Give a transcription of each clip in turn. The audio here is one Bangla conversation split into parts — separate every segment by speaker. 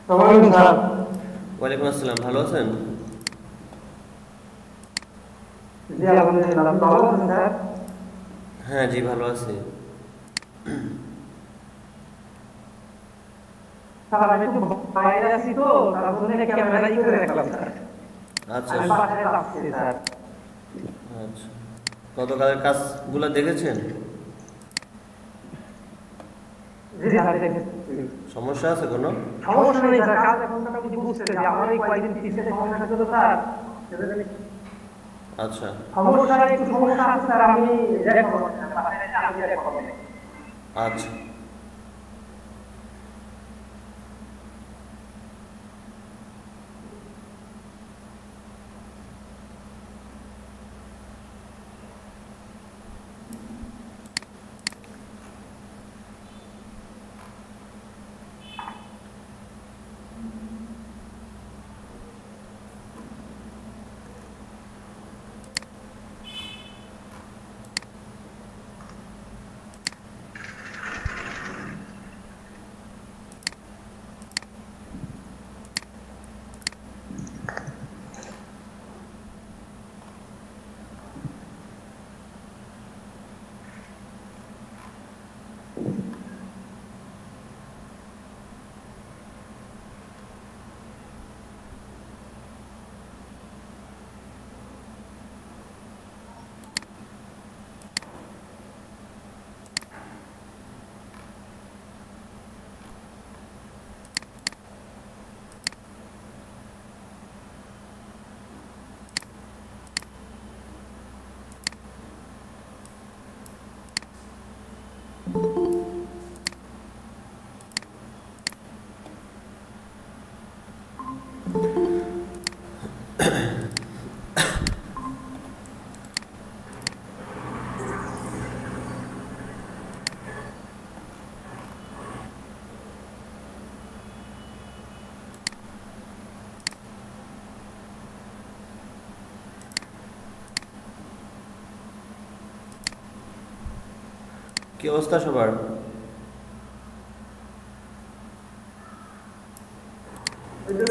Speaker 1: আসসালামু স্যার।
Speaker 2: ওয়ালাইকুম আসসালাম, ভালো আছেন?
Speaker 1: জি আলহামদুলিল্লাহ, আপনি ভালো আছেন স্যার?
Speaker 2: হ্যাঁ জি, ভালো আছি।
Speaker 1: স্যার আমি একটু বাইরে আছি তো, তার জন্য ক্যামেরা করে রাখলাম স্যার।
Speaker 2: আচ্ছা
Speaker 1: আমি
Speaker 2: আচ্ছা।
Speaker 1: বাসায় যাচ্ছি স্যার।
Speaker 2: আচ্ছা, গতকালের কাজগুলো দেখেছেন?
Speaker 1: জি স্যার দেখেছি।
Speaker 2: সমস্যা আছে কোনো?
Speaker 1: সমস্যা নেই স্যার, কাজ এখন মোটামুটি বুঝতেছি। আমার এই কয়েকদিন সিস্টেমে সমস্যা ছিল স্যার, সেজন্য
Speaker 2: আচ্ছা।
Speaker 1: সমস্যা আছে স্যার। আমি দেখবো স্যার, বাসায় এসে আমি দেখবো।
Speaker 2: আচ্ছা। কি অবস্থা সবার?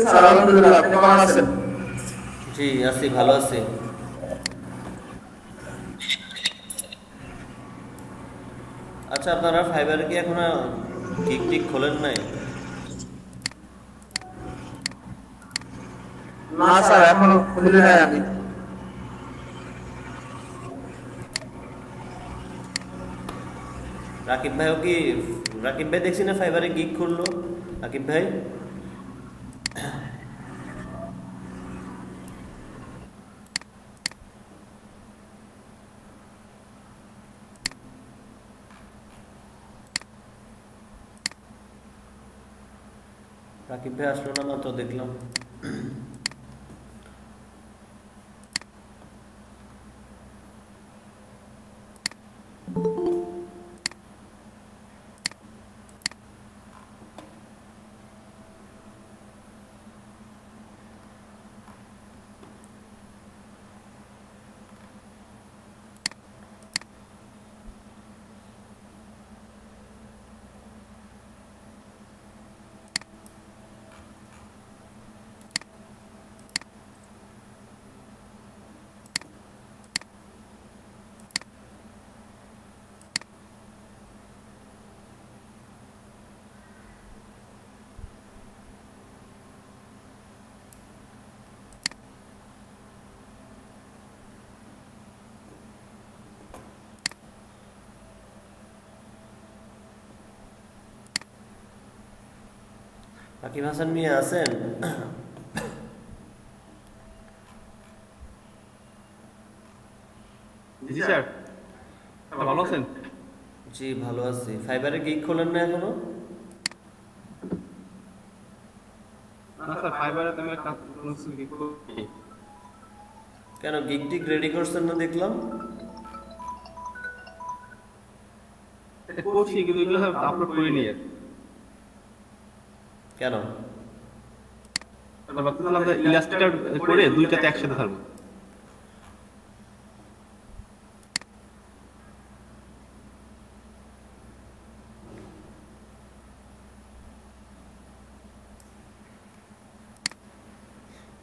Speaker 3: স্যার আলহামদুলিল্লাহ, আপনি কেমন আছেন?
Speaker 2: জি আছি, ভালো আছি। আচ্ছা, আপনারা ফাইবারে কি এখনো গিগ টিক খোলেন নাই?
Speaker 3: না স্যার, এখনো খুলি নাই আমি।
Speaker 2: রাকিব ভাইও কি, রাকিব ভাই দেখছি না ফাইবারে গিগ খুললো। রাকিব ভাই, রাকিব ভাই আসলো না, মাত্র দেখলাম। রাকিব হাসান মিয়া আছেন?
Speaker 4: জি স্যার, ভালো আছেন?
Speaker 2: জি ভালো আছি। ফাইবারে গিগ খোলেন না এখনো?
Speaker 4: না স্যার, ফাইবারে তো আমি একটা কি করি।
Speaker 2: কেন গিগ টিক রেডি করছেন না দেখলাম?
Speaker 4: করছি কিন্তু এগুলো স্যার আপলোড করিনি আর।
Speaker 2: কেন?
Speaker 4: ভাবতেছিলাম যে ইলাস্ট্রেটর করে দুইটাতে একসাথে ছাড়বো।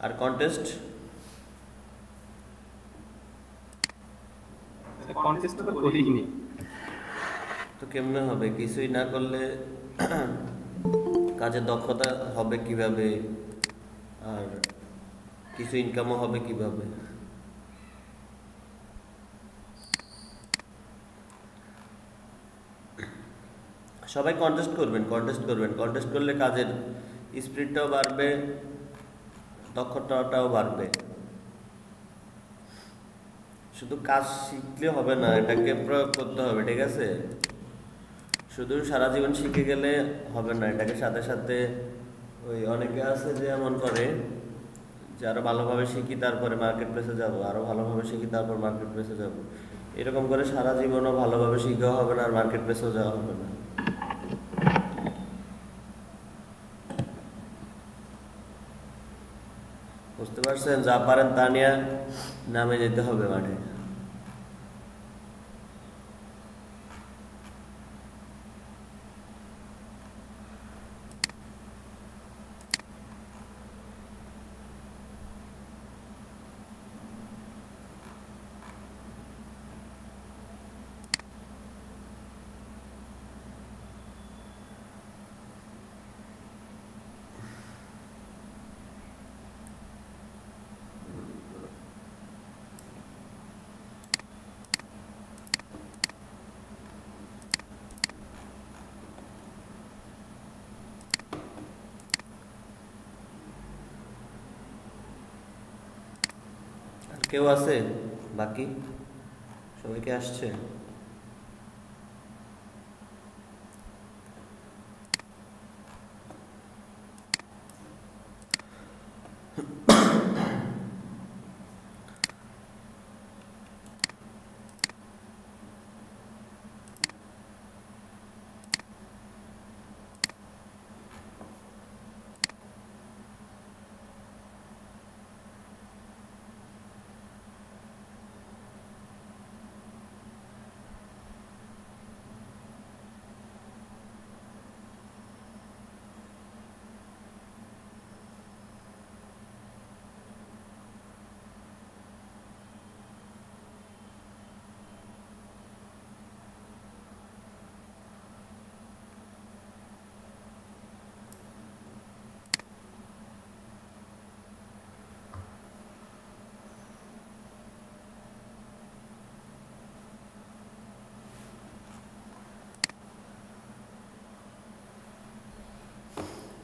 Speaker 2: আর কন্টেস্ট
Speaker 4: কন্টেস্ট তো করিনি।
Speaker 2: তো কেমনে হবে? কিছুই না করলে কাজের দক্ষতা হবে কিভাবে, আর কিছু ইনকামও হবে কিভাবে? সবাই কন্টেস্ট করবেন, কন্টেস্ট করলে কাজের স্পিরিটটাও বাড়বে, দক্ষতাটাও বাড়বে। শুধু কাজ শিখলে হবে না, এটাকে প্রয়োগ করতে হবে, ঠিক আছে? শুধু সারা জীবন শিখে গেলে হবে না, এটাকে সাথে সাথে ওই অনেকে আছে যে এমন করে যে আরো ভালোভাবে শিখি তারপরে মার্কেট প্লেসে যাবো, আরো ভালোভাবে শিখি তারপর মার্কেট প্লেসে যাবো। এরকম করে সারা জীবনও ভালোভাবে শিখাও হবে না, আর মার্কেট প্লেসেও যাওয়া হবে না। বুঝতে পারছেন? যা পারেন তা নিয়ে নামে যেতে হবে মাঠে। আর কেউ আছে বাকি? সবাইকে আসছে?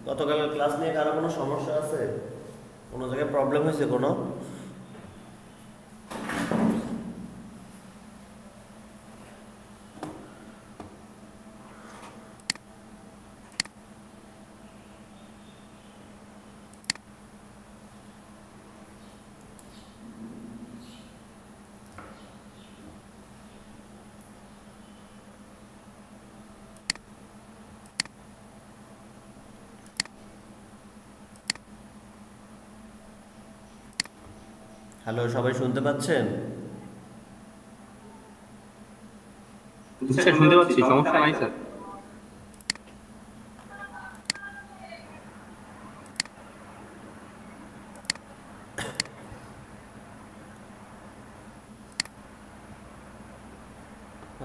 Speaker 2: গতকালের ক্লাস নিয়ে কারো কোনো সমস্যা আছে? কোনো জায়গায় প্রবলেম হয়েছে কোনো? হ্যালো, সবাই শুনতে পাচ্ছেন?
Speaker 4: স্যার শুনতে পাচ্ছি, সমস্যা নাই স্যার।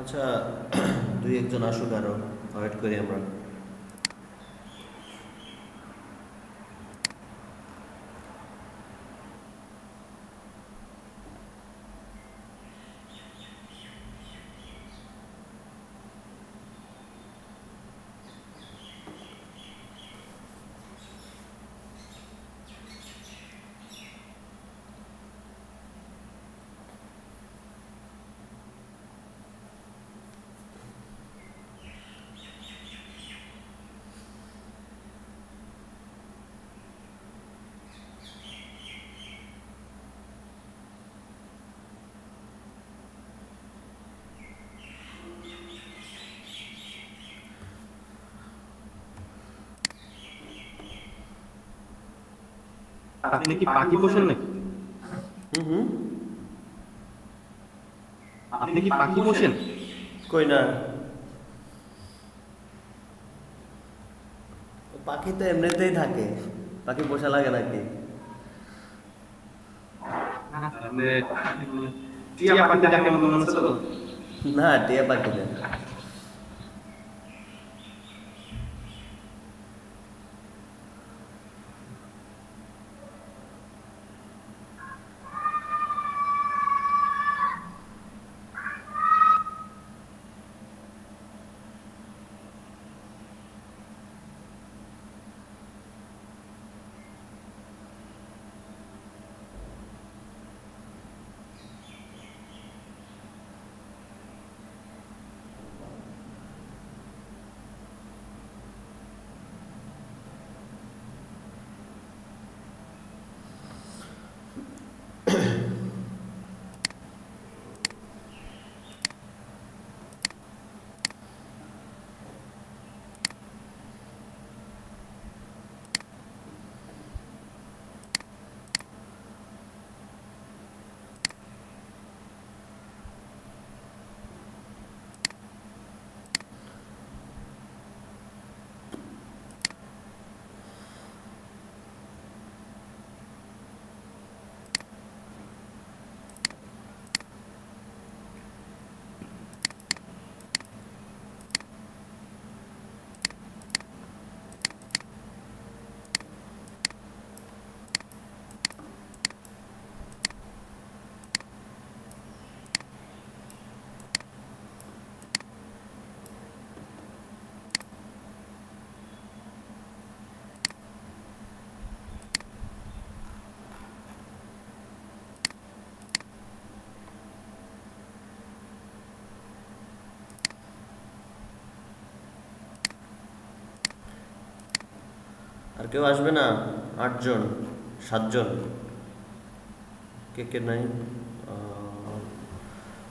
Speaker 2: আচ্ছা, দুই একজন আসুক, আরো ওয়েট করি আমরা।
Speaker 4: আপনি কি পাখি পোষেন নাকি?
Speaker 2: হুম।
Speaker 4: আপনি কি পাখি পোষেন?
Speaker 2: কই না, পাখি তো এমনিতেই থাকে, পাখি পোষা লাগে নাকি?
Speaker 4: আপনি টিয়া পাখি দেখে মনে হচ্ছে তো?
Speaker 2: না টিয়া পাখি না। আর কেউ আসবে না? 8 জন 7 জন কে কে নাই?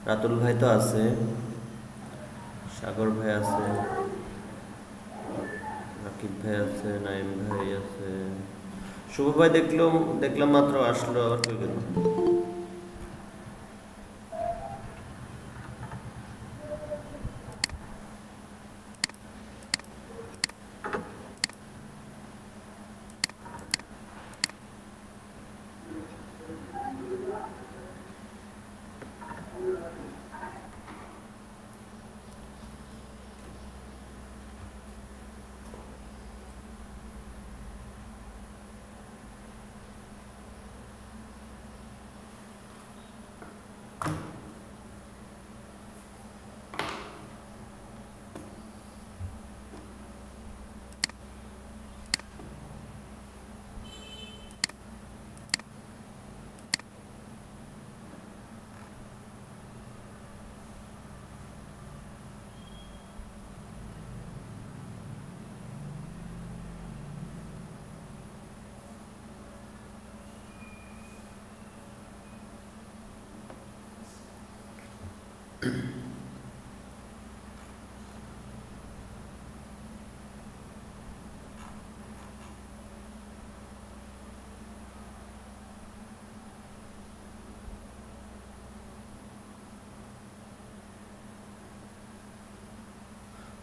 Speaker 2: রাতুল ভাই তো আছে, সাগর ভাই আছে, রাকিব ভাই আছে, নাইম ভাই আছে, শুভ ভাই দেখলাম মাত্র আসলো, আবার কই গেল?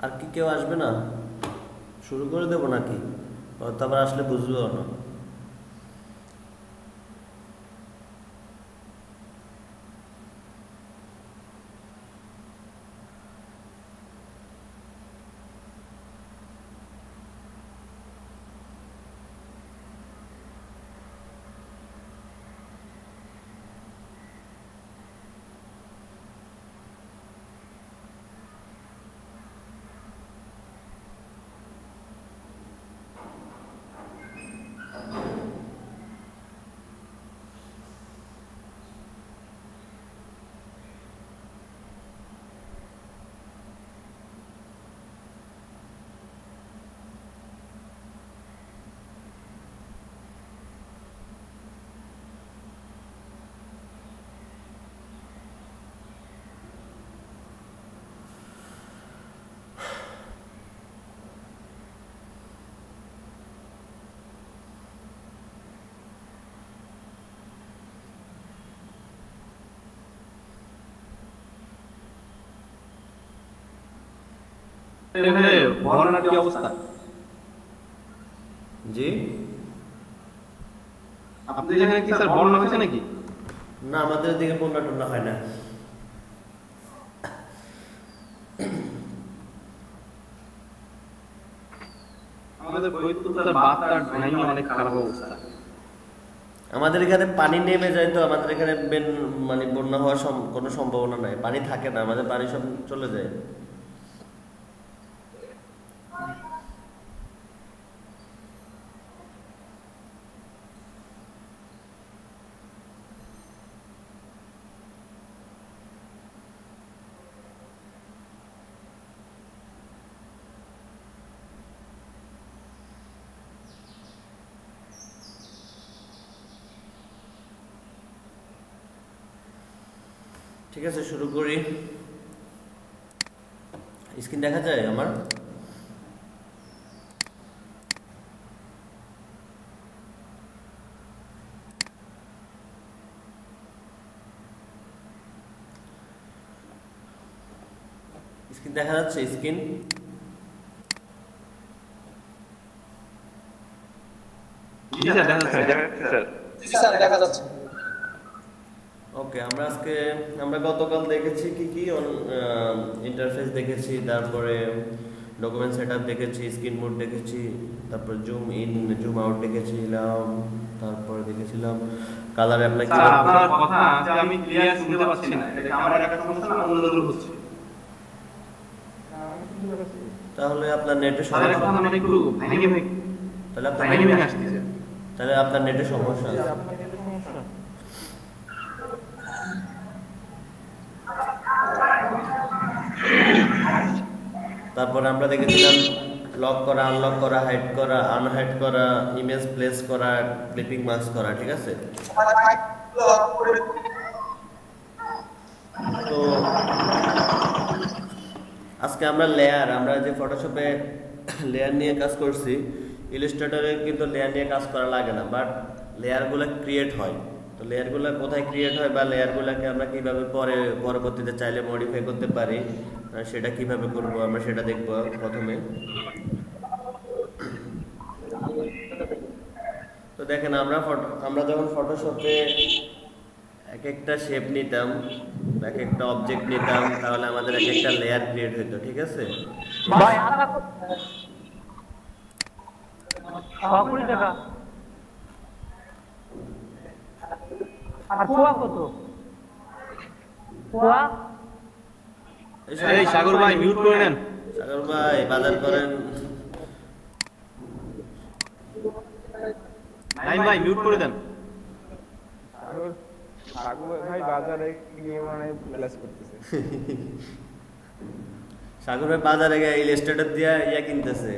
Speaker 2: আর কি কেউ আসবে না? শুরু করে দেবো নাকি? তারপর আসলে বুঝবেও না।
Speaker 4: এখানে বর্ণনার কি অবস্থা?
Speaker 2: জি
Speaker 4: আপনাদের এখানে কি স্যার বর্ণনা হয়েছে নাকি?
Speaker 2: না আমাদের দিকে বন্যা টন্যা হয় না।
Speaker 4: আমাদের ফরিদপুর বার্তা ডাইনি অনেক খারাপ অবস্থা।
Speaker 2: আমাদের এখানে পানি নেমে যায়, তো আমাদের এখানে মানে বন্যা হওয়ার কোনো সম্ভাবনা নাই, পানি থাকে না, আমাদের পানি সব চলে যায়। ঠিক আছে, শুরু করি। স্ক্রিন দেখা যায় আমার? স্ক্রিন দেখা যাচ্ছে? স্ক্রিন
Speaker 4: জি স্যার দেখা যাচ্ছে।
Speaker 3: জি স্যার দেখা যাচ্ছে।
Speaker 2: ওকে, আমরা গতকাল দেখেছি কি ইন্টারফেস দেখেছি, তারপরে ডকুমেন্ট সেটআপ দেখেছি, স্ক্রিন মোড দেখেছি, তারপর জুম ইন জুম আউট দেখেছিলাম, তারপরে দেখেছিলাম কালার অ্যাপ্লাই
Speaker 4: স্যার আপনার কথা যে আমি ক্লিয়ার শুনতে পাচ্ছি না, এটা আমার একটা সমস্যা না, অন্যদের হচ্ছে।
Speaker 2: তাহলে আপনার নেটে
Speaker 4: স্যার কথা
Speaker 2: সমস্যা,
Speaker 4: মানে একটু ভেঙে ভেঙে আসছে।
Speaker 2: তাহলে আপনার নেটে সমস্যা আছে। তারপর আমরা দেখেছিলাম লক করা, আনলক করা, হাইড করা, আনহাইড করা, ইমেজ প্লেস করা, ক্লিপিং মাস্ক করা, ঠিক আছে? তো আজকে আমরা যে ফটোশপে লেয়ার নিয়ে কাজ করছি, ইলাস্ট্রেটরে কিন্তু লেয়ার নিয়ে কাজ করা লাগে না, বাট লেয়ারগুলো ক্রিয়েট হয়। তো লেয়ারগুলো কোথায় ক্রিয়েট হয় বা লেয়ারগুলোকে আমরা কিভাবে পরবর্তীতে চাইলে মডিফাই করতে পারি, সেটা কিভাবে করব আমরা সেটা দেখব প্রথমে। তো দেখেন, আমরা যখন ফটোশপে এক একটা শেপ নিতাম, এক একটা অবজেক্ট নিতাম, তাহলে আমাদের এক একটা লেয়ার ক্রিয়েট হতো, ঠিক আছে?
Speaker 1: ভাই আদা কত? 20 টাকা। আর পোয়া কত? পোয়া?
Speaker 4: এই সাগর ভাই মিউট করে নেন।
Speaker 2: সাগর ভাই বাজার করেন।
Speaker 4: নাইম ভাই মিউট করে দেন।
Speaker 5: ভাই বাজারে গিয়ে মানে প্লাস করতেছে।
Speaker 2: সাগর ভাই বাজারে গিয়ে ইলাস্ট্রেটর দিয়া কিনতেছে,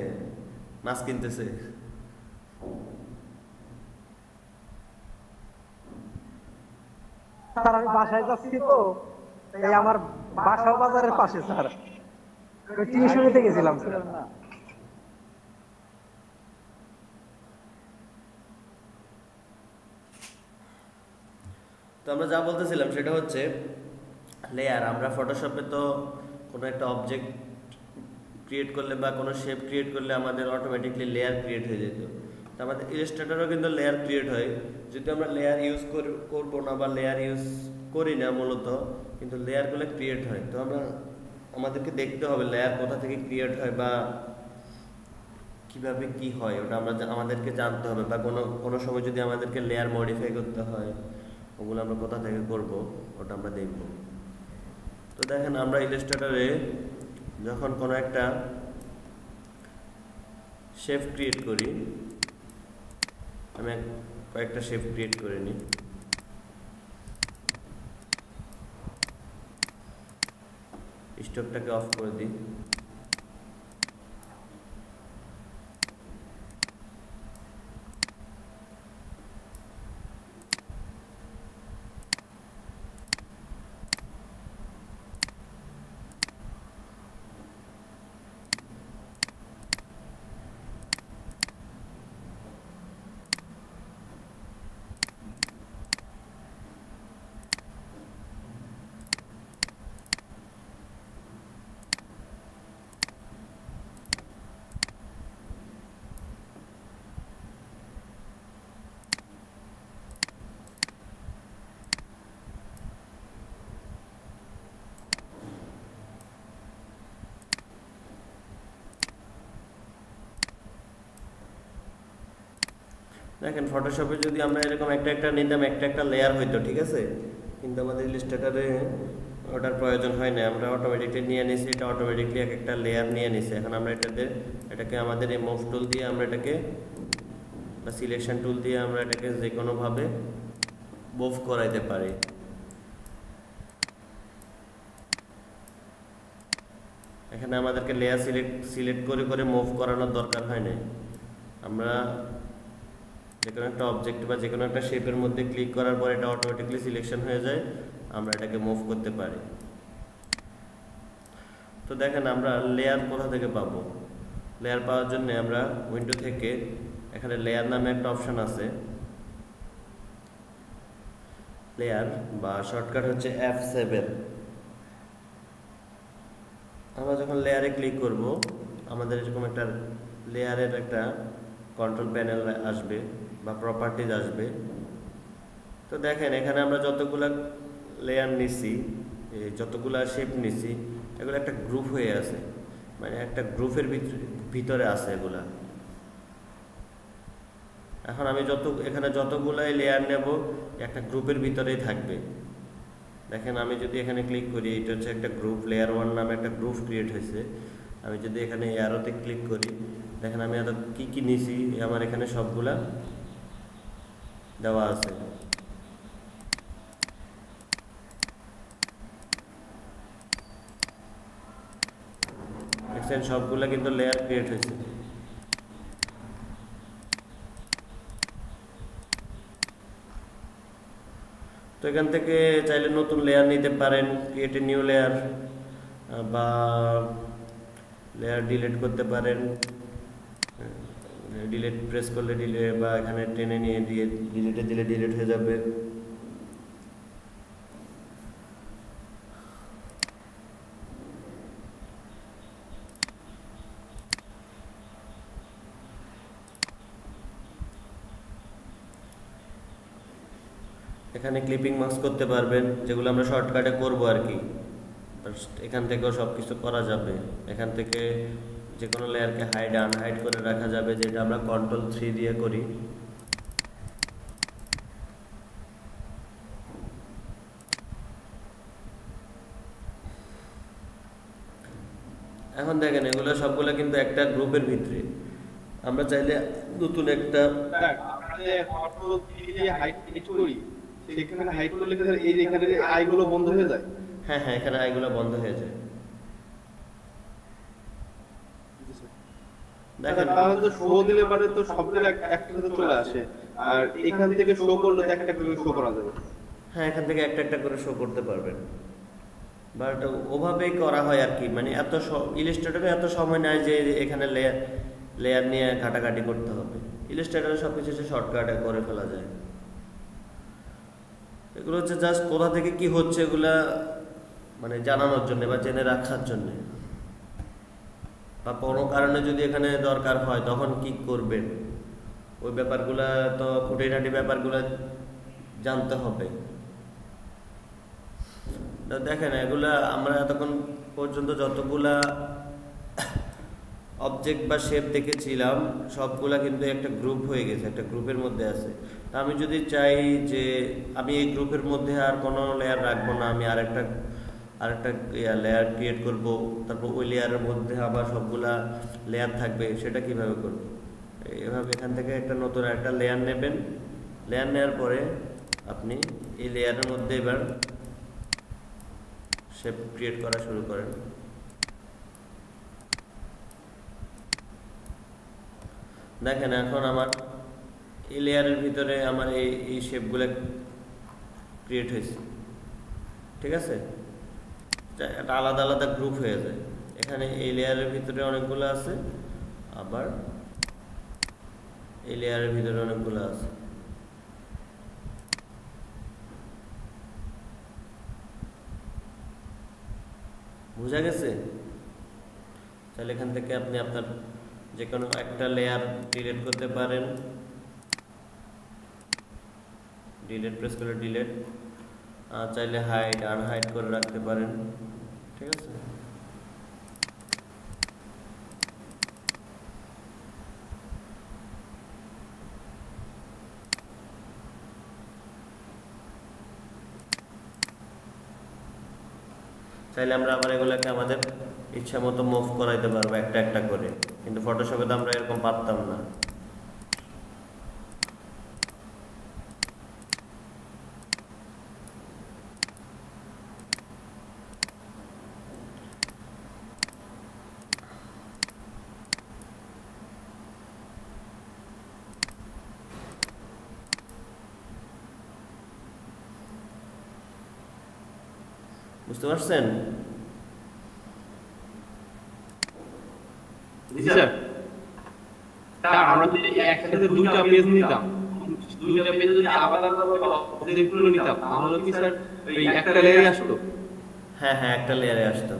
Speaker 2: মাছ কিনতেছে।
Speaker 1: স্যার আমি বাসায় যাচ্ছি, তো এই আমার বাসাও বাজারের পাশে স্যার, টিউশনিতে গেছিলাম স্যার।
Speaker 2: তো আমরা যা বলতেছিলাম সেটা হচ্ছে লেয়ার। আমরা ফটোশপে তো কোনো একটা অবজেক্ট ক্রিয়েট করলে বা কোনো শেপ ক্রিয়েট করলে আমাদের অটোমেটিকলি লেয়ার ক্রিয়েট হয়ে যেত। তো আমাদের ইলাস্ট্রেটরও কিন্তু লেয়ার ক্রিয়েট হয়। যদি আমরা লেয়ার ইউজ করবো না বা লেয়ার ইউজ করি না মূলত, কিন্তু লেয়ারগুলো ক্রিয়েট হয়। তো আমাদেরকে দেখতে হবে লেয়ার কোথা থেকে ক্রিয়েট হয় বা কিভাবে কি হয়, ওটা আমাদেরকে জানতে হবে। বা কোনো সময় যদি আমাদেরকে লেয়ার মডিফাই করতে হয়, ওগুলো আমরা কোথা থেকে করব ওটা আমরা দেখব। তো দেখেন, আমরা ইলাস্ট্রেটরে যখন কোনো একটা শেপ ক্রিয়েট করি, আমি কয়েকটা শেপ ক্রিয়েট করে নিই। স্টকটাকে অফ করে দিই। দেখেন ফটোশপে যদি আমরা এরকম একটা একটা নিতাম, একটা একটা লেয়ার হইতো, ঠিক আছে, কিন্তু আমাদের ইলাস্ট্রেটরে ওটার প্রয়োজন হয় না। আমরা অটোমেটিকলি নিয়ে নিছি, এটা অটোমেটিকলি এক একটা লেয়ার নিয়ে নিছি। এখন আমরা এটাকে আমাদের এই মুভ টুল দিয়ে আমরা এটাকে বা সিলেকশন টুল দিয়ে আমরা এটাকে যে কোনোভাবে মুভ করাইতে পারি। এখানে আমাদেরকে লেয়ার সিলেক্ট করে করে মুভ করানোর দরকার হয় না। আমরা যে কোনো একটা অবজেক্ট বা যে কোনো একটা শেপের মধ্যে ক্লিক করার পর এটা অটোমেটিকলি সিলেকশন হয়ে যায়, আমরা এটাকে মুভ করতে পারি। তো দেখেন আমরা লেয়ার কোথা থেকে পাবো। লেয়ার পাওয়ার জন্য আমরা উইন্ডো থেকে এখানে লেয়ার নামে একটা অপশন আছে, লেয়ার বা শর্টকাট হচ্ছে F7। আমরা যখন লেয়ারে ক্লিক করব আমাদের এরকম একটা লেয়ারের একটা কন্ট্রোল প্যানেল আসবে বা প্রপার্টিজ আসবে। তো দেখেন এখানে আমরা যতগুলা লেয়ার নিছি, যতগুলা শেপ নিছি, এগুলো একটা গ্রুপ হয়ে আছে, মানে একটা গ্রুপের ভিতরে আছে এগুলা। এখন আমি এখানে যতগুলাই লেয়ার নেব একটা গ্রুপের ভিতরেই থাকবে। দেখেন আমি যদি এখানে ক্লিক করি, এটা হচ্ছে একটা গ্রুপ, লেয়ার 1 নামে একটা গ্রুপ ক্রিয়েট হয়েছে। আমি যদি এখানে অ্যারোতে ক্লিক করি, দেখেন আমি এত কি কি নিছি আমার এখানে সবগুলা দেওয়া আছে। দেখছেন সবগুলা কিন্তু লেয়ার ক্রিয়েট হয়েছে। তো এখান থেকে চাইলে নতুন লেয়ার নিতে পারেন, ক্রিয়েট এ নিউ লেয়ার, বা লেয়ার ডিলিট করতে পারেন। ডিলিট প্রেস করলে ডিলিট, বা এখানে টেনে নিয়ে দিয়ে ডিলিটে দিলে ডিলিট হয়ে যাবে। এখানে ক্লিপিং মাস্ক করতে পারবেন, যেগুলো আমরা শর্টকাটে করবো আর কি। এখান থেকেও সব কিছু করা যাবে। এখান থেকে যে কোনো লেয়ারকে হাইড আনহাইড করে রাখা যাবে, যেটা আমরা কন্ট্রোল 3 দিয়ে করি। এখন দেখেন এগুলো সবগুলো কিন্তু একটা গ্রুপের ভিতরে। আমরা চাইলে নতুন একটা
Speaker 4: সেখানে হাইড করলে এই যে এখানে আইগুলো বন্ধ হয়ে যায়।
Speaker 2: হ্যাঁ হ্যাঁ, এখানে আইগুলো বন্ধ হয়ে যায়। দেখেন
Speaker 4: তাহলে তো শো দিলে পারে তো সবগুলো একসাথে চলে আসে, আর এখান থেকে শো করলে তো একটা করে শো করা যাবে।
Speaker 2: হ্যাঁ, এখান থেকে একটা একটা করে শো করতে পারবেন, বাট ওভাবেই করা হয় আর কি। মানে এত ইলাস্ট্রেটরে এত সময় নাই যে এখানে লেয়ার নিয়ে ঘাটাঘাটি করতে হবে। ইলাস্ট্রেটরে সবকিছু শর্টকাটে করে ফেলা যায়। এগুলো হচ্ছে জাস্ট কোথা থেকে কি হচ্ছে এগুলা মানে জানানোর জন্য বা জেনে রাখার জন্য, বা কোনো কারণে যদি এখানে দরকার হয় তখন কি করবেন, ওই ব্যাপারগুলা তো খুঁটিনাটি ব্যাপারগুলা জানতে হবে। দেখেন এগুলা আমরা এতক্ষণ পর্যন্ত যতগুলা অবজেক্ট বা শেপ দেখেছিলাম সবগুলা কিন্তু একটা গ্রুপ হয়ে গেছে, একটা গ্রুপের মধ্যে আছে। তা আমি যদি চাই যে আমি এই গ্রুপের মধ্যে আর কোনো লেয়ার রাখবো না, আমি আরেকটা লেয়ার ক্রিয়েট করব, তারপর ওই লেয়ারের মধ্যে আবার সবগুলা লেয়ার থাকবে, সেটা কিভাবে করব? এভাবে এখান থেকে একটা নতুন একটা লেয়ার নেবেন। লেয়ার নেওয়ার পরে আপনি এই লেয়ারের মধ্যে এবার শেপ ক্রিয়েট করা শুরু করেন। দেখেন এখন আমার এই লেয়ারের ভিতরে আমার এই শেপগুলো ক্রিয়েট হয়েছে, ঠিক আছে? একটা আলাদা আলাদা গ্রুপ হয়ে যায়। এখানে এই লেয়ারের ভিতরে অনেকগুলো আছে, আবার এই লেয়ারের ভিতরে অনেকগুলো আছে। বোঝা গেছে? তাহলে এখান থেকে আপনি আপনার যে কোনো একটা লেয়ার ডিলিট করতে পারেন, ডিলিট প্রেস করে ডিলিট, চাইলে হাইড আনহাইড করে রাখতে পারেন, ঠিক আছে? তাহলে আমরা আবার এগুলোকে আমাদের ইচ্ছা মতো মুভ করাইতে পারবো একটা একটা করে, কিন্তু ফটোশপে তো আমরা এরকম পারতাম না। বুঝতে পারছেন?
Speaker 4: জি স্যার। স্যার আমরা যদি একসাথে দুইটা পেজ নিতাম, দুইটা পেজে যদি আলাদা আলাদা অবজেক্টগুলো নিতাম তাহলে কি স্যার এই একটা লেয়ারে আসতো?
Speaker 2: হ্যাঁ হ্যাঁ, একটা লেয়ারে আসতো।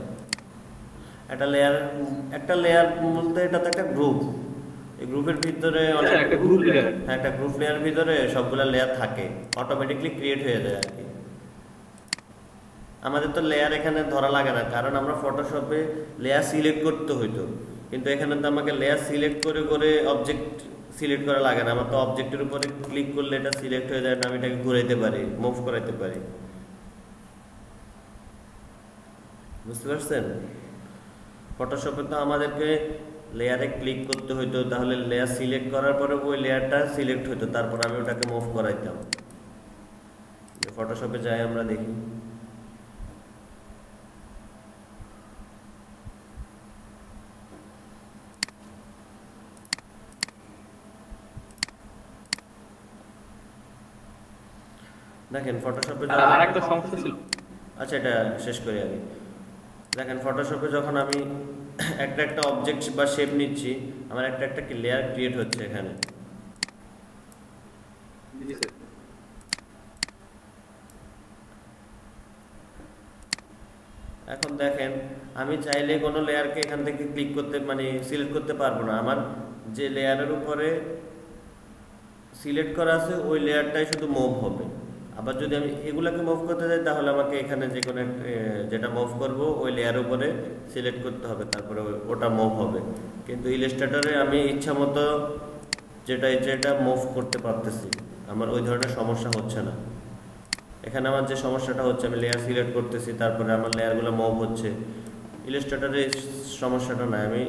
Speaker 2: একটা লেয়ার বলতে এটা তো একটা গ্রুপ। এই গ্রুপের ভিতরে অনেক
Speaker 4: একটা গ্রুপ লেয়ার।
Speaker 2: হ্যাঁ, একটা গ্রুপ লেয়ারের ভিতরে সবগুলা লেয়ার থাকে, অটোমেটিকলি ক্রিয়েট হয়ে যায় আর কি। আমাদের তো লেয়ার এখানে ধরা লাগে না, কারণ আমরা ফটোশপে লেয়ার সিলেক্ট করতে হইতো, কিন্তু এখানে তো আমাকে লেয়ার সিলেক্ট করে করে অবজেক্ট সিলেক্ট করা লাগে না। আমার তো অবজেক্টের উপরে ক্লিক করলে এটা সিলেক্ট হয়ে যায়, আমি এটাকে ঘুরাইতে পারি, মুভ করাইতে পারি। বুঝতে পারছেন? ফটোশপে তো আমাদেরকে লেয়ারে ক্লিক করতে হইতো, তাহলে লেয়ার সিলেক্ট করার পরে ওই লেয়ারটা সিলেক্ট হইতো, তারপর আমি ওটাকে মুভ করাইতাম। ফটোশপে যাই আমরা দেখি। দেখেন ফটোশপে
Speaker 4: আর একটা সমস্যা ছিল।
Speaker 2: আচ্ছা, এটা শেষ করি আগে। দেখেন ফটোশপে যখন আমি একটা একটা অবজেক্ট বা শেপ নিচ্ছি, আমার একটা একটা লেয়ার ক্রিয়েট হচ্ছে এখানে।
Speaker 4: জি স্যার।
Speaker 2: এখন দেখেন আমি চাইলে কোনো লেয়ারকে এখান থেকে ক্লিক করতে মানে সিলেক্ট করতে পারবো না। আমার যে লেয়ারের উপরে সিলেক্ট করা আছে ওই লেয়ারটাই শুধু মুভ হবে। আবার যদি আমি এগুলাকে মুভ করতে যাই তাহলে আমাকে এখানে যে কোনো যেটা মুভ করব ওই লেয়ারের উপরে সিলেক্ট করতে হবে, তারপরে ওটা মুভ হবে। কিন্তু ইলাস্ট্রেটরে আমি ইচ্ছা মতো যেটা মুভ করতে পারতেছি, আমার ওই ধরনের সমস্যা হচ্ছে না। এখানে আমার যে সমস্যাটা হচ্ছে, আমি লেয়ার সিলেক্ট করতেছি, তারপরে আমার লেয়ারগুলো মুভ হচ্ছে। ইলাস্ট্রেটরে সমস্যাটা নাই, আমি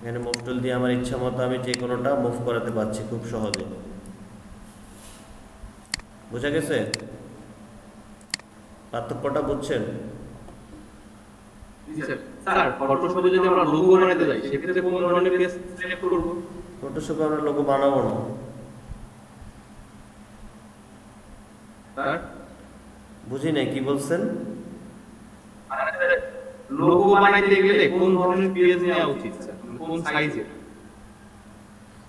Speaker 2: এখানে মুভ টুল দিয়ে আমার ইচ্ছা মতো আমি যে কোনোটা মুভ করাতে পারছি খুব সহজে। বুঝা গেছে? পার্থক্যটা বুঝছেন?
Speaker 4: জি স্যার। স্যার ফটোশপে যদি আমরা লোগো বানাতে যাই সেক্ষেত্রে কোন ধরনের পেজ সিলেক্ট করব?
Speaker 2: ফটোশপে আমরা লোগো বানাবো না।
Speaker 4: স্যার
Speaker 2: বুঝি নাই কি বলছেন?
Speaker 4: লোগো বানাইতে গেলে কোন ধরনের পেজ নেওয়া উচিত স্যার? কোন সাইজের?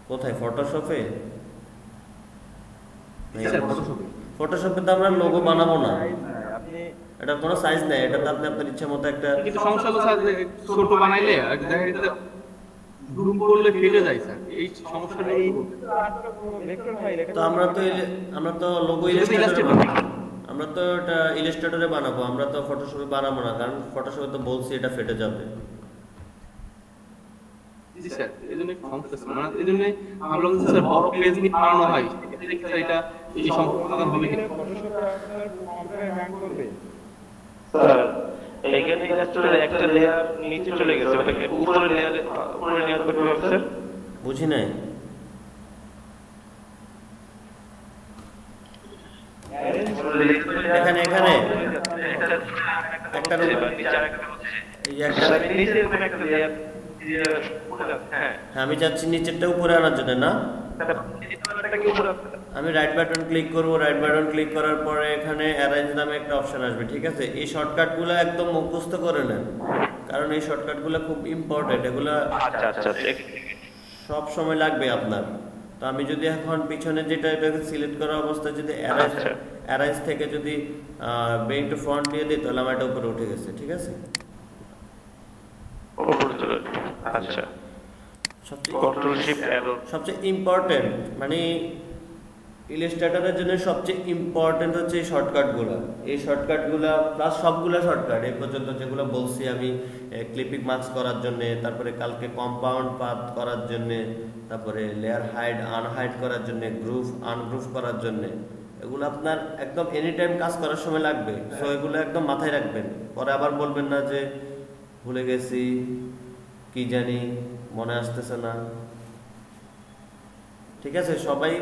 Speaker 2: কোথায়? ফটোশপে?
Speaker 4: স্যার ফটোশপে।
Speaker 2: ফটোশপে তো আমরা লোগো বানাবো না,
Speaker 5: আপনি
Speaker 2: এটা কোনো সাইজ নেই। এটা তো আপনি আপনার ইচ্ছা মতো একটা
Speaker 4: কিন্তু সমস্যা হলো স্যার ছোট বানাইলে আর দেখা যাচ্ছে জুম করলে ফেটে যায় স্যার। এই সমস্যাটা এই
Speaker 5: ভেক্টর ফাইল
Speaker 2: তো আমরা তো লোগো আমরা তো এটা ইলাস্ট্রেটরে বানাবো, আমরা তো ফটোশপে বানাবো না, কারণ ফটোশপে তো বলছি এটা ফেটে যাবে।
Speaker 4: জি স্যার, এজন্য একটু সমস্যা ছিল। মানে এজন্য আমরা বলছি স্যার বড় পেজ নিয়ে বানানো হয়, সেক্ষেত্রে কি স্যার এটা এই সমস্যাটা হবে কিনা?
Speaker 5: ফটোশপে আপনার কম্পিউটারে হ্যাং করবে।
Speaker 6: স্যার এখানে ইলাস্ট্রেটর একটা লেয়ার নিচে চলে গেছে, ওটাকে উপরে লেয়ারে উপরে নিয়ে আসবে কিভাবে স্যার?
Speaker 2: বুঝি নাই। এখানে এখানে একটা এই যে একটা
Speaker 6: নিচে একটা লেয়ার হ্যাঁ
Speaker 2: আমি চাচ্ছি নিচেরটা উপরে আনার জন্য না। আমি রাইট বাটন ক্লিক করব, রাইট বাটন ক্লিক করার পরে এখানে অ্যারেঞ্জ নামে একটা অপশন আসবে, ঠিক আছে? এই শর্টকাটগুলো একদম মুখস্থ করে নেন, কারণ এই শর্টকাটগুলো খুব ইম্পর্টেন্ট, এগুলো
Speaker 6: আচ্ছা আচ্ছা
Speaker 2: সব সময় লাগবে আপনার। তো আমি যদি এখন পিছনে যেটা এটাকে সিলেক্ট করা অবস্থায় যদি অ্যারেঞ্জ থেকে যদি ব্রিং টু ফ্রন্ট দিয়ে দিই তাহলে আমার এটা উপরে উঠে গেছে, ঠিক আছে?
Speaker 6: আচ্ছা কন্ট্রোল শিফট অ্যারো
Speaker 2: সবচেয়ে ইম্পর্টেন্ট মানে ইলাস্ট্রেটরের জন্য সবচেয়ে ইম্পর্টেন্ট হচ্ছে এই শর্টকাটগুলো। এই শর্টকাটগুলো প্লাস সবগুলো শর্টকাট এই পর্যন্ত যেগুলো বলছি আমি, ক্লিপিং মার্কস করার জন্য, তারপরে কালকে কম্পাউন্ড পাথ করার জন্য, তারপরে লেয়ার হাইড আনহাইড করার জন্য, গ্রুপ আনগ্রুপ করার জন্য, এগুলো আপনার একদম এনি টাইম কাজ করার সময় লাগবে, সো এগুলো একদম মাথায় রাখবেন, পরে আবার বলবেন না যে ভুলে গেছি, কি জানি, মনে আসতেছে না। ঠিক আছে, সবাই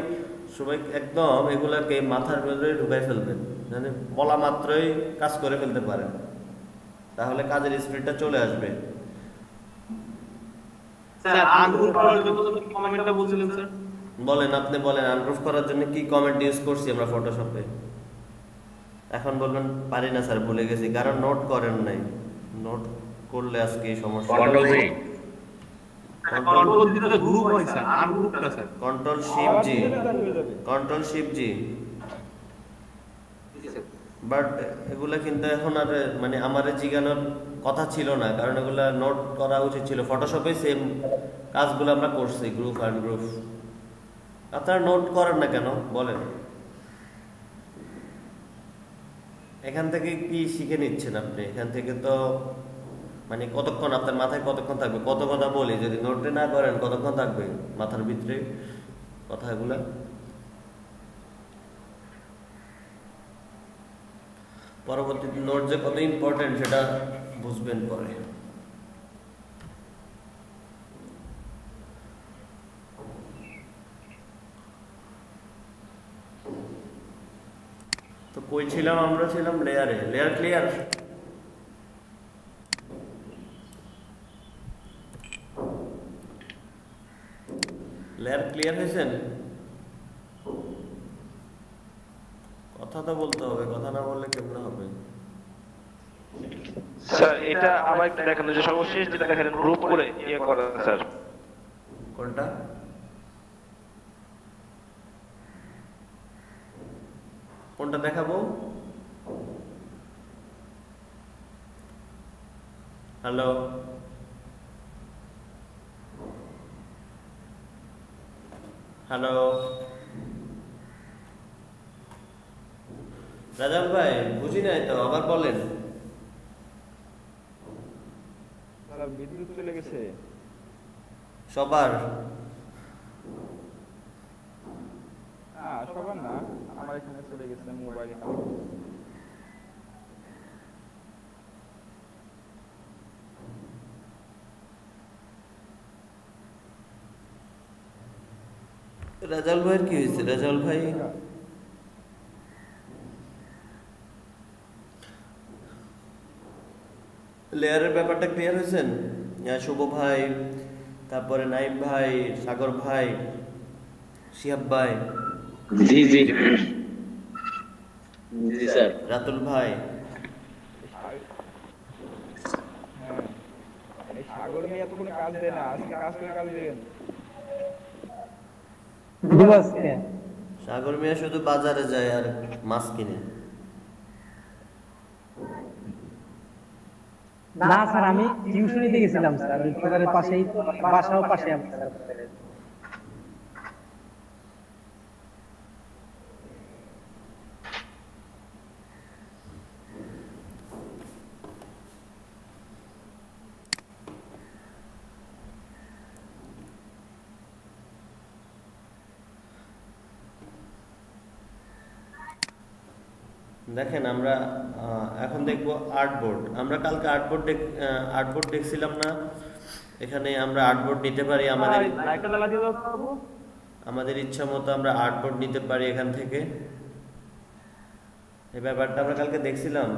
Speaker 2: সবাই একদম এগুলাকে মাথার ভেতরে ঢুকাই ফেলবেন, মানে বলা মাত্রই কাজ করে ফেলতে পারেন, তাহলে কাজের স্পিডটা চলে আসবে।
Speaker 4: স্যার আনগ্রুপ করার জন্য কি কমেন্টটা বলছিলেন স্যার?
Speaker 2: বলেন, আপনি বলেন আনগ্রুপ করার জন্য কি কমেন্ট ইউজ করছি আমরা ফটোশপে। এখন বলবেন পারি না স্যার, ভুলে গেছি, কারণ নোট করেন নাই। নোট করলে আজকে এই সমস্যা।
Speaker 4: কন্ট্রোল দিতে গ্রুপ হয় স্যার, আনগ্রুপটা sir.
Speaker 2: Control shift G, control shift G. But এগুলা কিন্তু এখন আর মানে আমার জিগানোর কথা ছিল না, কারণ এগুলা নোট করা উচিত ছিল। ফটোশপে সেম কাজগুলো আমরা করছি, গ্রুপ আর গ্রুপ। আপনারা নোট করেন না কেন বলেন? এখান থেকে কি শিখে নিচ্ছেন আপনি? এখান থেকে তো মানে কতক্ষণ আপনার মাথায় কতক্ষণ থাকবে? কত কথা বলি, যদি নোটে না করেন কতক্ষণ থাকবে মাথার ভিতরে কথাগুলা? পরবর্তীতে নোট যে কত ইম্পর্টেন্ট সেটা বুঝবেন পরে। তো কই ছিলাম আমরা? ছিলাম লেয়ারে। Layer clear? লেয়ার ক্লিয়ার হয়েছেন? কথা তো বলতে হবে, কথা না বললে কেমন হবে?
Speaker 6: স্যার এটা আবার একটু দেখানো, যে সর্বশেষ যেটা দেখালেন গ্রুপ করে ইয়ে করা স্যার।
Speaker 2: কোনটা? কোনটা দেখাবো? হ্যালো, হ্যালো রাজাব ভাই, বুঝি নাই তো, আবার বলেন।
Speaker 5: স্যার বিদ্যুৎ চলে গেছে
Speaker 2: সবার?
Speaker 5: সবার না, আমার এখানে চলে গেছে মোবাইলে।
Speaker 2: রাজাল ভাইয়ের কি হয়েছে? রাজাল ভাই লেয়ারের ব্যাপারটা ক্লিয়ার হয়েছেন? শুভ ভাই, তারপরে নাইম ভাই, সাগর ভাই, শিহাব ভাই,
Speaker 7: জি জি জি স্যার।
Speaker 2: রাতুল ভাই।
Speaker 5: হ্যাঁ, এই সাগর নিয়ে এত কোনো কাজ দেয় না, আজকে কাজ করে কাজ দেবেন।
Speaker 2: সাগর মিয়া শুধু বাজারে যায় আর মাছ কিনে।
Speaker 1: না স্যার, আমি টিউশনিতে গেছিলাম স্যার, ওই বাজারের পাশেই, বাসাও পাশে আমার স্যার।
Speaker 2: দেখেন আমরা এখন দেখব আর্টবোর্ড। আমরা কালকে আর্টবোর্ড দেখছিলাম না? এখানে আমরা আর্টবোর্ড নিতে পারি, আমাদের ইচ্ছা মতো আমরা আর্টবোর্ড নিতে পারি এখান থেকে। এই ব্যাপারটা আমরা কালকে দেখছিলাম।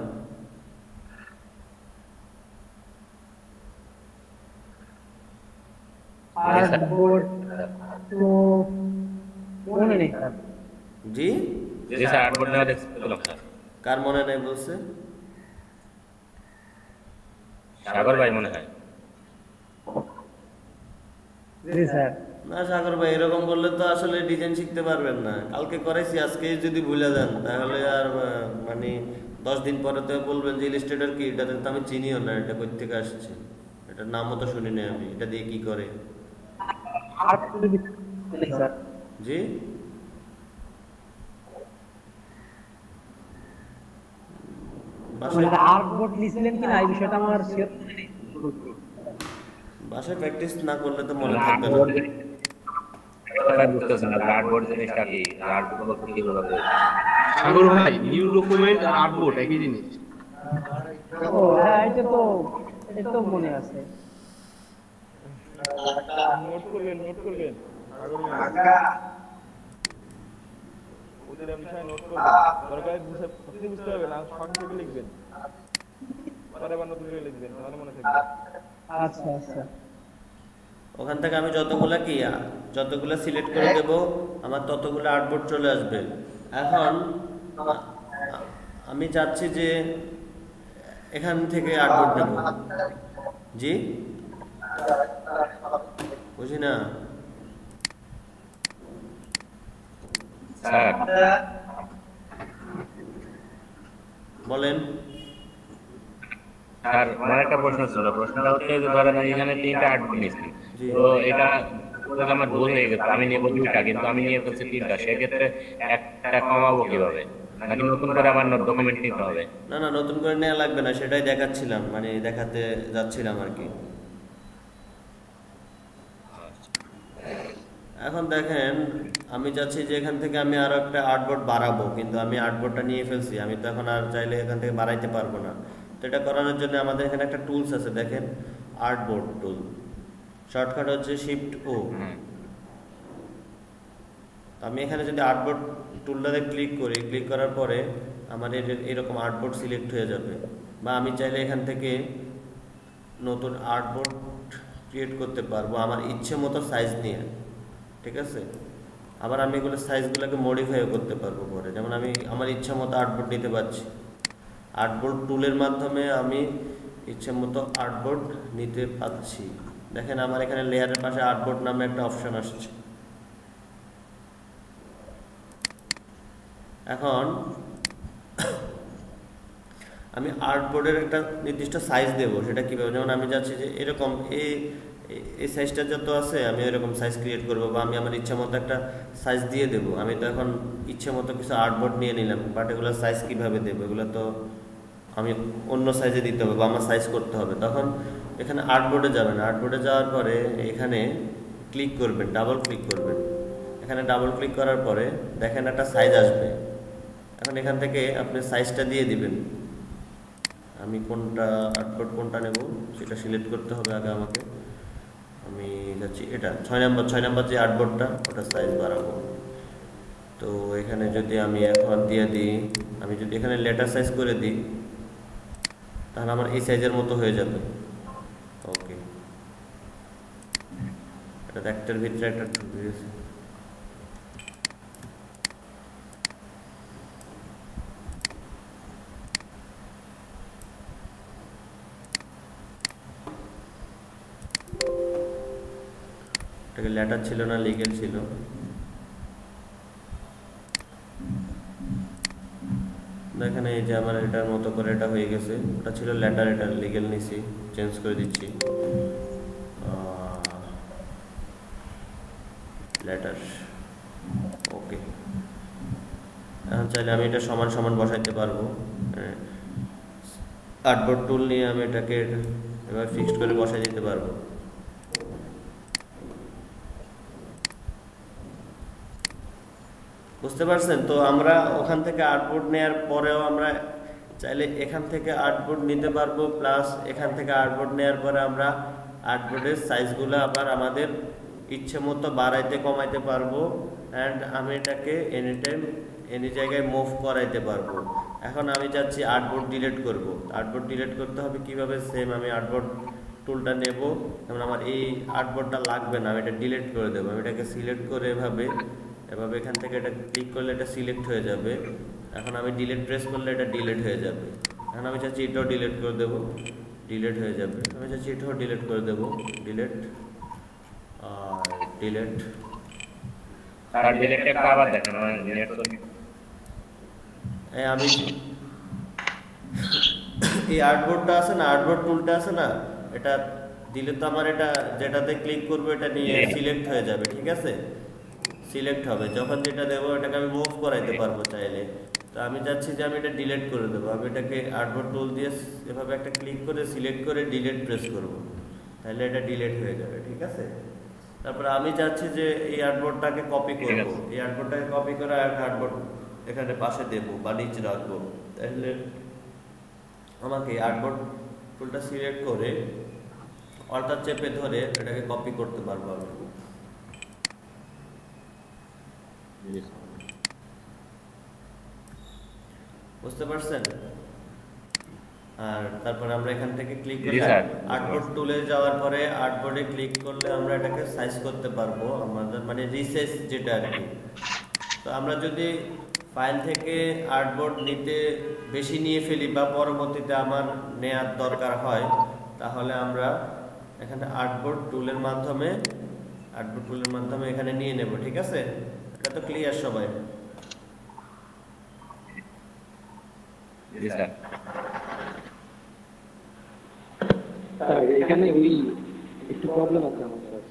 Speaker 1: আর্টবোর্ড তো মনে নেই স্যার।
Speaker 2: জি
Speaker 7: জি স্যার, আর্টবোর্ড নেওয়া দেখছিলাম স্যার।
Speaker 2: কার মনে নেই বলছে?
Speaker 7: সাগর ভাই মনে হয়।
Speaker 1: জি স্যার।
Speaker 2: না সাগর ভাই, এরকম করলে তো আসলে ডিজাইন শিখতে পারবেন না। কালকে করাইছি, আজকে যদি ভুলে যান তাহলে আর মানে 10 দিন পরে তো বলবেন যে ইলাস্ট্রেটর কি, এটা তো আমি চিনিও না, এটা কই থেকে আসছে, এটার নামও তো শুনি নাই আমি, এটা দিয়ে কি করে। জি
Speaker 1: আর্টবোর্ড লিখলেন কিনা এই বিষয়টা আমার শিওর নেই।
Speaker 2: বাসায় প্র্যাকটিস না করলে তো মনে থাকবে না।
Speaker 7: বুঝতেছেন না আর্টবোর্ড জিনিসটা কি, আর্টবোর্ড কি হবে।
Speaker 4: সাগর ভাই নিউ ডকুমেন্ট আর আর্টবোর্ড একই জিনিস।
Speaker 1: ও হ্যাঁ, এটা তো মনে আছে।
Speaker 5: নোট করবেন সাগর মিয়া প্রতিটা বিষয় নোট করবেন, দরকার বুঝতে হবে না, সংক্ষেপে লিখবেন, পরে আবার নতুন করে লিখবেন, তাহলে মনে থাকবে।
Speaker 1: আচ্ছা আচ্ছা।
Speaker 2: ওখান থেকে আমি যতগুলো সিলেক্ট করে দেব আমার ততগুলো আর্টবোর্ড চলে আসবে। এখন আমি চাচ্ছি যে এখান থেকে আর্টবোর্ড নেব। জি বুঝি না
Speaker 7: স্যার
Speaker 2: বলেন।
Speaker 7: স্যার আমার একটা প্রশ্ন ছিল, প্রশ্নটা হচ্ছে যে ধরেন আমি এখানে 3টা আর্টবোর্ড নিয়েছি,
Speaker 2: জি।
Speaker 7: তো এটা আমার ভুল হয়ে গেছে, আমি নেবো 2টা কিন্তু আমি নিয়ে ফেলছি 3টা, সেক্ষেত্রে একটা কমাবো কিভাবে, নাকি নতুন করে আমার ডকুমেন্ট নিতে হবে?
Speaker 2: না না, নতুন করে নেওয়া লাগবে না, সেটাই দেখাচ্ছিলাম, মানে দেখাতে যাচ্ছিলাম আর কি। এখন দেখেন আমি চাচ্ছি যে এখান থেকে আমি আরো একটা আর্টবোর্ড বাড়াবো, কিন্তু আমি আর্টবোর্ডটা নিয়ে ফেলছি, আমি তো এখন আর চাইলে এখান থেকে বাড়াইতে পারবো না। তো এটা করানোর জন্য আমাদের এখানে একটা টুলস আছে, দেখেন আর্টবোর্ড টুল, শর্টকাট হচ্ছে শিফট ও। আমি এখানে যদি আর্টবোর্ড টুলটাতে ক্লিক করি, ক্লিক করার পরে আমার এরকম আর্টবোর্ড সিলেক্ট হয়ে যাবে, বা আমি চাইলে এখান থেকে নতুন আর্টবোর্ড ক্রিয়েট করতে পারবো আমার ইচ্ছে মতো সাইজ নিয়ে, ঠিক আছে। আবার আমি এগুলো সাইজগুলোকে মডিফাইও করতে পারবো পরে, যেমন আমি আমার ইচ্ছা মতো আর্টবোর্ড নিতে পারছি। আর্টবোর্ড টুলের মাধ্যমে আমি ইচ্ছে মতো আর্টবোর্ড নিতে পারছি। দেখেন আমার এখানে লেয়ারের পাশে আর্টবোর্ড নামে একটা অপশন আসছে। এখন আমি আর্টবোর্ডের একটা নির্দিষ্ট সাইজ দেবো, সেটা কীভাবে, যেমন আমি যাচ্ছি যে এরকম এই সাইজটা যত আছে আমি এরকম সাইজ ক্রিয়েট করবো, বা আমি আমার ইচ্ছা মতো একটা সাইজ দিয়ে দেবো। আমি তো এখন ইচ্ছে মতো কিছু আর্টবোর্ড নিয়ে নিলাম, বাট এগুলো সাইজ কীভাবে দেবো, এগুলো তো আমি অন্য সাইজে দিতে হবে বা আমার সাইজ করতে হবে। তখন এখানে আর্টবোর্ডে যাবেন, আর্টবোর্ডে যাওয়ার পরে এখানে ক্লিক করবেন, ডাবল ক্লিক করবেন। এখানে ডাবল ক্লিক করার পরে দেখেন একটা সাইজ আসবে। এখন এখান থেকে আপনি সাইজটা দিয়ে দিবেন। আমি কোনটা আর্টবোর্ড কোনটা নেব সেটা সিলেক্ট করতে হবে আগে আমাকে। আমি যাচ্ছি এটা 6 নাম্বার যে আর্টবোর্ডটা, ওটা সাইজ বাড়াবো। তো এখানে যদি আমি এখন দিয়ে দিই, আমি যদি এখানে লেটার সাইজ করে দিই, তাহলে আমার এই সাইজের মতো হয়ে যাবে। ওকে, এটা একটার ভিতরে একটা ঢুকে গেছে। এটাকে লেটার ছিল না, লিগেল ছিল। দেখেন এই যে আমার এটার মতো করে এটা হয়ে গেছে, ওটা ছিল লেটার, এটা লিগেল নিছি, চেঞ্জ করে দিচ্ছি লেটার। ওকে, এখন চাইলে আমি এটা সমান সমান বসাইতে পারবো। আর্টবোর্ড টুল নিয়ে আমি এটাকে এবার ফিক্সড করে বসাই দিতে পারবো। বুঝতে পারছেন? তো আমরা ওখান থেকে আর্টবোর্ড নেওয়ার পরেও আমরা চাইলে এখান থেকে আর্টবোর্ড নিতে পারবো, প্লাস এখান থেকে আর্টবোর্ড নেওয়ার পরে আমরা আর্টবোর্ডের সাইজগুলো আবার আমাদের ইচ্ছে মতো বাড়াইতে কমাইতে পারবো, অ্যান্ড আমি এটাকে এনি টাইম এনি জায়গায় মুভ করাইতে পারবো। এখন আমি চাচ্ছি আর্টবোর্ড ডিলিট করব। আর্টবোর্ড ডিলিট করতে হবে কিভাবে? সেম আমি আর্টবোর্ড টুলটা নেব, যেমন আমার এই আর্টবোর্ডটা লাগবে না, আমি এটা ডিলিট করে দেবো। আমি এটাকে সিলেক্ট করে এভাবে এখান থেকে এটা ক্লিক করলে এটা সিলেক্ট হয়ে যাবে। এখন আমি ডিলিট প্রেস করলে এটা ডিলিট হয়ে যাবে। এখন আমি চাচ্ছি এটাও ডিলিট করে দেবো, ডিলিট হয়ে যাবে। আমি চাচ্ছি এটাও ডিলিট করে দেবো, ডিলিট আর ডিলিট।
Speaker 7: আর ডিলিটটা আবার দেখেন নেট তো
Speaker 2: আমি এই আর্টবোর্ডটা আছে না, আর্টবোর্ড টুলটা আছে না, এটা দিলে তো আমার এটা যেটাতে ক্লিক করবো এটা নিয়ে সিলেক্ট হয়ে যাবে, ঠিক আছে? সিলেক্ট হবে, যখন যেটা দেবো এটাকে আমি মুভ করাইতে পারবো চাইলে। তো আমি চাচ্ছি যে আমি এটা ডিলিট করে দেবো। আমি এটাকে আর্টবোর্ড টুল দিয়ে এভাবে একটা ক্লিক করে সিলেক্ট করে ডিলিট প্রেস করবো, তাহলে এটা ডিলিট হয়ে যাবে, ঠিক আছে? তারপরে আমি চাচ্ছি যে এই আর্টবোর্ডটাকে কপি করবো, এই আর্টবোর্ডটাকে কপি করে আর আর্টবোর্ড এখানে পাশে দেব বা নিচে রাখবো, তাহলে আমাকে আর্টবোর্ড টুলটা সিলেক্ট করে অল্টার চেপে ধরে এটাকে কপি করতে পারবো আমি। বুঝতে পারছেন? আর তারপর আমরা এখান থেকে ক্লিক
Speaker 7: জি,
Speaker 2: করলে
Speaker 7: স্যার।
Speaker 2: আর্টবোর্ড টুলে যাওয়ার পরে আর্টবোর্ডে ক্লিক করলে আমরা এটাকে সাইজ করতে পারবো, আমাদের মানে রিসাইজ যেটা আর কি। তো আমরা যদি ফাইল থেকে আর্টবোর্ড নিতে বেশি নিয়ে ফেলি বা পরবর্তীতে আমার নেয়ার দরকার হয়, তাহলে আমরা এখানে আর্টবোর্ড টুলের মাধ্যমে এখানে নিয়ে নেব। ঠিক আছে, এটা তো ক্লিয়ার সবাই?
Speaker 7: জি স্যার।
Speaker 8: স্যার এখানে ওই একটু প্রবলেম আছে আমার স্যার।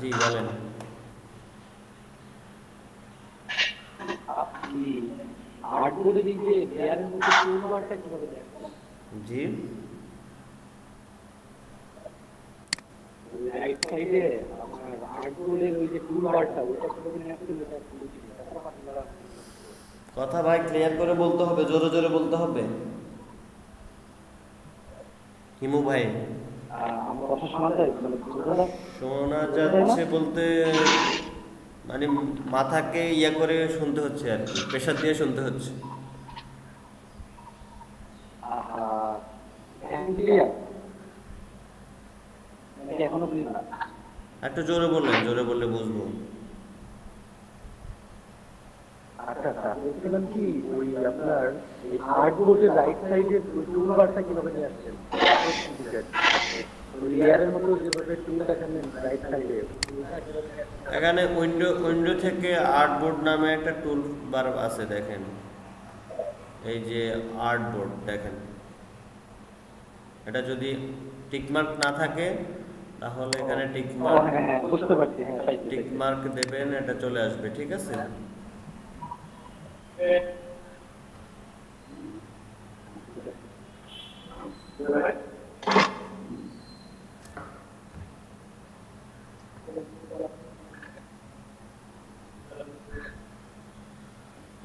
Speaker 2: জি বলেন।
Speaker 8: আপনি আর্টবোর্ডের এই যে লেয়ারের মধ্যে টুলবারটা কিভাবে দেখবেন?
Speaker 2: জি,
Speaker 8: রাইট সাইডে আপনার আর্টবোর্ডের ওই যে টুলবারটা ওটা কিভাবে দেখবেন?
Speaker 2: কথা ভাই ক্লিয়ার করে বলতে হবে, জোরে জোরে বলতে হবে। হিমু ভাই
Speaker 8: আমার কথা শোনা যায়? মানে বোঝা যায়?
Speaker 2: শোনা যাচ্ছে বলতে মানে মাথাকে ইয়া করে শুনতে হচ্ছে আর কি, প্রেশার দিয়ে শুনতে হচ্ছে।
Speaker 8: ক্লিয়ার? নাকি এখনো ক্লিয়ার না?
Speaker 2: একটু জোরে বললেন, জোরে বললে বুঝবো।
Speaker 8: আচ্ছা আচ্ছা, বলছিলাম কি ওই আপনার এই আর্টবোর্ডের রাইট সাইডে টুলবারটা কিভাবে নিয়ে আসছেন? লেয়ারের মতো যেভাবে টুল দেখান রাইট সাইডে,
Speaker 2: এখানে উইন্ডো থেকে আর্টবোর্ড নামে একটা টুল বার আছে, দেখেন এই যে আর্টবোর্ড দেখেন, এটা যদি টিকমার্ক না থাকে তাহলে এখানে
Speaker 8: বুঝতে পারছি, হ্যাঁ
Speaker 2: টিকমার্ক দেবেন, এটা চলে আসবে। ঠিক আছে,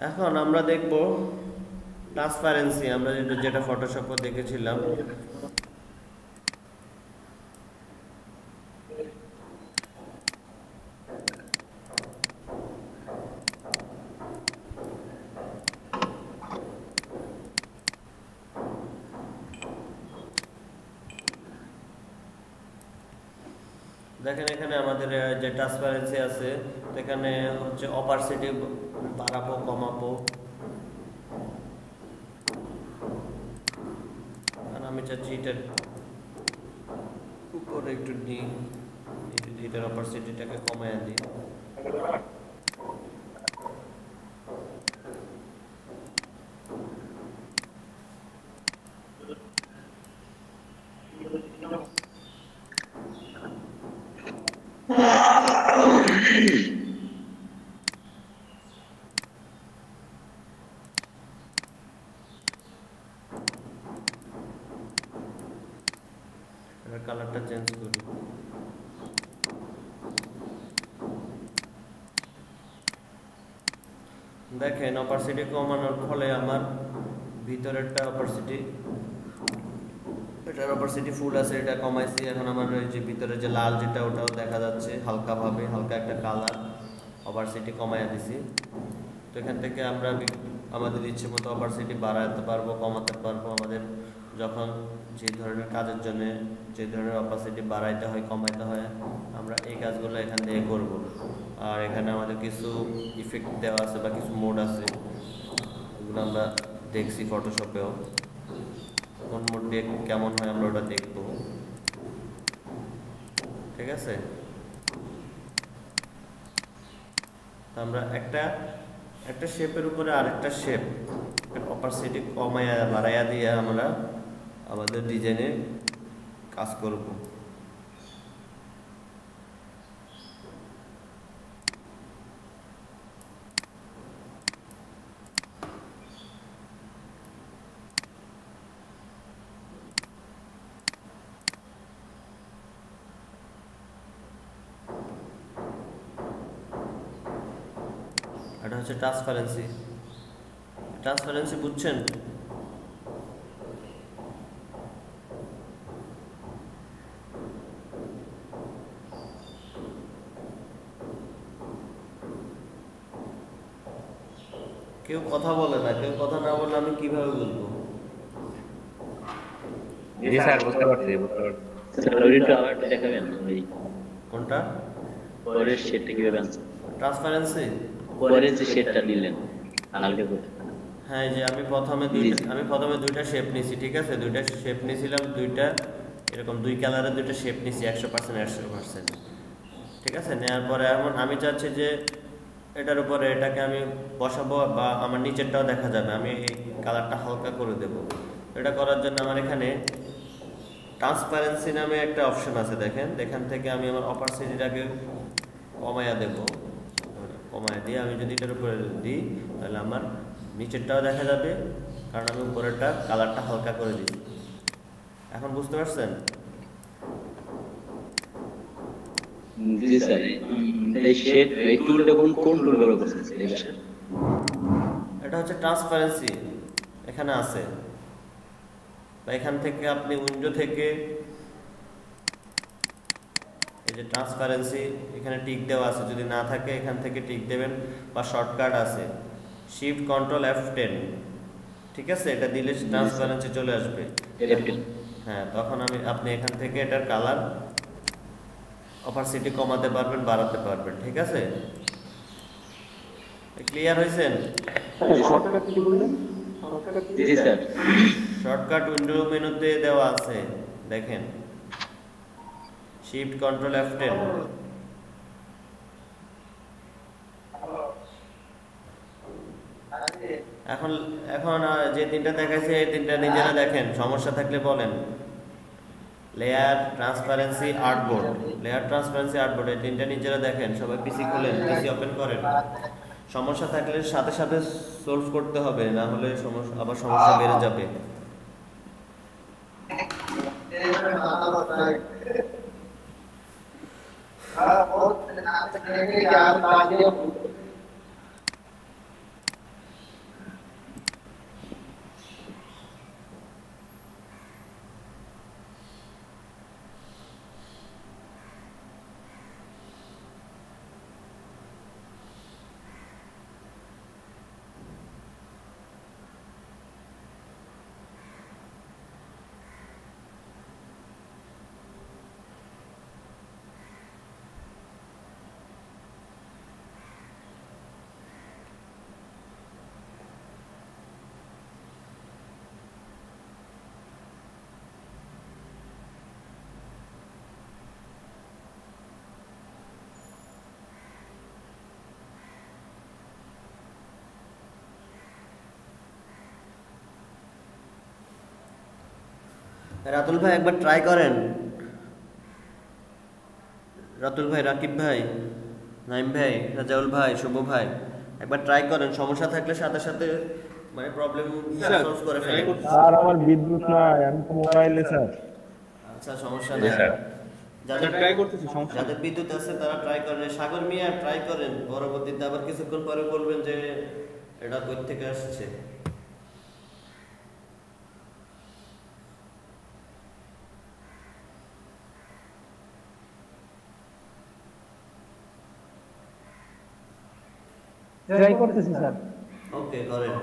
Speaker 2: এখন আমরা দেখব ট্রান্সপারেন্সি, আমরা যেটা ফটোশপে দেখেছিলাম। দেখেন এখানে আমাদের যে ট্রান্সপারেন্সি আছে, এখানে হচ্ছে অপারসিটি বাড়াবো কমাবো। আর আমি চাচ্ছি এটার উপরে একটু নিই, এটার অপারসিটিটাকে কমায় দিই। কালারটা চেঞ্জ করি। দেখেন অপারসিটি কমানোর ফলে আমার ভিতরেরটা অপারসিটি, এটার অপারসিটি ফুল আছে, এটা কমাইছি। এখন আমার ওই যে ভিতরে যে লাল যেটা ওটাও দেখা যাচ্ছে হালকাভাবে, হালকা একটা কালার, অপারসিটি কমাইয়া দিছি। তো এখান থেকে আমরা আমাদের ইচ্ছে মতো অপারসিটি বাড়াতে পারবো, কমাতে পারবো। আমাদের যখন যে ধরনের কাজের জন্য যে ধরনের অপারসিটি বাড়াইতে হয় কমাইতে হয়, আমরা এই কাজগুলো এখান থেকে করব। আর এখানে আমাদের কিছু ইফেক্ট দেওয়া আছে বা কিছু মোড আছে, এগুলো আমরা দেখছি ফটোশপেও। কোন মোড দিয়ে কেমন হয় আমরা ওটা দেখবো। ঠিক আছে, আমরা একটা শেপের উপরে আরেকটা শেপ অপারসিটি কমাইয়া বাড়াইয়া দিয়ে আমরা আমাদের ডিজাইনে কাজ করব। এটা হচ্ছে ট্রান্সপারেন্সি। ট্রান্সপারেন্সি বুঝছেন? কেউ কথা বলে না, কেউ কথা না বললে আমি কিভাবে বলবো?
Speaker 7: জি স্যার, বুঝতে পারছি।
Speaker 8: স্যার ওইটা আবার দেখাবেন ওই
Speaker 2: কোনটা?
Speaker 8: পরের শেডটা কিভাবে আনছেন?
Speaker 2: ট্রান্সপারেন্সি?
Speaker 8: পরের যে শেডটা নিলেন আলাদা করে।
Speaker 2: হ্যাঁ, এই যে আমি প্রথমে দুইটা শেপ নিয়েছি, ঠিক আছে? দুইটা শেপ নিয়েছিলাম, দুইটা এরকম দুই কালারের দুইটা শেপ নিয়েছি 100%, ঠিক আছে? নেওয়ার পরে এখন আমি চাচ্ছি যে এটার উপরে এটাকে আমি বসাবো বা আমার নিচেরটাও দেখা যাবে, আমি এই কালারটা হালকা করে দেব। এটা করার জন্য আমার এখানে ট্রান্সপারেন্সি নামে একটা অপশন আছে, দেখেন। এখান থেকে আমি আমার অপারসিটিটাকে কমায়া দেব। কমায়া দিয়ে আমি যদি এটার উপরে দিই তাহলে আমার নিচেরটাও দেখা যাবে, কারণ আমি উপরেরটা কালারটা হালকা করে দিই। এখন বুঝতে পারছেন?
Speaker 8: জি স্যার, এই শেড এই টুলটা কোন টুল ব্যবহার করছেন স্যার এই বিষয়ে?
Speaker 2: এটা হচ্ছে ট্রান্সপারেন্সি, এখানে আছে। বা এখান থেকে আপনি উইন্ডো থেকে এই যে ট্রান্সপারেন্সি এখানে টিক দেওয়া আছে, যদি না থাকে এখান থেকে টিক দেবেন। বা শর্টকাট আছে শিফট কন্ট্রোল F10, ঠিক আছে? এটা দিলে ট্রান্সপারেন্সি চলে আসবে। হ্যাঁ, তখন আপনি এখান থেকে এটার কালার অপারসিটি কমাতে পারবেন, বাড়াতে পারবেন, ঠিক আছে? ক্লিয়ার হয়েছেন?
Speaker 8: শর্টকাট কি বললেন? জি স্যার,
Speaker 2: শর্টকাট উইন্ডো মেনুতে দেওয়া আছে, দেখেন। Shift control F10। এখন এখন যে তিনটা দেখাইছে এই তিনটা নিজেরা দেখেন, সমস্যা থাকলে বলেন। Layer, transparency, artboard. Layer, transparency, artboard, এই তিনটা নিজেরা দেখেন। সবাই পিসি খুলেন, পিসি ওপেন করেন। সমস্যা থাকলে সাথে সাথে সলভ করতে হবে, না হলে আবার সমস্যা বেড়ে যাবে। রাতুল ভাই একবার ট্রাই করেন। রাতুল ভাই, রাকিব ভাই, নাইম ভাই, রাজাউল ভাই, শুভ ভাই, একবার ট্রাই করেন। সমস্যা থাকলে সাথে সাথে মানে প্রবলেম সলভ করে ফেলেন।
Speaker 5: স্যার আমার বিদ্যুৎ নাই, আমি তো মোবাইলে স্যার।
Speaker 2: আচ্ছা, সমস্যা
Speaker 7: জি
Speaker 2: নাই।
Speaker 7: স্যার।
Speaker 4: ট্রাই করতেছি, সমস্যা নেই।
Speaker 2: যাদের বিদ্যুৎ আছে তারা ট্রাই করেন। সাগর মিয়া ট্রাই করেন, পরবর্তীতে আবার কিছুক্ষণ পরে বলবেন যে এটা কই থেকে আসছে।
Speaker 1: ট্রাই করতেছি স্যার।
Speaker 2: ওকে, করেন।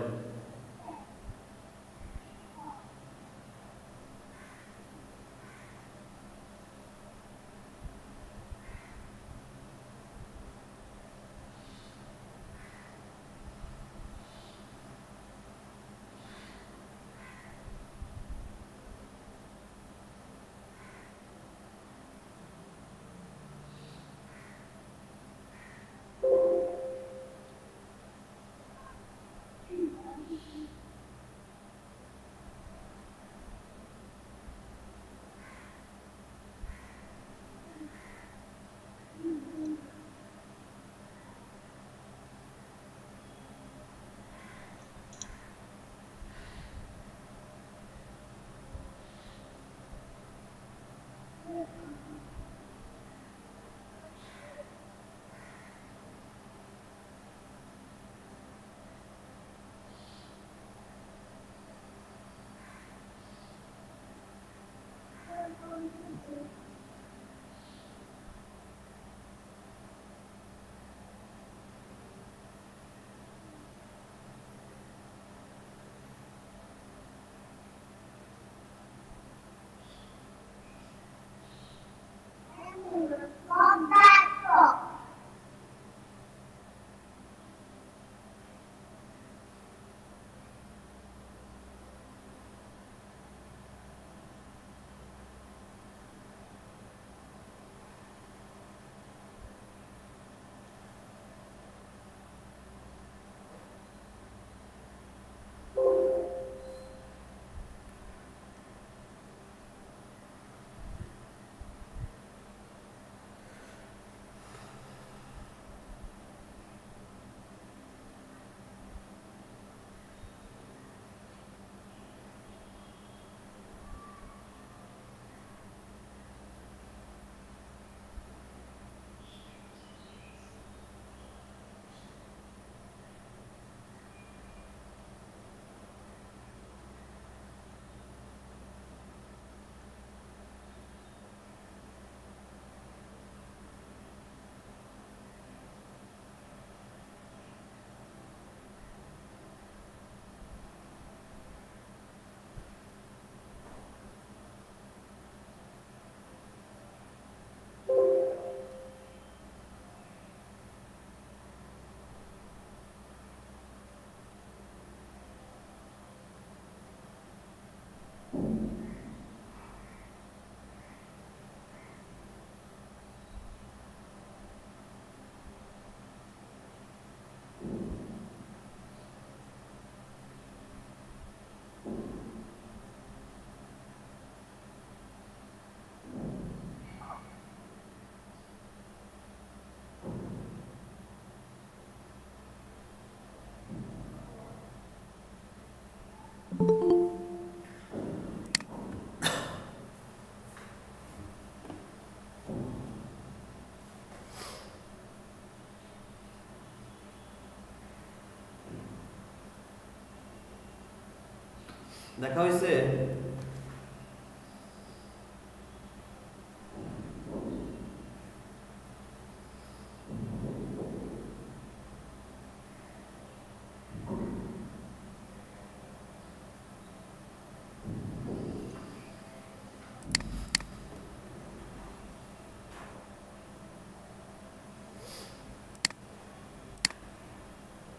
Speaker 2: দেখা হয়েছে?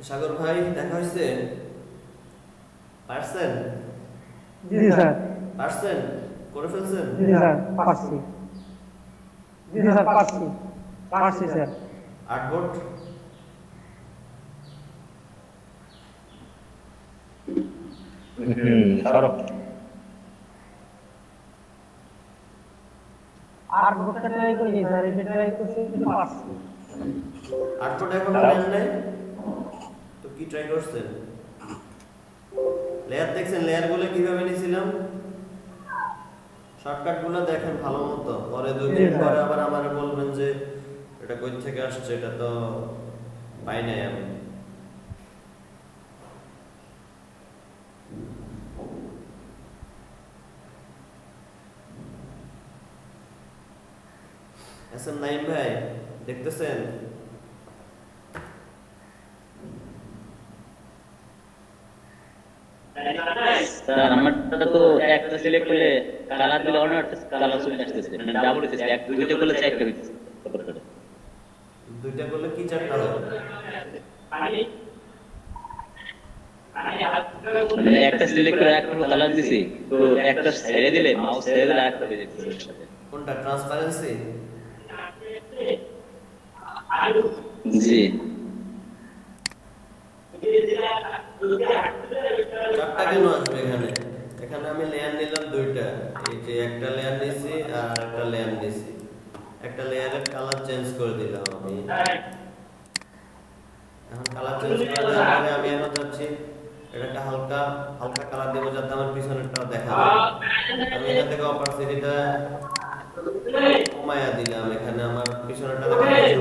Speaker 2: সাগর ভাই দেখা হয়েছে? পারছেন?
Speaker 1: জি স্যার।
Speaker 2: পারছেন? করে ফেলছেন?
Speaker 1: জি স্যার, পারছি। জি স্যার, পারছি। পারছি স্যার।
Speaker 2: আর্টবোর্ড
Speaker 7: সরব
Speaker 1: আর গোটা ট্রাই করিনি স্যার, এটা ট্রাই করছি, কিন্তু পারছি।
Speaker 2: আর্টবোর্ড এখনো নেন নাই? তো কি ট্রাই করছেন? লেয়ার দেখছেন? লেয়ার গুলো কিভাবে নিয়েছিলাম? শর্টকাট গুলো দেখেন ভালো মতো, পরে 2 মিনিট পরে আবার আমারে বলবেন যে এটা কই থেকে আসছে, এটা তো পাই নাই আমি। এসএম নাইম ভাই দেখতেছেন?
Speaker 9: স্যার আমারটা তো একটা সিলেক্ট করলে কালার দিলে অন্য একটা কালার চলে আসতেছে, মানে ডাবল হইতেছে, এক দুইটা করলে চারটা হইতেছে।
Speaker 2: দুইটা করলে কি চারটা হয়?
Speaker 9: মানে একটা সিলেক্ট করে একটা কালার দিছি, তো একটা ছেড়ে দিলে মাউস ছেড়ে দিলে আরেকটা হয়ে যাচ্ছে।
Speaker 2: কোনটা? ট্রান্সপারেন্সি?
Speaker 9: জি।
Speaker 2: চারটা কেন আসবে এখানে? এখানে আমি লেয়ার নিলাম দুইটা, এই যে একটা লেয়ার নিছি আর একটা লেয়ার নিছি, একটা লেয়ারের কালার চেঞ্জ করে দিলাম আমি। এখন কালার চেঞ্জ করে দেওয়ার পরে আমি এখন যাচ্ছি এটাকে হালকা হালকা কালার দেবো যাতে আমার পিছনেরটা দেখা যায়। আমি এখান থেকে অপারসিটিটা কমায়া দিলাম, এখানে আমার পিছনেরটা দেখা যাচ্ছে।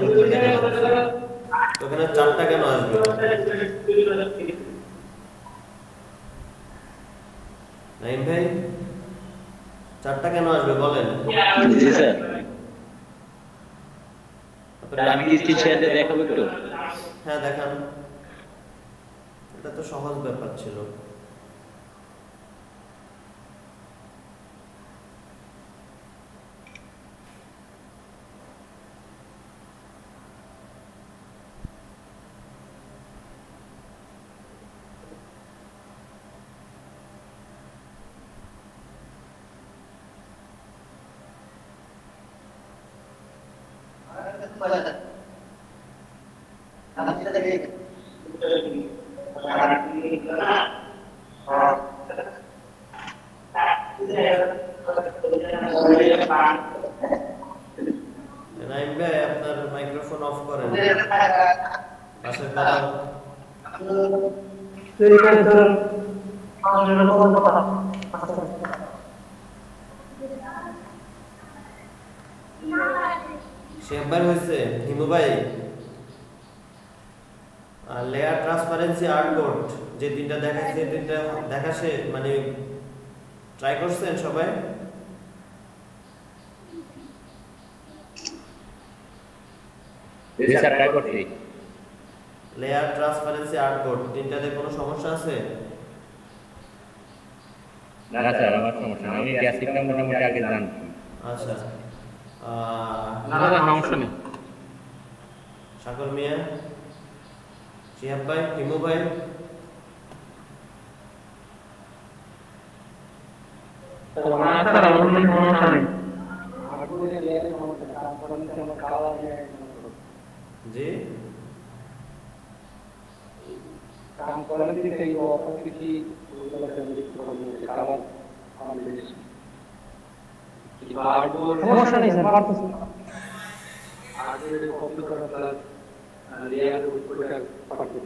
Speaker 2: তো এখানে চারটা কেন আসবে? নাইম ভাই চারটা কেন আসবে বলেন?
Speaker 9: জি স্যার। আমি কি স্ক্রিন শেয়ার দিয়ে দেখাবো একটু?
Speaker 2: হ্যাঁ দেখান, এটা তো সহজ ব্যাপার ছিল। নাইম ভাই আপনার মাইক্রোফোন অফ করেন, পাশের কথা
Speaker 1: তৈরি করে ধরুন কথা।
Speaker 2: সে একবার হয়েছে হিমু ভাই। আর লেয়ার ট্রান্সপারেন্সি আর্টবোর্ড যে তিনটা দেখাইছে, তিনটা দেখাছে মানে ট্রাই করছেন সবাই?
Speaker 7: জি স্যার, ট্রাই করছি।
Speaker 2: লেয়ার ট্রান্সপারেন্সি আর্টবোর্ড তিনটাতে কোনো সমস্যা আছে?
Speaker 7: না স্যার, আমার সমস্যা নেই, আমি বেসিকটা মোটামুটি আগে জানছি।
Speaker 2: আচ্ছা
Speaker 4: না না সমস্যা নেই।
Speaker 2: সাগর মিয়া, শিহাব ভাই, হিমু ভাই, জি
Speaker 8: काम करने की सही हो अपन की काला हार्डबोर्ड
Speaker 1: সমস্যা নেই স্যার, পারতেছি।
Speaker 8: हार्डवेयर कॉपी करना प्लस लेयर ऊपर का पकड़ के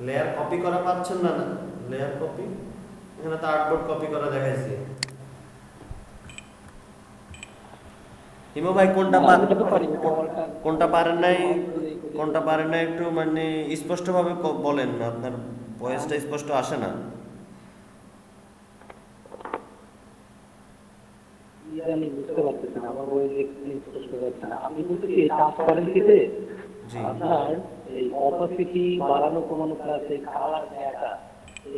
Speaker 2: লেয়ার কপি করা পাচ্ছেন না? না লেয়ার কপি, এখানে তো আর্টবোর্ড কপি করা দেখাইছি। হিমু ভাই কোনটা
Speaker 8: এটা তো পারি না, বলটা
Speaker 2: কোনটা পারেন না একটু মানে স্পষ্টভাবে বলেন না, আপনার ভয়েসটা স্পষ্ট আসে না।
Speaker 8: আমি বুঝতে পারতেছি না, আমার বই দেখতে স্পষ্ট যাচ্ছে না। আমি বলতেছি ট্রান্সপারেন্সিতে
Speaker 2: জি
Speaker 8: আপনার এই অপাসিটি বাড়ানো কমানো প্লাস এই কালার দেওয়াটা,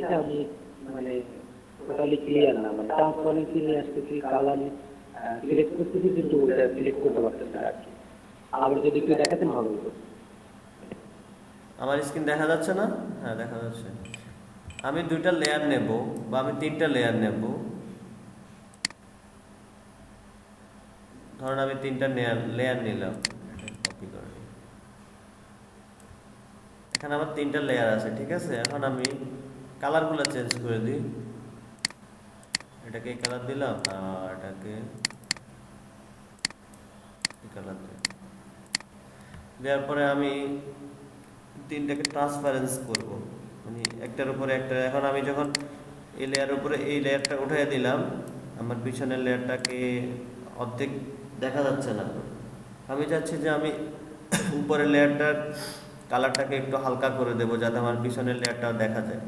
Speaker 8: এটা আমি মানে টোটালি ক্লিয়ার না। মানে ট্রান্সপারেন্সি নিয়ে আসতেছি, কালার সিলেক্ট করতেছি, কিন্তু ওটা সিলেক্ট করতে পারতেছি না আর কি। আবার যদি একটু দেখাতেন ভালো হতো।
Speaker 2: আমার স্ক্রিন দেখা যাচ্ছে না? হ্যাঁ দেখা যাচ্ছে। আমি 2টা লেয়ার নেব বা আমি 3টা লেয়ার নেব। ধরুন আমি 3টা লেয়ার নিলাম, কপি করে নিই। এখানে আমার 3টা লেয়ার আছে, ঠিক আছে। এখন আমি কালারগুলো চেঞ্জ করে দিই। এটাকে এই কালার দিলাম আর এটাকে এই কালার দিই। দেওয়ার পরে আমি 3টাকে ট্রান্সপারেন্স করব, মানে একটার উপরে একটা। এখন আমি যখন এই লেয়ারের উপরে এই লেয়ারটা উঠিয়ে দিলাম, আমার পিছনের লেয়ারটাকে অর্ধেক দেখা যাচ্ছে না। আমি চাচ্ছি যে আমি উপরের লেয়ারটার কালারটাকে একটু হালকা করে দেব, যাতে আমার পিছনের লেয়ারটাও দেখা যায়।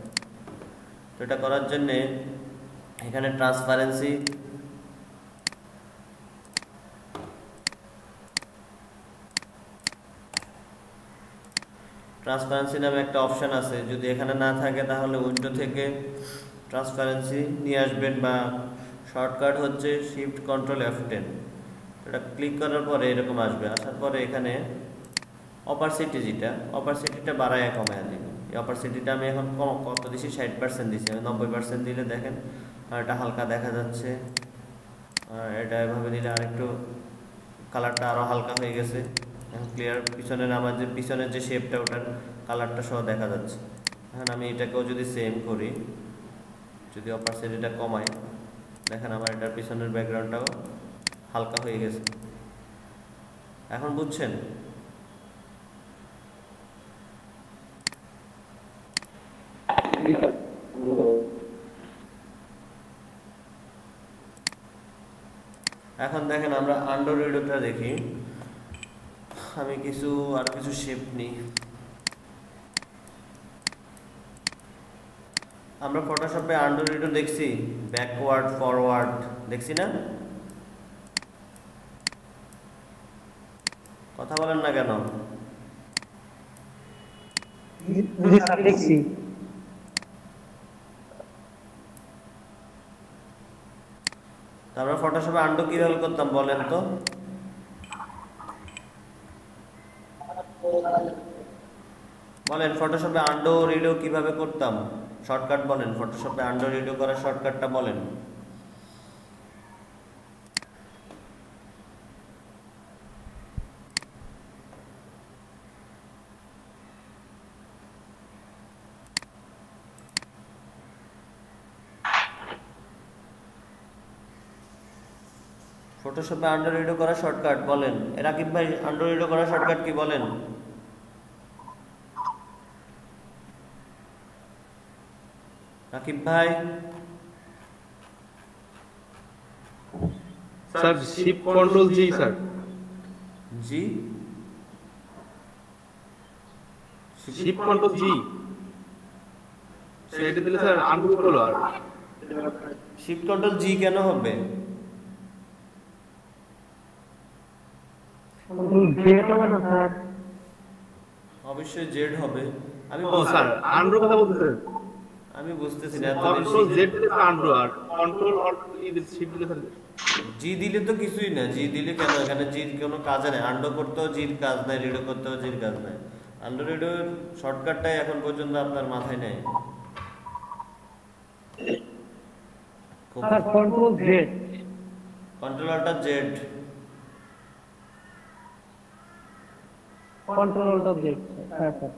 Speaker 2: তো এটা করার জন্যে এখানে ট্রান্সপারেন্সি নামে একটা অপশান আছে। যদি এখানে না থাকে তাহলে উইন্ডো থেকে ট্রান্সপারেন্সি নিয়ে আসবেন, বা শর্টকাট হচ্ছে শিফট কন্ট্রোল F10। এটা ক্লিক করার পরে এরকম আসবে। আসার পরে এখানে অপারসিটিটা বাড়ায় কমায় দিবেন। এই অপারসিটিটা আমি এখন কত দিচ্ছি, 60% দিচ্ছি। আমি 90% দিলে দেখেন আর এটা হালকা দেখা যাচ্ছে, আর এটা এভাবে দিলে আরেকটু কালারটা আরও হালকা হয়ে গেছে। এখন ক্লিয়ার পিছনের আমার যে পিছনের যে শেপটা, ওটার কালারটা সহ দেখা যাচ্ছে। এখন আমি এটাকেও যদি সেম করি, যদি অপারসিটিটা কমাই, দেখেন আমার এটার পিছনের ব্যাকগ্রাউন্ডটাও হালকা হয়ে গেছে। এখন বুঝছেন? এখন দেখেন আমরা আন্ডাররিডটা দেখি। আমি আর কিছু শেপ নিই। আমরা ফটোশপে আন্ডাররিডও দেখছি, ব্যাকওয়ার্ড ফরওয়ার্ড দেখছি না? কথা বলেন না কেন?
Speaker 1: দেখছি।
Speaker 2: আমরা ফটোশপে আন্ডু কিভাবে করতাম বলেন তো? বলেন ফটোশপে আন্ডু রিডো কিভাবে করতাম? শর্টকাট বলেন, ফটোশপে আন্ডু রিডো করার শর্টকাটটা বলেন। ফটোশপে আন্ডু রিডো করার শর্টকাট বলেন। রাকিব ভাই, আন্ডু রিডো করার শর্টকাট কি বলেন? রাকিব ভাই।
Speaker 4: Sir shift control G sir.
Speaker 2: জি
Speaker 4: শিফট কন্ট্রোল জি, সেটা দিলে স্যার আনডু হলো। আর
Speaker 2: শিফট কন্ট্রোল জি কেন হবে? অবশ্যই জেড হবে। আমি
Speaker 4: স্যার আনডুর কথা বলতেছেন?
Speaker 2: আমি বুঝতেছি না।
Speaker 4: কন্ট্রোল জেড দিলে আনডু, আর কন্ট্রোল অল্ট ই দিলে শিফট দিলে স্যার
Speaker 2: জি দিলে তো কিছুই না। জি দিলে কেন? এখানে জির কোনো কাজ নেই। আন্ডু করতেও জির কাজ নাই, রিডো করতেও জির কাজ নাই। আন্ডু রিডোর শর্টকাটটাই এখন পর্যন্ত আপনার মাথায় নেই।
Speaker 1: Control Z,
Speaker 2: control alt Z,
Speaker 1: control alt Z. হ্যাঁ স্যার,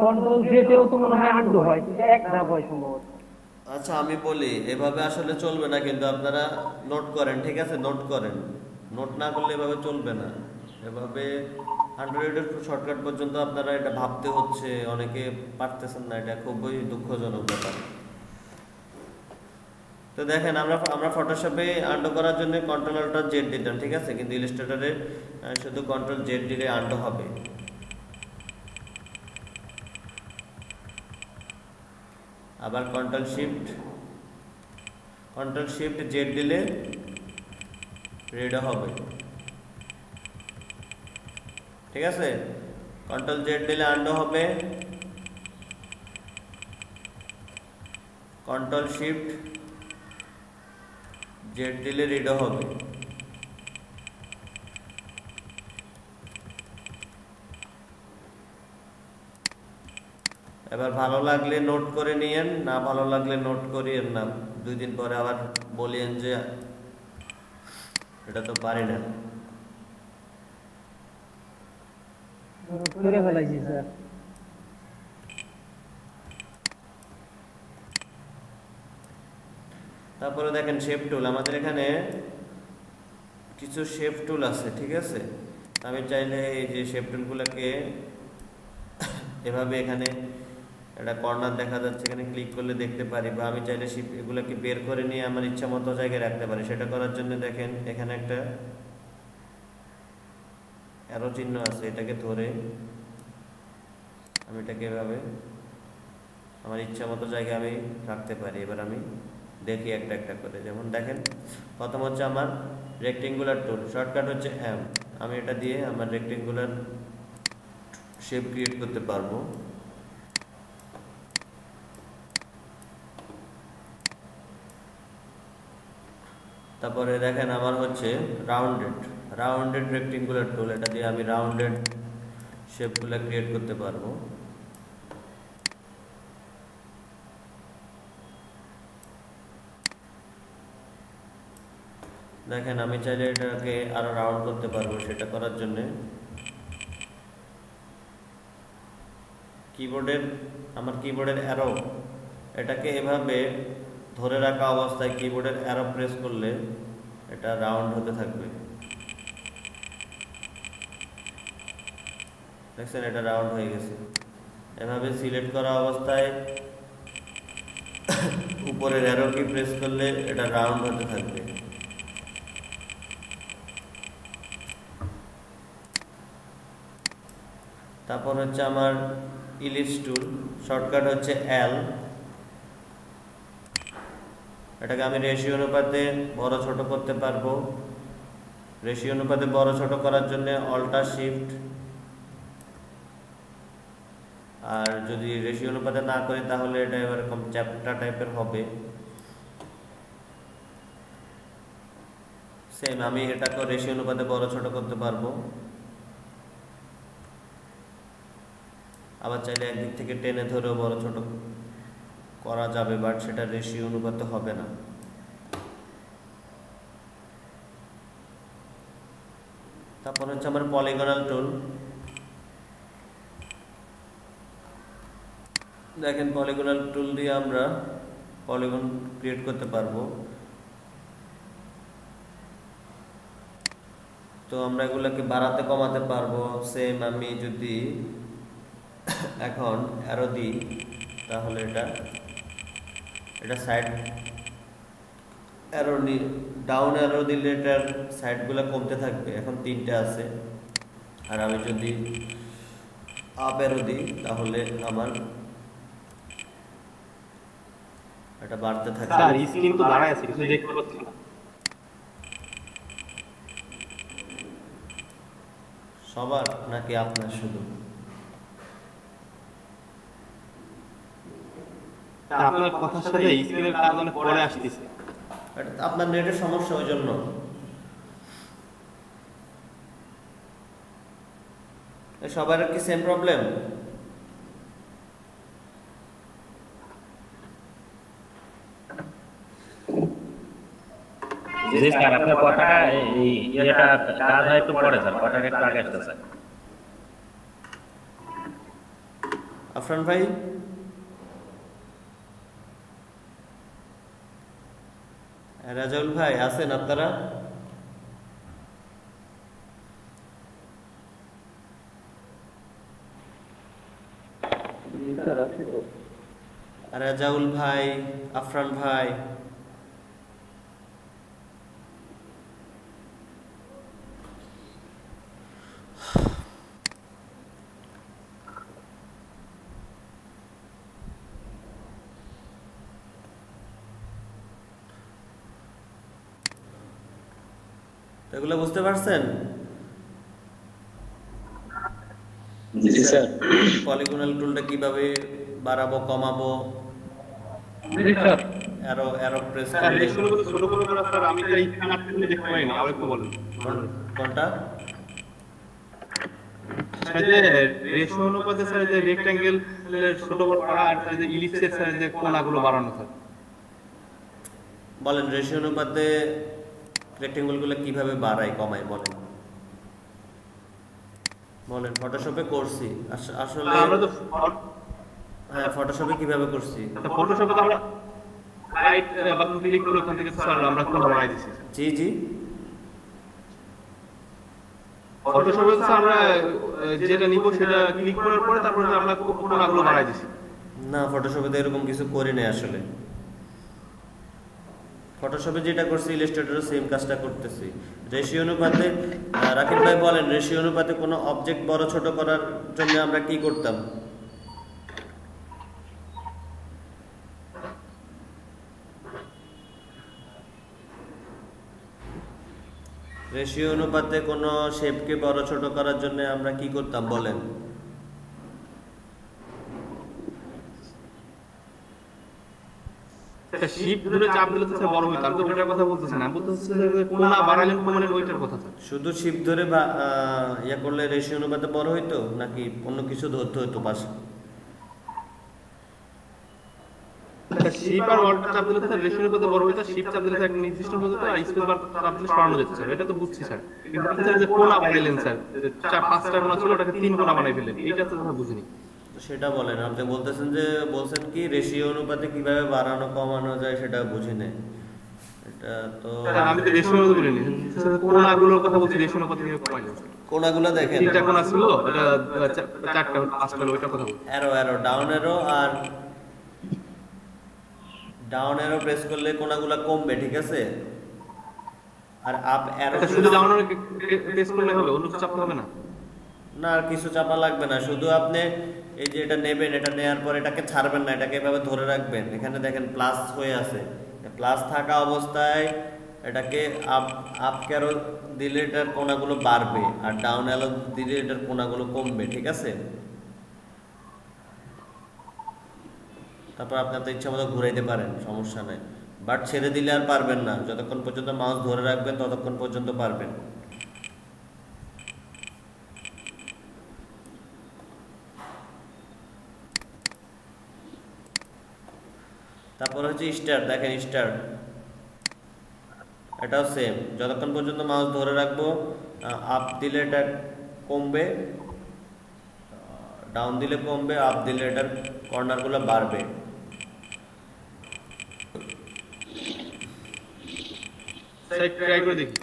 Speaker 1: কন্ট্রোল জেডেও তো মনে হয় আন্ডু হয়, এক ধাপ হয় সম্ভবত।
Speaker 2: আচ্ছা আমি বলি, এভাবে আসলে চলবে না, কিন্তু আপনারা নোট করেন, ঠিক আছে? নোট করেন, নোট না করলে এভাবে চলবে না। এভাবে আন্ড্রয়েডের শর্টকাট পর্যন্ত আপনারা এটা ভাবতে হচ্ছে, অনেকে পারতেছেন না, এটা খুবই দুঃখজনক ব্যাপার। তো দেখেন আমরা ফটোশপে আন্ডু করার জন্য কন্ট্রোল অল্টার জেড দিতাম, ঠিক আছে, কিন্তু ইলাস্ট্রেটরে শুধু কন্ট্রোল জেড দিলে আন্ডু হবে। আবার কন্ট্রোল শিফট জেড দিলে রিডও হবে, ঠিক আছে। কন্ট্রোল জেড দিলে আন্ডু হবে, কন্ট্রোল শিফট জেড দিলে রিডও হবে। এবার ভালো লাগলে নোট করে নিয়েন, না ভালো লাগলে নোট করিয়েন না, 2 দিন পরে আবার বলিয়েন যে এটা তো পারি না।
Speaker 1: করে ফেলাইছি স্যার।
Speaker 2: তারপরে দেখেন শেপ টুল, আমাদের এখানে কিছু শেপ টুল আছে, ঠিক আছে। আমি চাইলে এই যে শেপ টুলগুলোকে এভাবে এখানে একটা কর্নার দেখা যাচ্ছে, এখানে ক্লিক করলে দেখতে পারি, বা আমি চাইলে এগুলোকে বের করে নিয়ে আমার ইচ্ছা মতো জায়গায় রাখতে পারি। সেটা করার জন্য দেখেন এখানে একটা অ্যারো চিহ্ন আছে, এটাকে ধরে আমি এটাকে এভাবে আমার ইচ্ছা মতো জায়গায় আমি রাখতে পারি। এবার আমি দেখি একটা একটা করে। যেমন দেখেন প্রথম হচ্ছে আমার রেক্টেঙ্গুলার টুল, শর্টকাট হচ্ছে এম। আমি এটা দিয়ে আমার রেক্টেঙ্গুলার শেপ ক্রিয়েট করতে পারবো। তারপরে দেখেন আমার হচ্ছে রাউন্ডেড রেক্টেঙ্গুলার টুল, এটা দিয়ে আমি রাউন্ডেড শেপগুলো ক্রিয়েট করতে পারবো। দেখেন আমি চাইলে এটাকে আরো রাউন্ড করতে পারবো। সেটা করার জন্য আমার কিবোর্ডের অ্যারো, এটাকে এভাবে ধরে রাখা অবস্থায় কিবোর্ডের অ্যারো প্রেস করলে এটা রাউন্ড হতে থাকবে। দেখছেন এটা রাউন্ড হয়ে গেছে। এভাবে সিলেক্ট করা অবস্থায় উপরের অ্যারো কি প্রেস করলে এটা রাউন্ড হতে থাকবে। তারপর হচ্ছে আমার ইলিপস টুল, শর্টকাট হচ্ছে এল। এটাকে আমি রেশিও অনুপাতে বড় ছোট করতে পারবো। রেশিও অনুপাতে বড় ছোট করার জন্য অল্টার শিফট, আর যদি রেশিও অনুপাতে না করি তাহলে এটা এরকম চ্যাপ্টা টাইপের হবে। সেম আমি এটাকে রেশিও অনুপাতে বড় ছোট করতে পারবো। আবার চাইলে একদিক থেকে টেনে ধরেও বড় ছোট করা যাবে, বাট সেটা রেশিও অনুপাতে হবে না। তারপর হচ্ছে আমার পলিগনাল টুল। দেখেন পলিগনাল টুল দিয়ে আমরা পলিগন ক্রিয়েট করতে পারবো। তো আমরা এগুলোকে বাড়াতে কমাতে পারবো। সেম আমি যদি এখন অ্যারো দিই তাহলে এটা সাইড অ্যারো ডাউন অ্যারো দিলে এটার সাইডগুলো কমতে থাকবে। এখন 3টে আছে, আর আমি যদি আপ অ্যারো দিই তাহলে আমার এটা বাড়তে থাকবে।
Speaker 4: স্যার স্ক্রিন তো দাঁড়ায় আছে, কিছু দেখতে পাচ্ছি না।
Speaker 2: সবার নাকি আপনার শুধু?
Speaker 4: আপনার কথার সাথে স্ক্রিনের কাজ অনেক পরে আসতেছে।
Speaker 2: আপনার নেটের সমস্যা, ওই জন্য। সবার কি সেম প্রবলেম?
Speaker 7: জি স্যার, আপনার কথাটা এটা কাজ হয় একটু পরে স্যার, কথাটা একটু আগে আসতে স্যার।
Speaker 2: আফরান ভাই, রাজাউল ভাই আছেন আপনারা? রাজাউল ভাই, আফরান ভাই, এগুলো বুঝতে পারছেন?
Speaker 9: জি স্যার।
Speaker 2: পলিগনাল টুলটা কিভাবে বাড়াবো কমাবো, অ্যারো প্রেস
Speaker 4: স্যার
Speaker 2: করলে
Speaker 4: রেশিও অনুপাতে ছোট করে করা স্যার আমি তো এই কানেক্টরটা দেখতে পাইনি, আর একটু বলেন।
Speaker 2: কোনটা?
Speaker 4: স্যার যে রেশিও অনুপাতে স্যার যে রেক্ট্যাঙ্গেল ছোট বড় করা আর স্যার যে ইলিপসের স্যার যে কোণাগুলো বাড়ানো স্যার।
Speaker 2: বলেন রেশিও অনুপাতে রেক্টেঙ্গল গুলো কিভাবে বাড়াই কমাই বলেন। বলেন ফটোশপে করছি আসলে
Speaker 4: আমরা তো
Speaker 2: হ্যাঁ ফটোশপে কিভাবে করছি?
Speaker 4: ফটোশপে তো আমরা রাইট বাটন ক্লিক করে ওখান থেকে স্যার আমরা কোণা বানাই দিছি।
Speaker 2: জি জি
Speaker 4: ফটোশপে তো আমরা যেটা নিব সেটা ক্লিক করার পরে তারপরে আমরা কোণাগুলো বানাই দিছি।
Speaker 2: না ফটোশপে তো এরকম কিছু করি নাই আসলে। ফটোশপে যেটা করছি ইলাস্ট্রেটরে সেম কাজটা করতেছি। রেশিও অনুপাতে রাকিব ভাই বলেন রেশিও অনুপাতে কোনো অবজেক্ট বড় ছোট করার জন্য আমরা কি করতাম? রেশিও অনুপাতে কোনো শেপকে বড় ছোট করার জন্য আমরা কি করতাম বলেন?
Speaker 4: শিপ ধরে চাপ দিলে তো স্যার বড় হইতো। আমি তো ওটার কথা বলতেছি না, বলতেছি যে কোণা বাড়ালেন কমালেন ওইটার কথা স্যার।
Speaker 2: শুধু শিপ ধরে বা ইয়া করলে রেশিও অনুপাতে বড় হইতো নাকি অন্য কিছু ধরতে হইতো পাশে?
Speaker 4: শিপ আর অল্টার চাপ দিলে স্যার রেশিও অনুপাতে বড় হইতো, শিপ চাপ দিলে স্যার একটা নির্দিষ্ট হতো আর স্পেস বার চাপ দিলে সরানো যেত স্যার। এটা তো বুঝছি স্যার, কিন্তু স্যার যে কোণা বাড়াইলেন স্যার, চার পাঁচটা কোণা ছিল ওটাকে তিন কোণা বানাই ফেললেন, এইটা তো স্যার বুঝিনি।
Speaker 2: সেটা বলেন। আপনি বলতেছেন যে বলছেন কি রেশিও অনুপাতে কিভাবে বাড়ানো কমানো যায় সেটা বুঝি নাই। এটা তো
Speaker 4: আমি তো রেশিও অনুপাতে বলিনি, কোণাগুলোর কথা বলছি। রেশিও অনুপাতে কিভাবে কমাইলেন
Speaker 2: কোণাগুলো দেখেন,
Speaker 4: তিনটা কোণা ছিল এটা চারটা পাঁচটা হলো ওইটা কথা বলছি।
Speaker 2: অ্যারো ডাউন অ্যারো আর ডাউন অ্যারো প্রেস করলে কোণাগুলো কমবে, ঠিক আছে? আর আপ অ্যারো
Speaker 4: শুধু ডাউন অ্যারো প্রেস করলে হবে, অন্য কিছু চাপতে হবে না?
Speaker 2: না আর কিছু চাপা লাগবে না, শুধু আপনি এই যে এটা নেবেন, এটা নেয়ার পর এটাকে ছাড়বেন না, এটাকে এভাবে ধরে রাখবেন। এখানে দেখেন প্লাস হয়ে আছে, প্লাস থাকা অবস্থায় এটাকে আপ অ্যারো দিলে এটার কোণাগুলো বাড়বে আর ডাউন অ্যারো দিলে এটার কোণাগুলো কমবে, ঠিক আছে? তারপর আপনি আপনার ইচ্ছা মতো ঘুরাইতে পারেন, সমস্যা নাই। বাট ছেড়ে দিলে আর পারবেন না, যতক্ষণ পর্যন্ত মাউস ধরে রাখবেন ততক্ষণ পর্যন্ত পারবেন। তারপর হচ্ছে স্টার, দেখেন স্টার এটাও সেম, যতক্ষণ পর্যন্ত মাউস ধরে রাখবো আপ দিলে এটা কমবে, ডাউন দিলে কমবে, আপ দিলে এটার কর্নারগুলো বাড়বে।
Speaker 4: ট্রাই করে দেখি।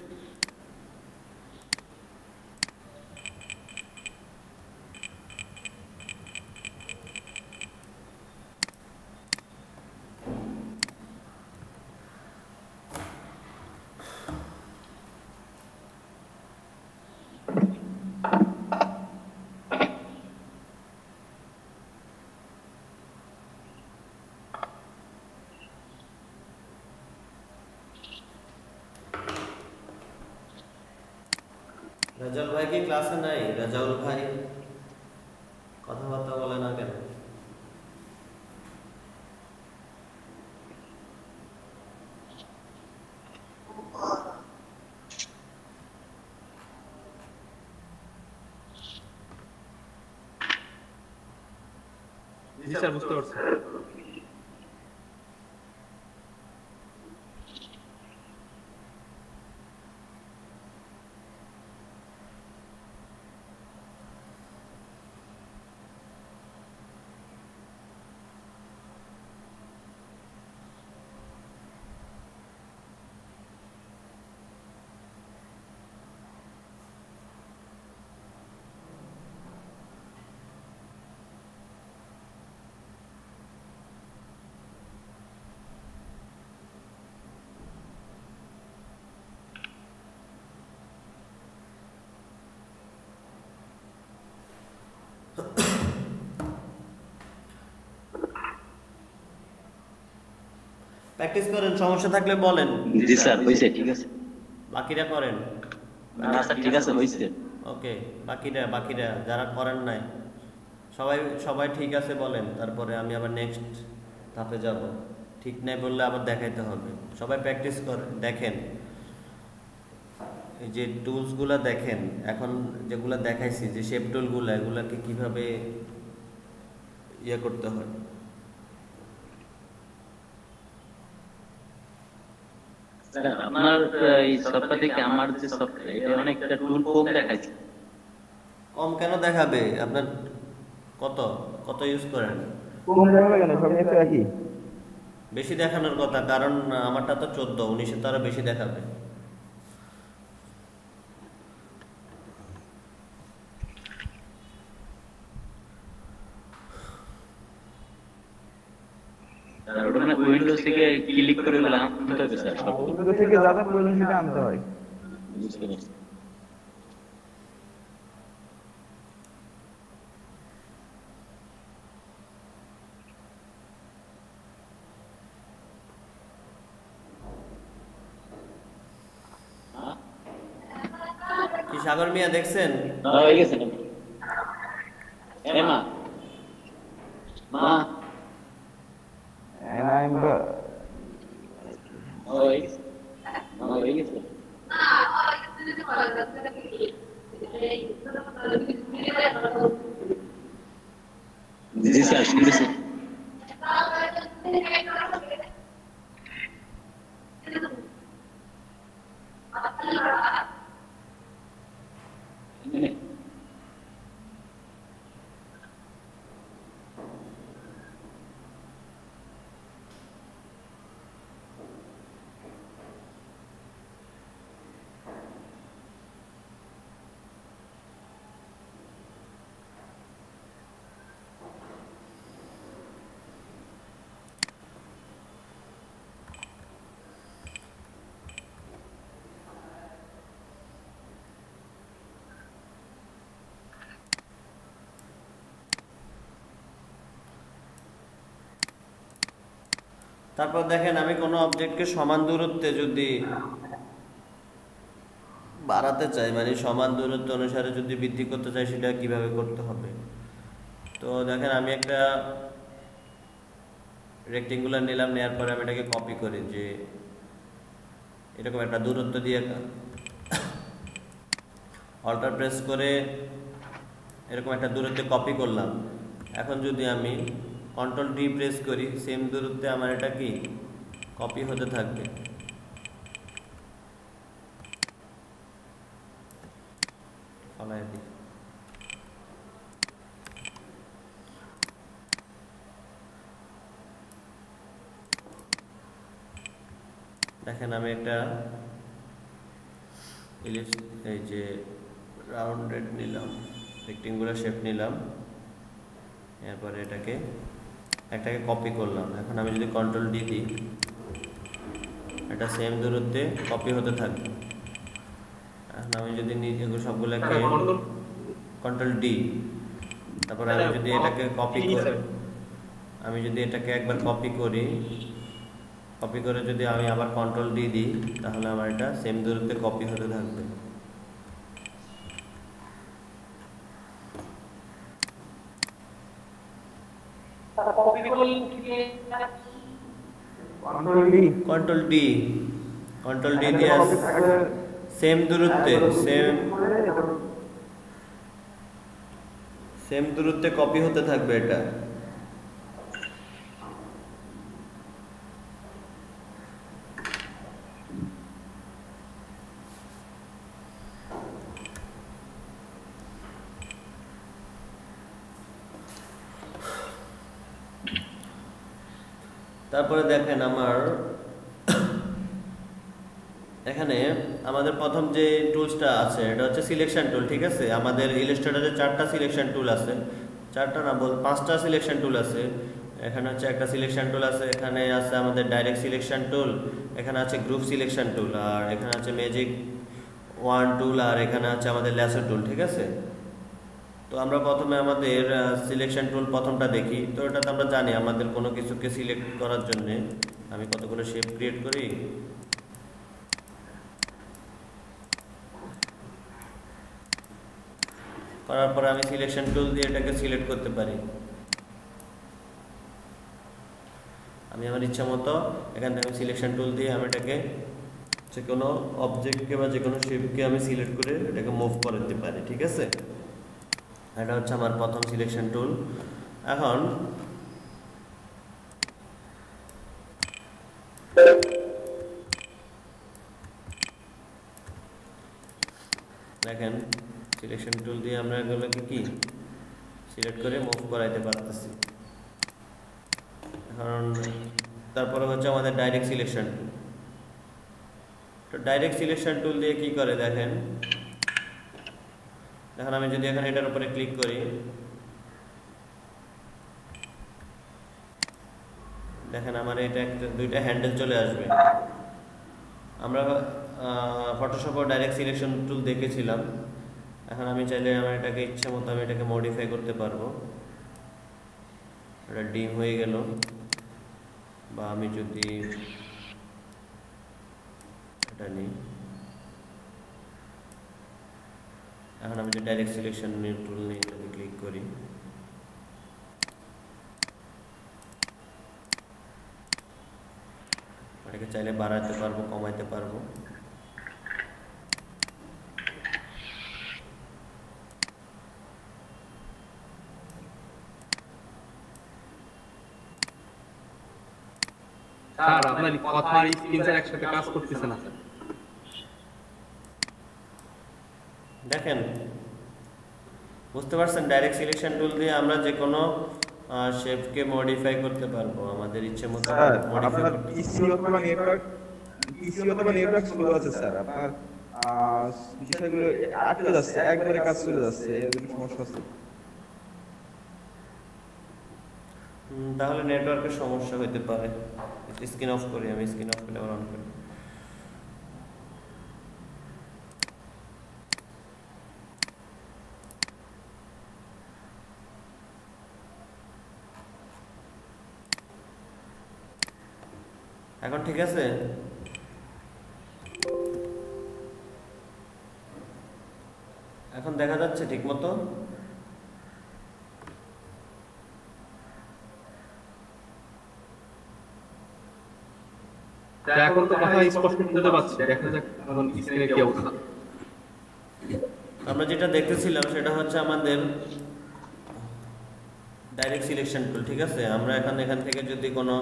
Speaker 2: রাজাউল ভাই কি ক্লাসে নাই? রাজাউল ভাই কথাবার্তা বলে না কেন?
Speaker 4: জি স্যার, বুঝতে পারছি।
Speaker 2: প্র্যাকটিস করেন, সমস্যা থাকলে বলেন।
Speaker 9: জি স্যার, হয়েছে, ঠিক আছে।
Speaker 2: বাকিরা করেন।
Speaker 9: না স্যার ঠিক আছে হয়েছে।
Speaker 2: ওকে, বাকিরা যারা করেন নাই সবাই সবাই ঠিক আছে বলেন, তারপরে আমি আবার নেক্সট ধাপে যাব। ঠিক নাই বললে আবার দেখাইতে হবে। সবাই প্র্যাকটিস করে দেখেন, এই যে টুলসগুলো দেখেন, এখন যেগুলো দেখাইছি যে শেপ টুলগুলো, এগুলাকে কিভাবে ইয়ে করতে হয়।
Speaker 9: স্যার আপনার এই সফটওয়্যার থেকে আমার যে সফটওয়্যার এটা অনেকটা টুল কম দেখাচ্ছে।
Speaker 2: কম কেন দেখাবে? আপনার কত কত ইউজ করেন?
Speaker 5: কোন দেখাবে কেন, সব নিয়ে তো একই।
Speaker 2: বেশি দেখানোর কথা, কারণ আমারটা তো 14, 19 তো আরো বেশি দেখাবে।
Speaker 9: স্যার ওটা মানে উইন্ডোজ থেকে ক্লিক করে গেলে আনতে হবে স্যার সব।
Speaker 5: উইন্ডোজ থেকে যা যা প্রয়োজন সেটা আনতে হয়।
Speaker 9: বুঝতে পারছি।
Speaker 2: কি সাগর মিয়া দেখছেন?
Speaker 9: হয়ে গেছে না? মা মা
Speaker 5: And I'm
Speaker 9: হয়ে গেছে। জি স্যার শুনতেছি।
Speaker 2: তারপর দেখেন, আমি কোনো অবজেক্টকে সমান দূরত্বে যদি বাড়াতে চাই, মানে সমান দূরত্ব অনুসারে যদি বৃদ্ধি করতে চাই, সেটা কিভাবে করতে হবে। তো দেখেন, আমি একটা রেক্টেঙ্গুলার নিলাম, নেওয়ার পরে আমি এটাকে কপি করি, যে এরকম একটা দূরত্ব দিয়ে অল্টার প্রেস করে এরকম একটা দূরত্বে কপি করলাম। এখন যদি আমি কন্ট্রোল ডি প্রেস করি, সেম দূরত্বে আমার এটা কি কপি হতে থাকবে। ফলাই দিই। দেখেন, আমি একটা এই যে রাউন্ডেড নিলাম, রেক্টেঙ্গুলার শেপ নিলাম, এরপরে একটাকে কপি করলাম। এখন আমি যদি কন্ট্রোল ডি দিই, এটা সেম দূরত্বে কপি হতে থাকবে। এখন আমি যদি এগুলো সবগুলোকে কন্ট্রোল ডি, তারপরে আমি যদি এটাকে কপি করি, আমি যদি এটাকে একবার কপি করে যদি আমি আবার কন্ট্রোল ডি দিই, তাহলে আমার এটা সেম দূরত্বে কপি হতে থাকবে। কন্ট্রোল ডি দিয়ে সেম দূরত্বে কপি হতে থাকবে এটা। তারপরে দেখেন, আমার এখানে আমাদের প্রথম যে টুলসটা আছে এটা হচ্ছে সিলেকশন টুল। ঠিক আছে, আমাদের ইলাস্ট্রেটরে 4টা সিলেকশন টুল আছে, 4টা না 5টা সিলেকশন টুল আছে। এখানে হচ্ছে একটা সিলেকশন টুল আছে, এখানে আছে আমাদের ডাইরেক্ট সিলেকশন টুল, এখানে আছে গ্রুপ সিলেকশন টুল, আর এখানে আছে ম্যাজিক 1 টুল, আর এখানে আছে আমাদের ল্যাসো টুল। ঠিক আছে, তো আমরা প্রথমে আমাদের সিলেকশন টুল প্রথমটা দেখি। তো এটাতে আমরা জানি আমাদের কোনো কিছুকে সিলেক্ট করার জন্য আমি কতগুলো শেপ ক্রিয়েট করি। করার পরে আমি সিলেকশন টুল দিয়ে এটাকে সিলেক্ট করতে পারি। আমি আমার ইচ্ছা মতো এখান থেকে আমি সিলেকশন টুল দিয়ে আমি এটাকে যে কোনো অবজেক্টকে বা যে কোনো শেপকে আমি সিলেক্ট করে এটাকে মুভ করে দিতে পারি। ঠিক আছে, এটা হচ্ছে আমার প্রথম সিলেকশন টুল। এখন দেখেন সিলেকশন টুল দিয়ে আমরা এগুলোকে কি সিলেক্ট করে মুভ করাইতে পারতেছি। এখন তারপরে হচ্ছে আমাদের ডাইরেক্ট সিলেকশন টুল। তো ডাইরেক্ট সিলেকশন টুল দিয়ে কি করে দেখেন, এখন আমি যদি এখন এটার উপরে ক্লিক করি, দেখেন আমার এটা একটা দুইটা হ্যান্ডেল চলে আসবে। আমরা ফটোশপে ডাইরেক্ট সিলেকশন টুল দেখেছিলাম। এখন আমি চাইলে আমার এটাকে ইচ্ছা মতো আমি এটাকে মডিফাই করতে পারবো। এটা ডিম হয়ে গেল, বা আমি যদি এটা নিই, এখন আমি যদি ডাইরেক্ট সিলেকশন টুল নিয়ে এটাকে ক্লিক করি, এটাকে চাইলে বাড়াতে পারবো, কমাইতে পারবো।
Speaker 4: স্যার আপনার কথা স্ক্রিন স্যার একসাথে কাজ করতেছে না স্যার।
Speaker 2: দেখেন বুঝতে পারছেন, ডাইরেক্ট সিলেকশন টুল দিয়ে আমরা যে কোনো শেপকে মডিফাই করতে পারবো আমাদের ইচ্ছে মতো মডিফাই
Speaker 5: আপনার
Speaker 2: করতে।
Speaker 5: পিসি অথবা নেটওয়ার্ক স্লো আছে স্যার, আপনার বিষয়গুলো আটকে যাচ্ছে, একবারে কাজ চলে যাচ্ছে, এরকম সমস্যা আছে।
Speaker 2: তাহলে নেটওয়ার্কের সমস্যা হতে পারে। স্ক্রিন অফ করি, আমি স্ক্রিন অফ করে আবার অন করি। এখন ঠিক আছে, এখন দেখা যাচ্ছে ঠিক মতো।
Speaker 4: এখন তো কথা স্পষ্ট শুনতে পাচ্ছি, দেখা যাক এখন স্ক্রিনে কি অবস্থা।
Speaker 2: আমরা যেটা দেখতেছিলাম সেটা হচ্ছে আমাদের ডাইরেক্ট সিলেকশন টুল। ঠিক আছে, আমরা এখান থেকে যদি কোনো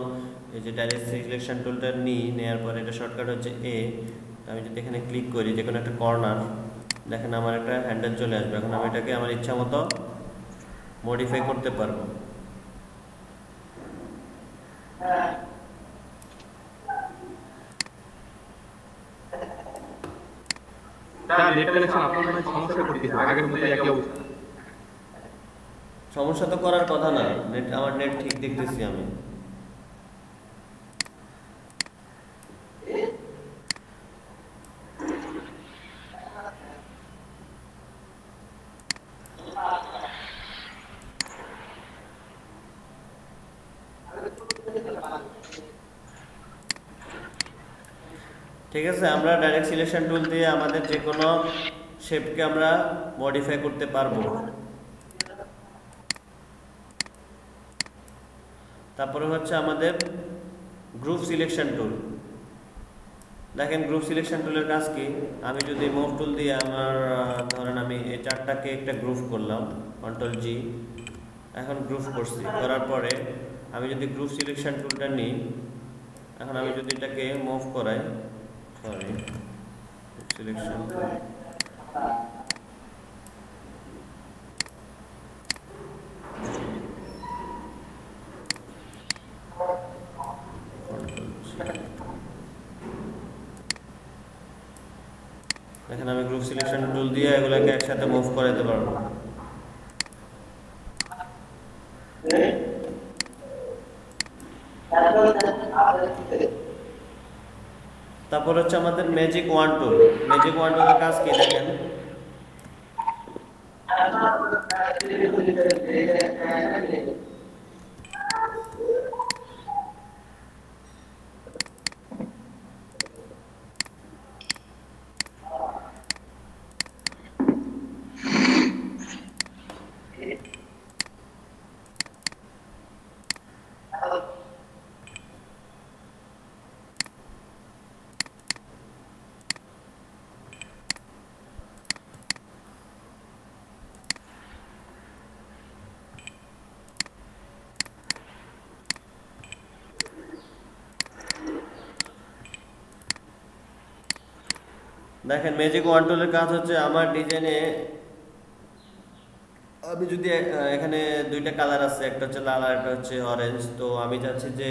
Speaker 2: এই যে ডাইরেক্ট সিলেকশন টুলটা নিই, নেওয়ার পরে এটা শর্টকাট হচ্ছে এ। আমি যদি এখানে ক্লিক করি যে কোনো একটা কর্নার, দেখেন আমার একটা হ্যান্ডেল চলে আসবে। এখন আমি এটাকে আমার ইচ্ছা মতো মডিফাই করতে পারবো।
Speaker 4: স্যার নেট কানেকশন আপনার মনে হয় সমস্যা করতেছে, আগের মতো একই অবস্থা।
Speaker 2: সমস্যা তো করার কথা না, নেট আমার নেট ঠিক দেখতেছি আমি। ঠিক আছে, আমরা ডাইরেক্ট সিলেকশন টুল দিয়ে আমাদের যে কোনো শেপকে আমরা মডিফাই করতে পারবো। তারপরে হচ্ছে আমাদের গ্রুপ সিলেকশন টুল। দেখেন গ্রুপ সিলেকশন টুলের কাজ কি, আমি যদি মুভ টুল দিয়ে আমার ধরেন আমি এই চারটাকে একটা গ্রুপ করলাম, কন্ট্রোল জি, এখন গ্রুপ করছি, করার পরে আমি যদি গ্রুপ সিলেকশন টুলটা নিই, এখন আমি যদি এটাকে মুভ করাই, সরি সিলেকশন দেখেন আমি গ্রুপ সিলেকশন টুল দিয়ে এগুলোকে একসাথে মুভ করাতে পারবো। তারপর হচ্ছে আমাদের ম্যাজিক ওয়ান টুল। ম্যাজিক ওয়ান টুলের কাজ কি দেখেন, দেখেন ম্যাজিক ওয়ান টুলের কাজ হচ্ছে আমার ডিজাইনে আমি যদি এখানে দুইটা কালার আছে, একটা হচ্ছে লাল আর একটা হচ্ছে অরেঞ্জ। তো আমি চাচ্ছি যে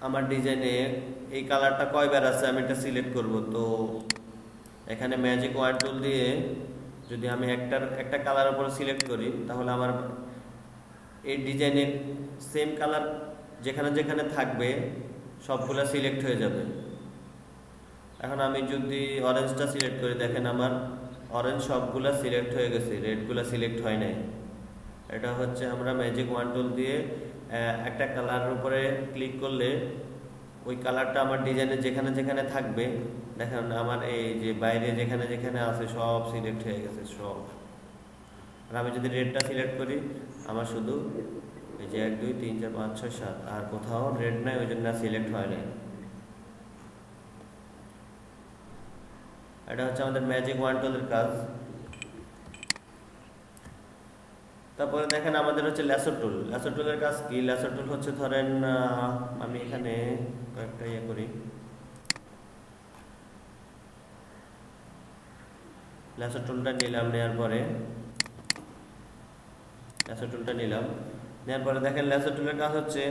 Speaker 2: আমার ডিজাইনে এই কালারটা কয়বার আছে আমি এটা সিলেক্ট করব। তো এখানে ম্যাজিক ওয়ান টুল দিয়ে যদি আমি একটা কালারের উপর সিলেক্ট করি তাহলে আমার এই ডিজাইনের সেম কালার যেখানে যেখানে থাকবে সবগুলা সিলেক্ট হয়ে যাবে। এখন আমি যদি অরেঞ্জটা সিলেক্ট করি, দেখেন আমার অরেঞ্জ সবগুলা সিলেক্ট হয়ে গেছে, রেডগুলা সিলেক্ট হয় নাই। এটা হচ্ছে আমরা ম্যাজিক ওয়ান টুল দিয়ে একটা কালারের উপরে ক্লিক করলে ওই কালারটা আমার ডিজাইনে যেখানে যেখানে থাকবে, দেখেন আমার এই যে বাইরে যেখানে যেখানে আছে সব সিলেক্ট হয়ে গেছে সব। আর আমি যদি রেডটা সিলেক্ট করি আমার শুধু এই যে 1 2 3 4 5 6 7 আর কোথাও রেড নাই, ওই জন্য সিলেক্ট হয় নাই। এটা হচ্ছে আমাদের ম্যাজিক ওয়ান টুলের কাজ। তারপরে দেখেন আমাদের হচ্ছে ল্যাসো টুল। ল্যাসো টুলের কাজ কি? ল্যাসো টুল হচ্ছে ধরেন আমি এখানে কয়েকটা ইয়ে করি, ল্যাসো টুলটা নিলাম, নেওয়ার পরে ল্যাসো টুলটা নিলাম, নেওয়ার পরে দেখেন ল্যাসো টুলের কাজ হচ্ছে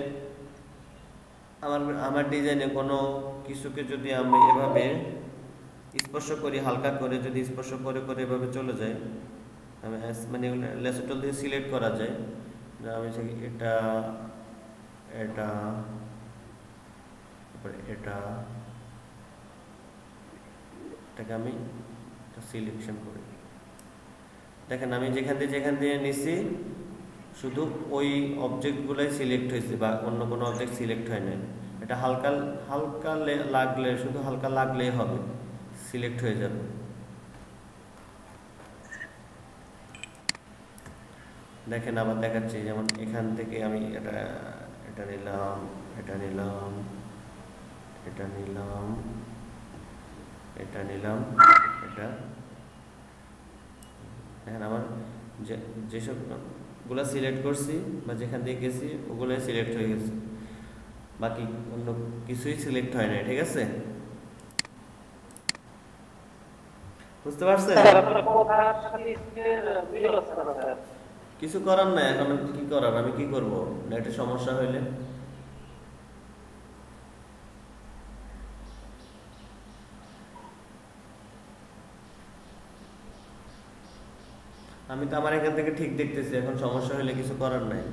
Speaker 2: আমার ডিজাইনে কোনো কিছুকে যদি আমি এভাবে স্পর্শ করি, হালকা করে যদি স্পর্শ করে করে এভাবে চলে যায়, আমি মানে ল্যাসো টুল দিয়ে সিলেক্ট করা যায়। আমি এটা এটা তারপরে এটাকে আমি সিলেকশন করি। দেখেন আমি যেখান দিয়ে নিছি শুধু ওই অবজেক্টগুলাই সিলেক্ট হয়েছে, বা অন্য কোনো অবজেক্ট সিলেক্ট হয় না। এটা হালকা হালকা লাগলে, শুধু হালকা লাগলেই হবে, সিলেক্ট হয়ে যাবে। দেখেন আবার দেখাচ্ছি, যেমন এখান থেকে আমি এটা নিলাম, এটা নিলাম, এটা নিলাম, এটা নিলাম, এটা দেখেন আমার যেসবগুলো সিলেক্ট করছি বা যেখান দিয়ে গেছি ওগুলোই সিলেক্ট হয়ে গেছে, বাকি অন্য কিছুই সিলেক্ট হয় না। ঠিক আছে, বুঝতে পারছেন? কিছু করার নাই, এখন কি করার, আমি কি করব? নেটে সমস্যা হইলে আমি তো আমার এখান থেকে ঠিক দেখতেছি, এখন সমস্যা হইলে কিছু করার নাই।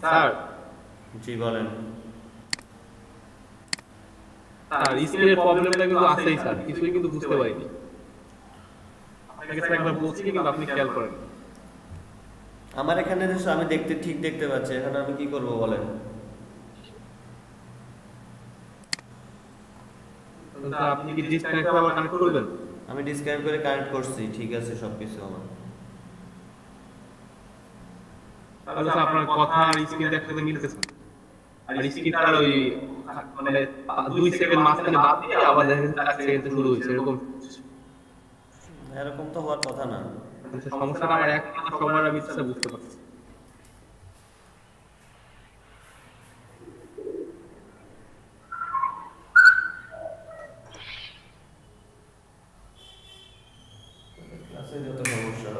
Speaker 4: স্যার,
Speaker 2: জি বলেন।
Speaker 4: স্যার স্ক্রিনের প্রবলেমটা কিন্তু আছেই স্যার, কিছুই কিন্তু বুঝতে পারিনি। আপনাকে স্যার একবার বলছি কিন্তু আপনি খেয়াল করেন।
Speaker 2: আমার এখানে আমি ঠিক দেখতে পাচ্ছি, এখন আমি কি করব বলেন?
Speaker 4: স্যার আপনি কি ডিসকানেক্ট করে আবার কানেক্ট করবেন?
Speaker 2: আমি ডিসকানেক্ট করে কানেক্ট করছি, ঠিক আছে সবকিছু আমার।
Speaker 4: তাহলে স্যার আপনার কথা আর স্ক্রিন একসাথে মিলতেছে, আর স্ক্রিনটা ওই মানে 2 সেকেন্ড মাঝখানে বাদ দিয়ে আবার দেখেন 4 সেকেন্ডে শুরু হয়েছে,
Speaker 2: এরকম তো হওয়ার কথা না।
Speaker 4: সমস্যাটা আমার এক সময়ের আমি বুঝতে পারছি।
Speaker 2: ক্লাসে যত সমস্যা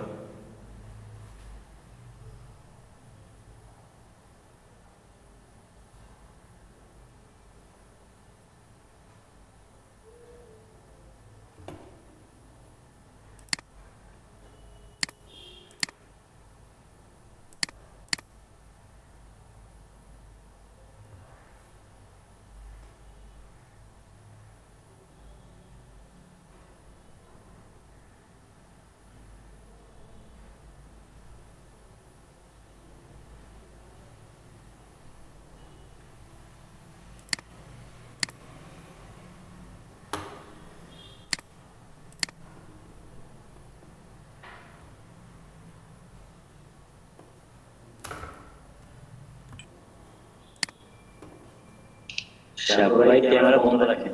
Speaker 9: সাগর ভাই ক্যামেরা বন্ধ রাখেন।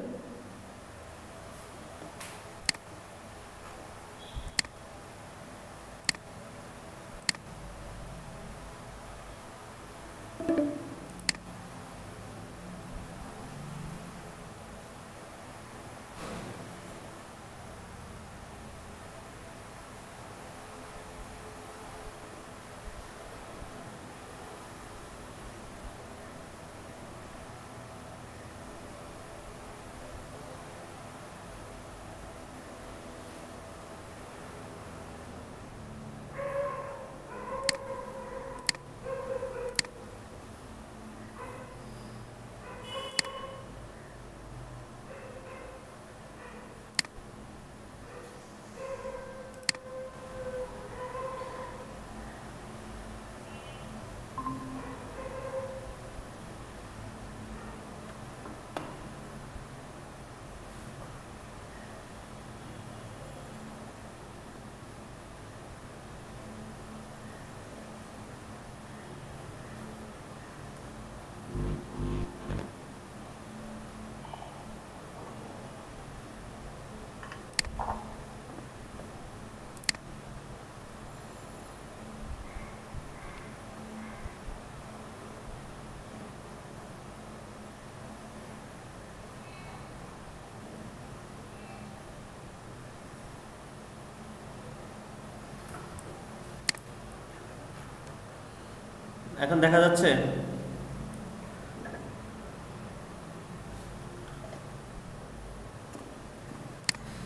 Speaker 2: এখন দেখা যাচ্ছে?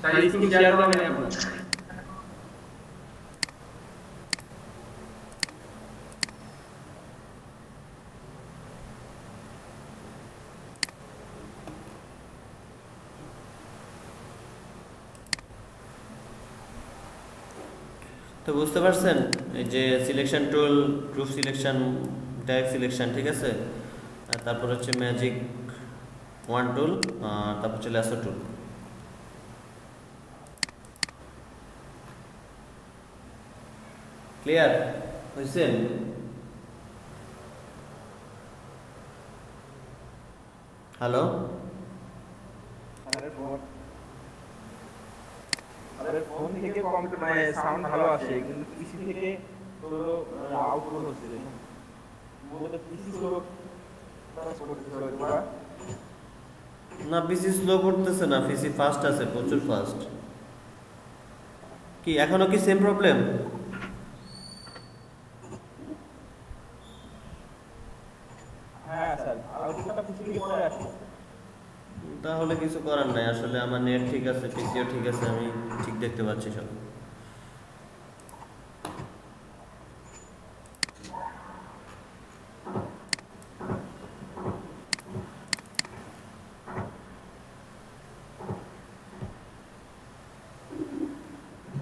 Speaker 4: তাই স্ক্রিন শেয়ার করবেন আপনারা।
Speaker 2: তো বুঝতে পারছেন এই যে selection tool, group selection, direct selection, ঠিক আছে? আর তারপর হচ্ছে ম্যাজিক ওয়ান টুল, তারপর হচ্ছে ল্যাসো টুল। ক্লিয়ার হয়েছে? হ্যালো,
Speaker 5: ফোন থেকে মানে সাউন্ড ভালো আসে, কিন্তু পিসি থেকে তো আউটপুট হচ্ছে বলতে পিসি স্লো করতেছে।
Speaker 2: না পিসি স্লো করতেছে না, পিসি ফাস্ট আছে, প্রচুর ফাস্ট। কি এখনো কি সেম প্রবলেম?
Speaker 5: হ্যাঁ স্যার, আউটপুটটা পিসি থেকে পরে আসে।
Speaker 2: তাহলে কিছু করার নাই, আসলে আমার নেট ঠিক আছে, পিসিও ঠিক আছে, আমি ঠিক দেখতে পাচ্ছি সব।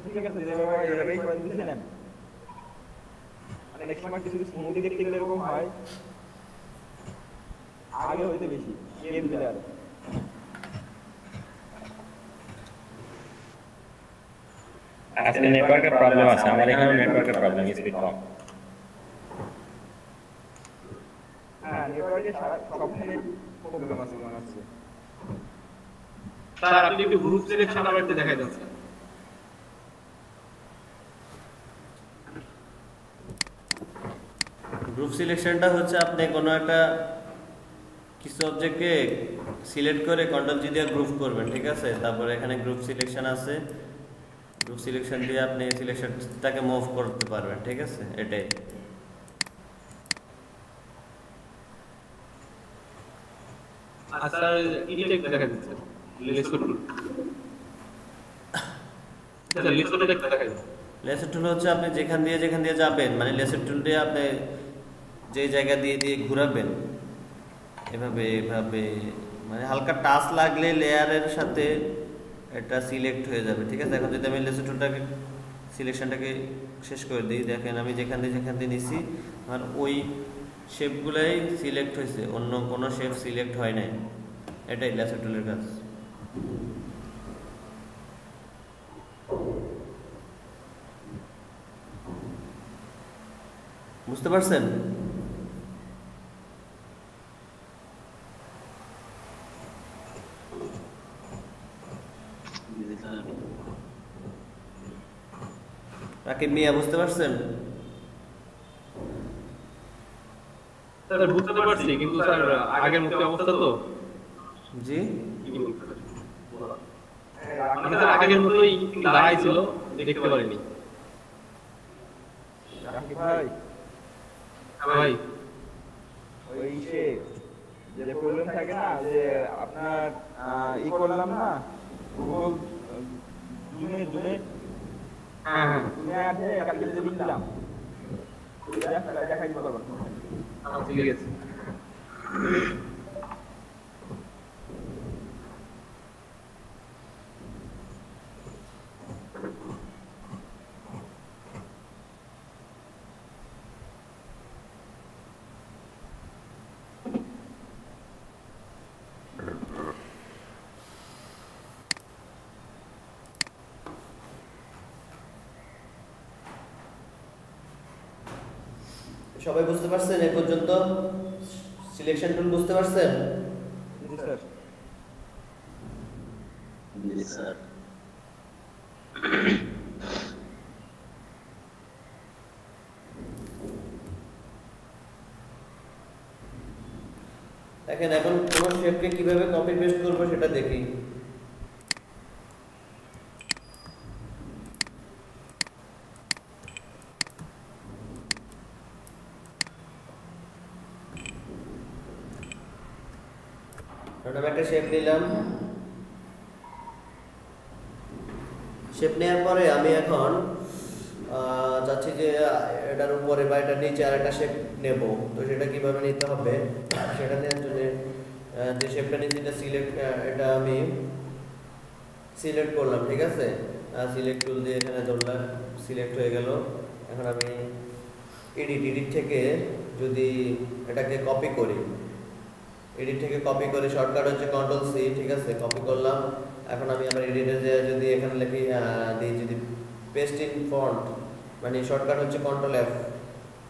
Speaker 5: ঠিক আছে, যেভাবে করে দিয়েছেন অনেক সময় কিছু কিছু মুভি দেখতে গেলে এরকম হয়, আগে হইতে বেশি গেম দিলে আর
Speaker 7: আজকে নেটওয়ার্কের প্রবলেম আছে, আমার এখানে নেটওয়ার্কের প্রবলেম, স্পিড কম।
Speaker 5: হ্যাঁ, নেটওয়ার্কে সবখানে প্রবলেম আছে মনে হচ্ছে।
Speaker 4: স্যার আপনি একটু গ্রুপ সিলেকশন আবার একটু দেখাই দেন স্যার।
Speaker 2: গ্রুপ সিলেকশনটা হচ্ছে আপনি কোনো একটা কিছু অবজেক্টকে সিলেক্ট করে কন্ট্রোল জি দিয়ে গ্রুপ করবেন, ঠিক আছে? তারপরে এখানে গ্রুপ সিলেকশন আছে, গ্রুপ সিলেকশন দিয়ে আপনি সিলেকশনটাকে মুভ করতে পারবেন, ঠিক আছে? এটাই।
Speaker 4: আচ্ছা ইডিট দেখাই দিন স্যার, লেসো টুল। আচ্ছা লেসো টুল দেখাই দিন।
Speaker 2: লেসের টুল হচ্ছে আপনি যেখান দিয়ে যাবেন, মানে লেসের টুল দিয়ে আপনি যে জায়গা দিয়ে ঘোরাবেন, এভাবে এভাবে, মানে হালকা টাচ লাগলে লেয়ারের সাথে এটা সিলেক্ট হয়ে যাবে, ঠিক আছে? এখন যদি আমি লেসের টুলটাকে সিলেকশনটাকে শেষ করে দিই, দেখেন আমি যেখান দিয়ে নিছি আমার ওই শেপগুলাই সিলেক্ট হয়েছে, অন্য কোনো শেপ সিলেক্ট হয় নাই। এটাই লেসের টুলের কাজ। বুঝতে পারছেন? সাকিব মিয়া বুঝতে পারছেন?
Speaker 4: স্যার বুঝতে পারছি, কিন্তু স্যার আগের মতো অবস্থা তো।
Speaker 2: জি
Speaker 4: মানে স্যার আগের মতোই দাঁড়াই ছিল, দেখতে পারিনি।
Speaker 5: রাকিব ভাই,
Speaker 4: ভাই
Speaker 5: ওই যে প্রবলেম থাকে না, যে আপনার করলাম না গুগল জুমে
Speaker 4: হ্যাঁ
Speaker 5: আছে কালকে যে দিলাম দেখাই দিতে পারবেন।
Speaker 4: ঠিক আছে।
Speaker 2: সবাই বুঝতে পারছেন এই পর্যন্ত? সিলেকশন টুল বুঝতে পারছেন?
Speaker 5: জি স্যার।
Speaker 9: জি স্যার।
Speaker 2: দেখেন এখন কোন শেপকে কিভাবে কপি পেস্ট করব সেটা দেখি। আমি একটা শেপ নিলাম। শেপ নেওয়ার পরে আমি এখন চাচ্ছি যে এটার উপরে বা এটার নিচে আর একটা শেপ নেব। তো সেটা কিভাবে নিতে হবে সেটা নেওয়ার জন্য যে শেপটা নিচ্ছি এটা আমি সিলেক্ট করলাম, ঠিক আছে? সিলেক্ট টুল দিয়ে এখানে ধরলাম, সিলেক্ট হয়ে গেল। এখন আমি এডিট থেকে যদি এটাকে কপি করি, এডিট থেকে কপি করে শর্টকাট হচ্ছে কন্ট্রোল সি, ঠিক আছে? কপি করলাম। এখন আমি আমার এডিটে যদি এখানে লিখি দিই যদি পেস্ট ইন ফন্ট, মানে শর্টকাট হচ্ছে কন্ট্রোল এফ,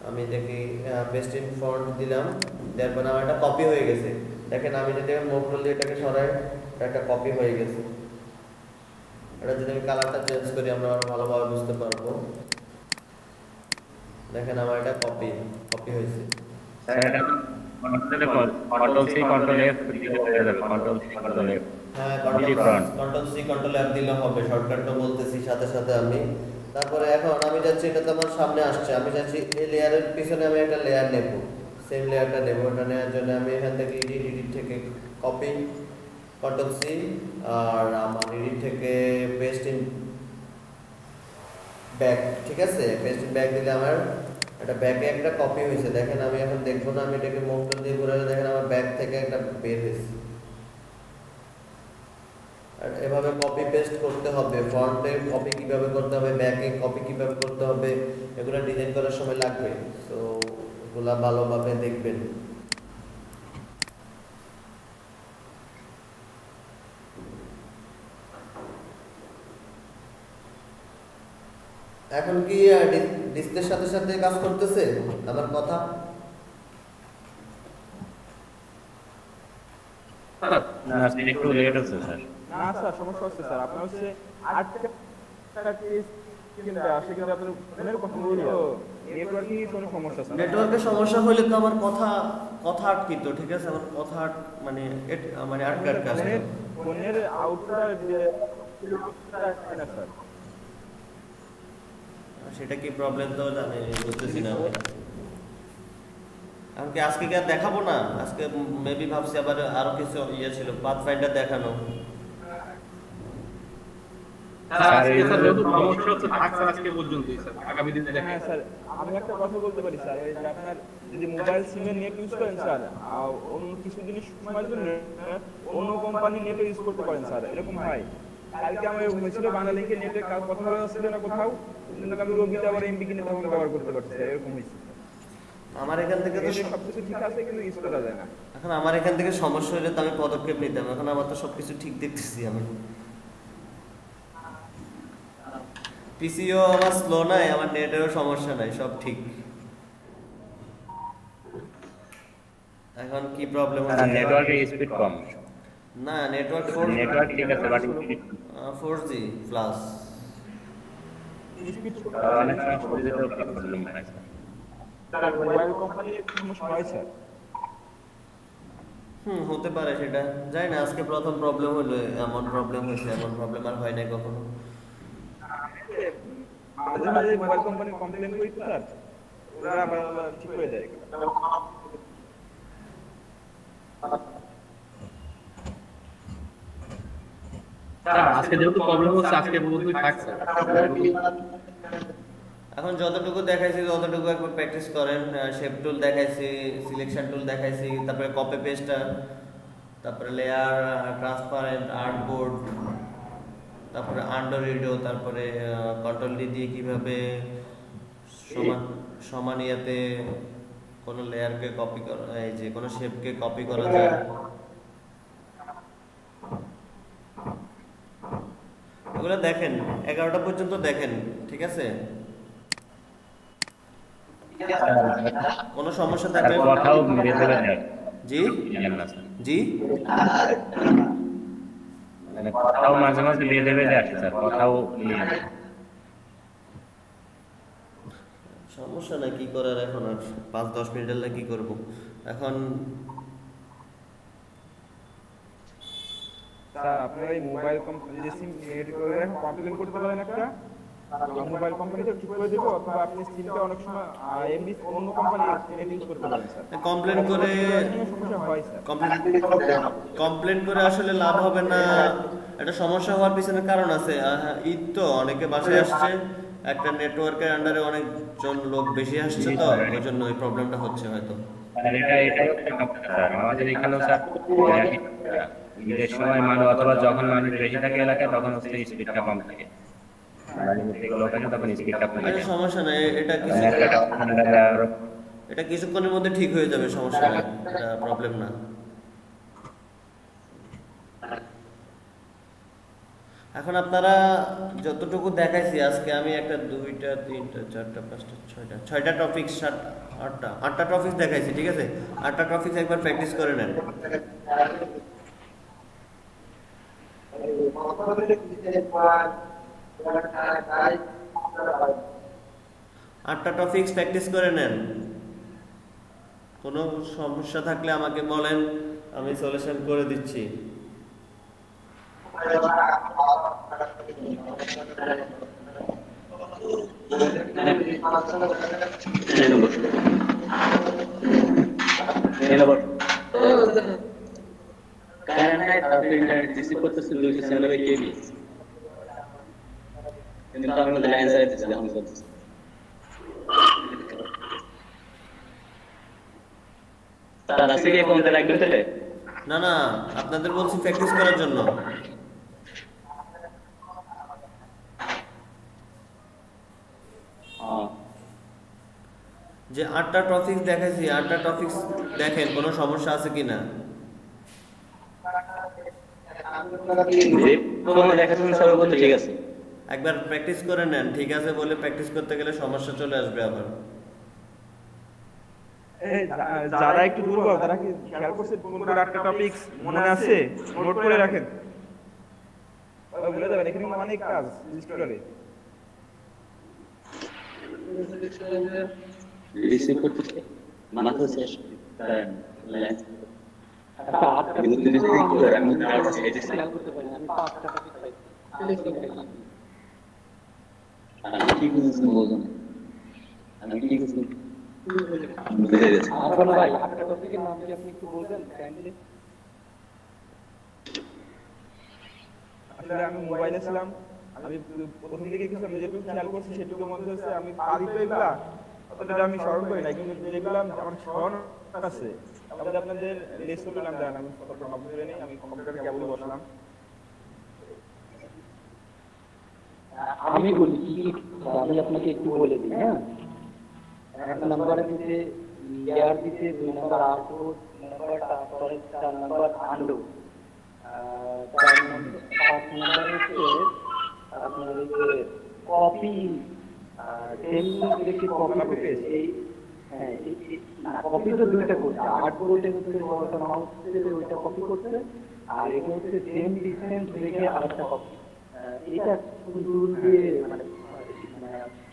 Speaker 2: আমি দেখি পেস্ট ইন ফন্ট দিলাম, দেওয়ার পর আমার এটা কপি হয়ে গেছে। দেখেন আমি যদি মুভ টুল দিয়ে এটাকে সরাই, এটা একটা কপি হয়ে গেছে। এটা যদি আমি কালারটা চেঞ্জ করি আমরা আরো ভালোভাবে বুঝতে পারবো। দেখেন আমার এটা কপি হয়েছে।
Speaker 7: স্যার এটা কন্ট্রোল সি কন্ট্রোল এফ হয়ে যাবে, কন্ট্রোল সি কন্ট্রোল এফ।
Speaker 2: হ্যাঁ কন্ট্রোল সি কন্ট্রোল এফ দিলে হবে, শর্টকাটটা বলতেছি সাথে সাথে আমি। তারপরে এখন আমি যাচ্ছি, এটা তো আমার সামনে আসছে, আমি যাচ্ছি এই লেয়ারের পিছনে আমি একটা লেয়ার নেব, সেম লেয়ারটা নেব। এটা নেওয়ার জন্য আমি এখান থেকে এডিট থেকে কপি কন্ট্রোল সি, আর আমার এডিট থেকে পেস্ট ইন ব্যাক, ঠিক আছে? পেস্ট ইন ব্যাক দিলে আমার এটা ব্যাকে একটা কপি হয়েছে। দেখেন আমি এখন দেখবো না, আমি এটাকে মুভ টুল দিয়ে ঘুরালে দেখেন আমার ব্যাক থেকে একটা বের হয়েছে। আর এভাবে কপি পেস্ট করতে হবে। ফন্টে কপি কিভাবে করতে হবে, ব্যাকে কপি কিভাবে করতে হবে, এগুলো ডিজাইন করার সময় লাগবে। তো এগুলা ভালোভাবে দেখবেন। এখন কি ডিসপ্লের সাথে সাথে কাজ করতেছে আমার কথা?
Speaker 7: না স্যার একটু লেট হচ্ছে স্যার।
Speaker 5: না স্যার সমস্যা হচ্ছে স্যার, আপনার হচ্ছে আটটা কিন্তু আসে, কিন্তু আপনার ফোনের কথা বলি নেটওয়ার্কিং কোনো সমস্যা স্যার।
Speaker 2: নেটওয়ার্কের সমস্যা হলে তো আমার কথা আটকিত, ঠিক আছে? আমার কথা মানে আটকার কাজ।
Speaker 5: ফোনের আউটপুট যে না স্যার,
Speaker 2: সেটা কি প্রবলেম তো জানি বুঝতেছি না আমি। আমাকে আজকে কি আর দেখাবো না? আজকে মেবি ভাবছি আবার আরো কিছু ছিল, পাথফাইন্ডার দেখানো।
Speaker 5: হ্যাঁ স্যার আমি একটা কথা বলতে পারি স্যার, এই যে আপনার যদি মোবাইল সিমের নেট ইউজ করেন স্যার, অন্য কিছু জিনিস সময়ের জন্য অন্য কোম্পানির নেট ইউজ করতে পারেন স্যার, এরকম হয়। কালকে আমার হয়েছিল বাংলালিংকের নেটে কথা বলা যাচ্ছিল না কোথাও, কিন্তু আমি রবিতে আবার এমবি কিনে তখন ব্যবহার করতে পারছি, এরকম হয়েছে।
Speaker 2: আমার এখান থেকে তো
Speaker 5: সবকিছু ঠিক আছে কিন্তু ইউজ করা যায় না।
Speaker 2: এখন আমার এখান থেকে সমস্যা হলে তো আমি পদক্ষেপ নিতাম। এখন আমার তো সবকিছু ঠিক দেখতেছি আমি। পিসিও আমার স্লো নাই, আমার নেটেরও সমস্যা নাই, সব ঠিক। এখন কি প্রবলেম হচ্ছে?
Speaker 7: নেটওয়ার্কের স্পিড কম।
Speaker 2: না নেটওয়ার্ক
Speaker 7: নেটওয়ার্ক ঠিক আছে বাট
Speaker 2: 4G প্লাস।
Speaker 5: স্পিড
Speaker 7: অনেক সময় ছবি যেতেও প্রবলেম হয় স্যার।
Speaker 5: মোবাইল কোম্পানির সমস্যা হয় স্যার।
Speaker 2: হতে পারে সেটা, জানি না, আজকে প্রথম প্রবলেম হলো, এমন প্রবলেম হয়েছে, এমন প্রবলেম আর হয় নাই কখনো।
Speaker 5: মাঝে মাঝে মোবাইল কোম্পানি কমপ্লেন করি তো স্যার, ওরা আবার ঠিক করে দেয়।
Speaker 4: স্যার আজকে যেহেতু প্রবলেম হচ্ছে আজকে বোধহয় থাক স্যার।
Speaker 2: এখন যতটুকু দেখাইছি ততটুকু একবার প্র্যাকটিস করেন। শেপ টুল দেখাইছি, সিলেকশন টুল দেখাইছি, তারপরে কপি পেস্টার, তারপরে লেয়ার, ট্রান্সপারেন্ট, আর্টবোর্ড, তারপরে আন্ডার রিডো, তারপরে কন্ট্রোল ডি দিয়ে কিভাবে সমান ইয়াতে কোনো লেয়ারকে কপি করা, এই যে কোনো শেপকে কপি করা যায়, এগুলো দেখেন। 11টা পর্যন্ত দেখেন, ঠিক আছে? কোনো সমস্যা থাকলে
Speaker 7: কথাও বেঁধে বেঁধে
Speaker 2: জি জি
Speaker 7: মানে কথাও মাঝে মাঝে বেঁধে বেঁধে আসে স্যার, কথাও
Speaker 2: সমস্যা নাই, কি করার এখন আর 5-10 মিনিটের লাগে কি করব এখন।
Speaker 5: স্যার আপনারা এই মোবাইল কোম্পানি যে সিম ক্রিয়েট করে কমপ্লেন করতে পারেন একটা, মোবাইল কোম্পানিতে ঠিক করে দেবো, অথবা আপনি সিমটা অনেক সময় এমনি অন্য কোম্পানি ইউজ করতে পারেন স্যার।
Speaker 2: কমপ্লেন করে
Speaker 5: সমস্যা হয় স্যার।
Speaker 2: কমপ্লেন করে আসলে লাভ হবে না, একটা সমস্যা হওয়ার পিছনে কারণ আছে। ঈদ তো, অনেকে বাসায় আসছে, একটা নেটওয়ার্কের আন্ডারে অনেকজন লোক বেশি আসছে, তো ওই জন্য ওই প্রবলেমটা হচ্ছে হয়তো।
Speaker 7: আমাদের এখানেও স্যার ঈদের সময় মানুষ অথবা যখন মানুষ বেশি থাকে এলাকায় তখন হচ্ছে স্পিডটা কম থাকে, তখন স্পিডটা কমে যায়।
Speaker 2: সমস্যা নাই, এটা কিছুক্ষণের মধ্যে ঠিক হয়ে যাবে, সমস্যা নেই, এটা প্রবলেম না। এখন আপনারা যতটুকু দেখাইছি আজকে, আমি একটা 2টা 3টা 4টা 5টা 6টা টপিকস, 8টা টপিকস দেখাইছি, ঠিক আছে? 8টা টপিকস একবার প্র্যাকটিস করে নেন। 8টা টপিকস প্র্যাকটিস করে নেন। কোনো সমস্যা থাকলে আমাকে বলেন, আমি সলিউশন করে দিচ্ছি।
Speaker 9: ইন্টারনেট রিসিভ করতেছে 296 কেবি, কিন্তু আমি মধ্যে লাইন সাইড দিচ্ছি, আমি করতেছি। তার আছে কি কোনটা লাগবে তাহলে?
Speaker 2: না না, আপনাদের বলছি প্র্যাকটিস করার জন্য। যে 8টা টপিকস দেখাইছি, 8টা টপিকস দেখেন, কোনো সমস্যা আছে কিনা।
Speaker 9: ঠিক আছে,
Speaker 2: একবার প্র্যাকটিস করে নেন, ঠিক আছে বলে প্র্যাকটিস করতে গেলে সমস্যা চলে আসবে আবার।
Speaker 5: যারা একটু দুর্বল তারা কি খেয়াল করছে কোন কোন 8টা টপিকস মনে আছে, নোট করে রাখেন, বলে দেবেন। এখানে অনেক কাজ লিস্ট করে
Speaker 9: রিসিভ করতেছে, মাথা শেষ লাইন
Speaker 5: আসলে আমি মোবাইলে ছিলাম, আমি প্রথম দিকে কিছু যেটুকু খেয়াল করছি সেটুকুর মধ্যে হচ্ছে আমি পারি তো এগুলা অতটা আমি স্মরণ করি না, কিন্তু যেগুলো আমার স্মরণ আছে তাহলে আপনাদের লিস্ট করলে নাম জানান। আমি ফটো কম্পিউটারে নেই, আমি কম্পিউটারে কেবল বসলাম।
Speaker 8: আমি বলি কি আমি আপনাকে একটু বলে দিই। হ্যাঁ, 1 নম্বরে দিতে লেয়ার দিতে, 2 নম্বর আউটপুট, 3 নম্বর ট্রান্সপারেন্ট, 4 নম্বর আন্ডু, 5 নম্বর হচ্ছে আপনার এই যে কপি, সিলেক্টেড কপি পেস্ট। এই হ্যাঁ, কপি তো 2টা করছে, আর্টবোর্ডে হচ্ছে ওটা মাউস দিয়ে ওইটা কপি করছে, আর এটা হচ্ছে সেম ডিসটেন্স রেখে আরেকটা কপি। এটা টুল দিয়ে মানে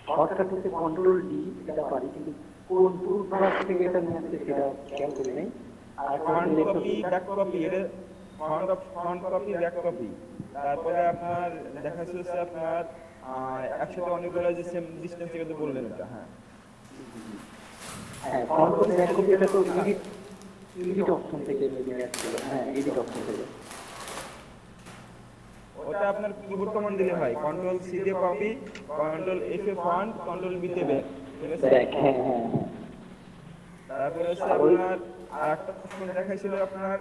Speaker 8: শর্টকাট হচ্ছে কন্ট্রোল ডি, এটা পারি, কিন্তু কোন টুল বার থেকে এটা নিয়ে আসছে সেটা খেয়াল করি নাই। আর
Speaker 5: ফ্রন্ট কপি ব্যাক কপি, এটা ফ্রন্ট কপি ব্যাক কপি। তারপরে আপনার দেখা যাচ্ছে আপনার একসাথে অনেকগুলো যে সেম ডিসটেন্স থেকে বললেন এটা। হ্যাঁ
Speaker 8: হ্যাঁ, ফ্রন্ট কপি ব্যাক কপি এটা তো এডিট অপশন থেকে নিয়ে আসছিল। হ্যাঁ, এডিট অপশন থেকে।
Speaker 5: ওটা আপনার কিবোর্ড কমান্ড দিলে হয়, কন্ট্রোল সি দিয়ে কপি, কন্ট্রোল এফ এ ফ্রন্ট, কন্ট্রোল বি তে ব্যাক, ঠিক আছে?
Speaker 8: ব্যাক, হ্যাঁ হ্যাঁ হ্যাঁ।
Speaker 5: তারপরে হচ্ছে আপনার আরেকটা অপশন দেখাইছিল আপনার